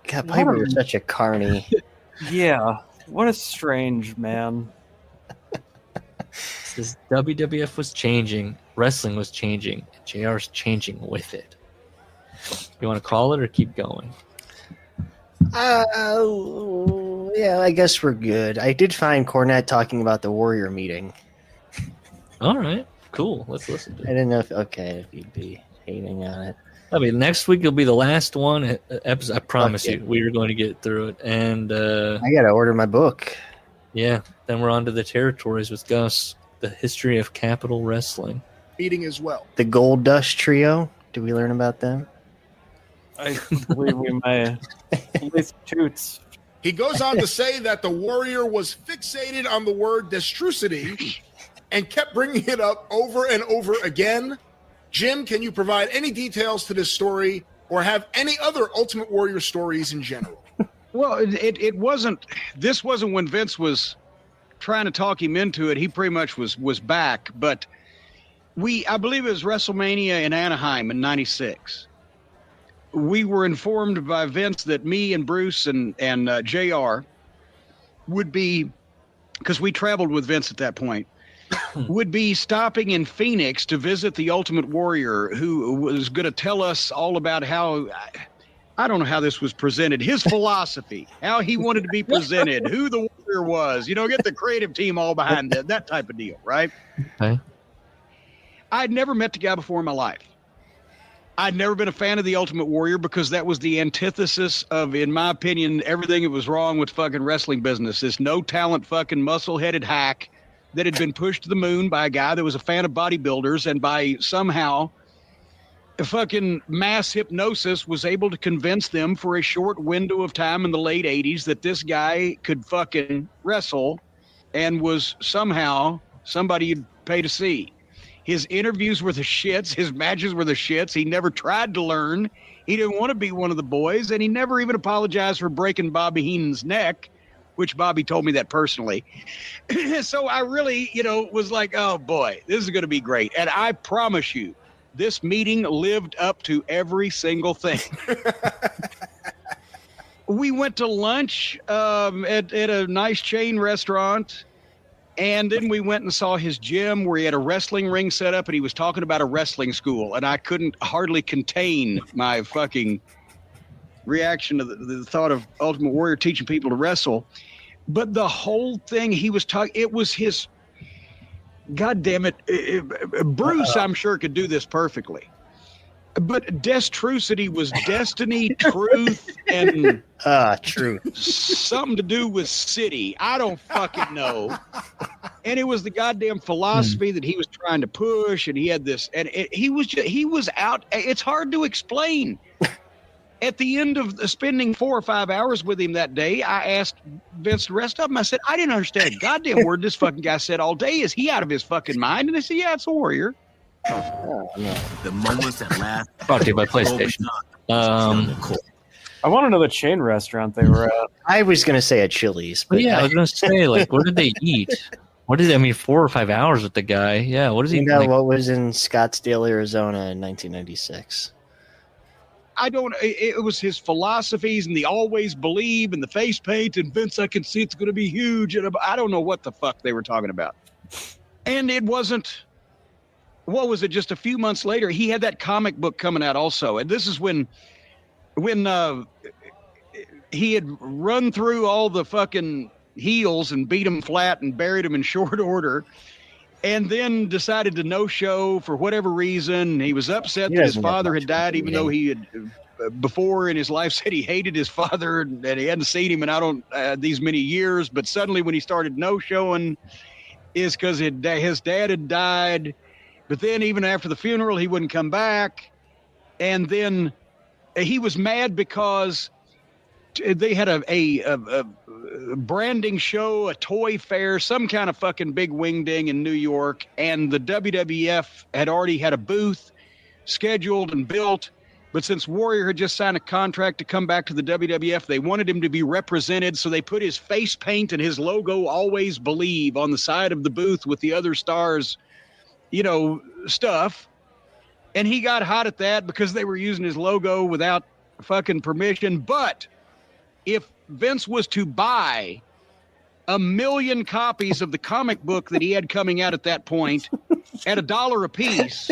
God, Piper was such a carny. Yeah. What a strange man. Says WWF was changing, wrestling was changing, and JR's changing with it. You want to call it or keep going? Yeah, I guess we're good. I did find Cornette talking about the Warrior meeting. All right, cool. Let's listen to it. I didn't know if you'd be hating on it. I mean, next week will be the last one episode. I promise Okay. you, we are going to get through it. And I gotta order my book. yeah, then we're on to the territories with Gus, the history of Capital Wrestling. Meeting as well. The Gold Dust Trio. Did we learn about them? I believe we may. At least Hoots. He goes on to say that the Warrior was fixated on the word destrucity and kept bringing it up over and over again. Jim, can you provide any details to this story or have any other Ultimate Warrior stories in general? Well, it wasn't. This wasn't when Vince was trying to talk him into it. He pretty much was back. But I believe it was WrestleMania in Anaheim in '96. We were informed by Vince that me and Bruce and JR would be, because we traveled with Vince at that point, would be stopping in Phoenix to visit the Ultimate Warrior, who was going to tell us all about how, I don't know how this was presented, his philosophy, how he wanted to be presented, who the Warrior was, get the creative team all behind that type of deal, right? Okay. I'd never met the guy before in my life. I'd never been a fan of the Ultimate Warrior because that was the antithesis of, in my opinion, everything that was wrong with fucking wrestling business. This no talent fucking muscle-headed hack that had been pushed to the moon by a guy that was a fan of bodybuilders and by somehow a fucking mass hypnosis was able to convince them for a short window of time in the late 80s that this guy could fucking wrestle and was somehow somebody you'd pay to see. His interviews were the shits. His matches were the shits. He never tried to learn. He didn't want to be one of the boys, and he never even apologized for breaking Bobby Heenan's neck, which Bobby told me that personally. So I really, was like, oh boy, this is going to be great. And I promise you, this meeting lived up to every single thing. we went to lunch at a nice chain restaurant. And then we went and saw his gym where he had a wrestling ring set up and he was talking about a wrestling school. And I couldn't hardly contain my fucking reaction to the thought of Ultimate Warrior teaching people to wrestle. But the whole thing he was talking, it was his, God damn it, Bruce, I'm sure, could do this perfectly. But Destrucity was destiny, truth, and truth. Something to do with city. I don't fucking know. And it was the goddamn philosophy that he was trying to push, and he had this, and he was out. It's hard to explain. At the end of spending 4 or 5 hours with him that day, I asked Vince the rest of them. I said, I didn't understand a goddamn word this fucking guy said all day. Is he out of his fucking mind? And they said, yeah, it's a Warrior. Oh, no. The moments that last. Brought to you by PlayStation. I want to know the chain restaurant they were at. I was going to say a Chili's. But yeah, I was going to say, like, what did they eat? What did I mean? 4 or 5 hours with the guy. Yeah, what is he? You know like, what was in Scottsdale, Arizona in 1996? I don't. It was his philosophies and the always believe and the face paint and Vince. I can see it's going to be huge. And I don't know what the fuck they were talking about. And it wasn't. What was it? Just a few months later, he had that comic book coming out also, and this is when he had run through all the fucking heels and beat them flat and buried them in short order, and then decided to no-show for whatever reason. He was upset that his father had died, even though he had before in his life said he hated his father and he hadn't seen him in these many years. But suddenly, when he started no-showing, is because his dad had died. But then even after the funeral, he wouldn't come back. And then he was mad because they had a branding show, a toy fair, some kind of fucking big wing-ding in New York. And the WWF had already had a booth scheduled and built. But since Warrior had just signed a contract to come back to the WWF, they wanted him to be represented. So they put his face paint and his logo, Always Believe, on the side of the booth with the other stars' stuff. And he got hot at that because they were using his logo without fucking permission. But if Vince was to buy 1 million copies of the comic book that he had coming out at that point at $1 a piece,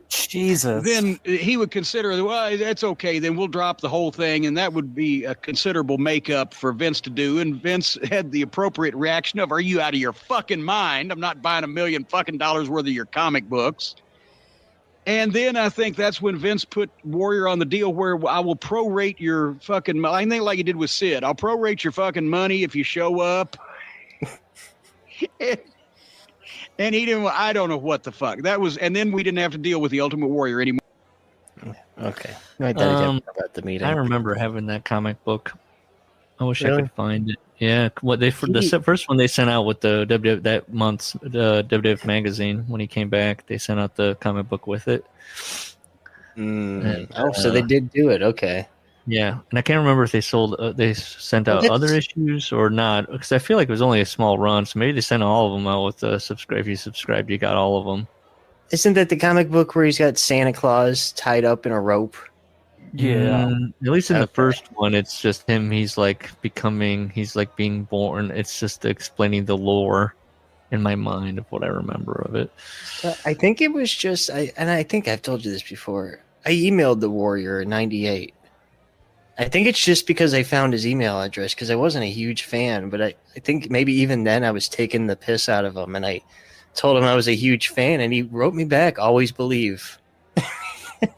Jesus, then he would consider, well, that's okay. Then we'll drop the whole thing. And that would be a considerable makeup for Vince to do. And Vince had the appropriate reaction of, are you out of your fucking mind? I'm not buying $1 million fucking dollars worth of your comic books. And then I think that's when Vince put Warrior on the deal where I will prorate your fucking money. I think like he did with Sid. I'll prorate your fucking money if you show up. And he didn't, I don't know what the fuck that was. And then we didn't have to deal with the Ultimate Warrior anymore. Okay. I thought about the meeting. I remember having that comic book. I wish I could find it. Yeah, what they for the first one they sent out with the that month's WWF magazine when he came back, they sent out the comic book with it. So they did do it. Okay. Yeah, and I can't remember if they sent out other issues or not, because I feel like it was only a small run, so maybe they sent all of them out with the subscribe. If you subscribed, you got all of them. Isn't that the comic book where he's got Santa Claus tied up in a rope? Yeah. At least in the first one, it's just him. He's like being born. It's just explaining the lore in my mind of what I remember of it. I think it was just, I think I've told you this before. I emailed the Warrior in '98. I think it's just because I found his email address because I wasn't a huge fan, but I think maybe even then I was taking the piss out of him, and I told him I was a huge fan, and he wrote me back, "Always believe."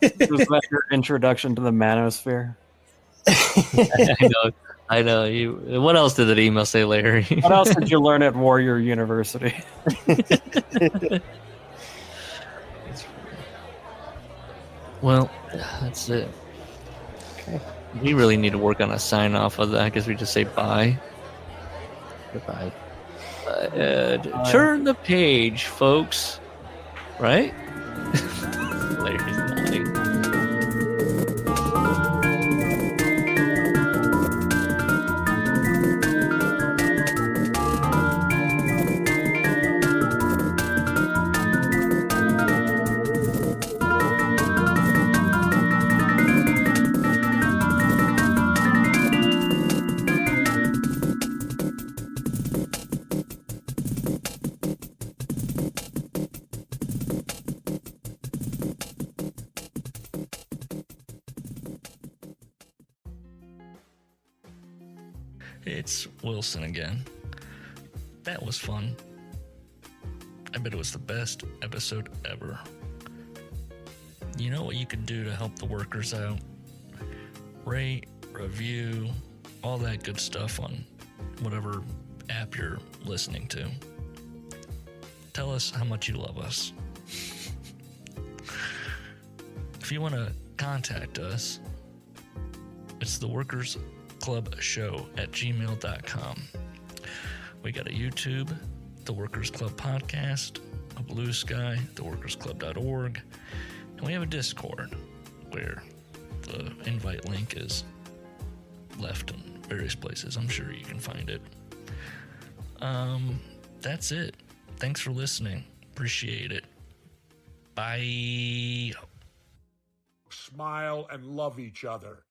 Was that your introduction to the manosphere? I know. What else did that email say, Larry? What else did you learn at Warrior University? Well, that's it. Okay. We really need to work on a sign off of that. I guess we just say bye. Goodbye. Turn the page, folks. Right? Larry's nodding. It's Wilson again. That was fun. I bet it was the best episode ever. You know what you can do to help the workers out? Rate, review, all that good stuff on whatever app you're listening to. Tell us how much you love us. If you want to contact us, it's theworkersclubshow@gmail.com. We got a YouTube, The Workers Club Podcast, a Blue Sky, theworkersclub.org, and we have a Discord where the invite link is left in various places. I'm sure you can find it. That's it. Thanks for listening. Appreciate it. Bye. Smile and love each other.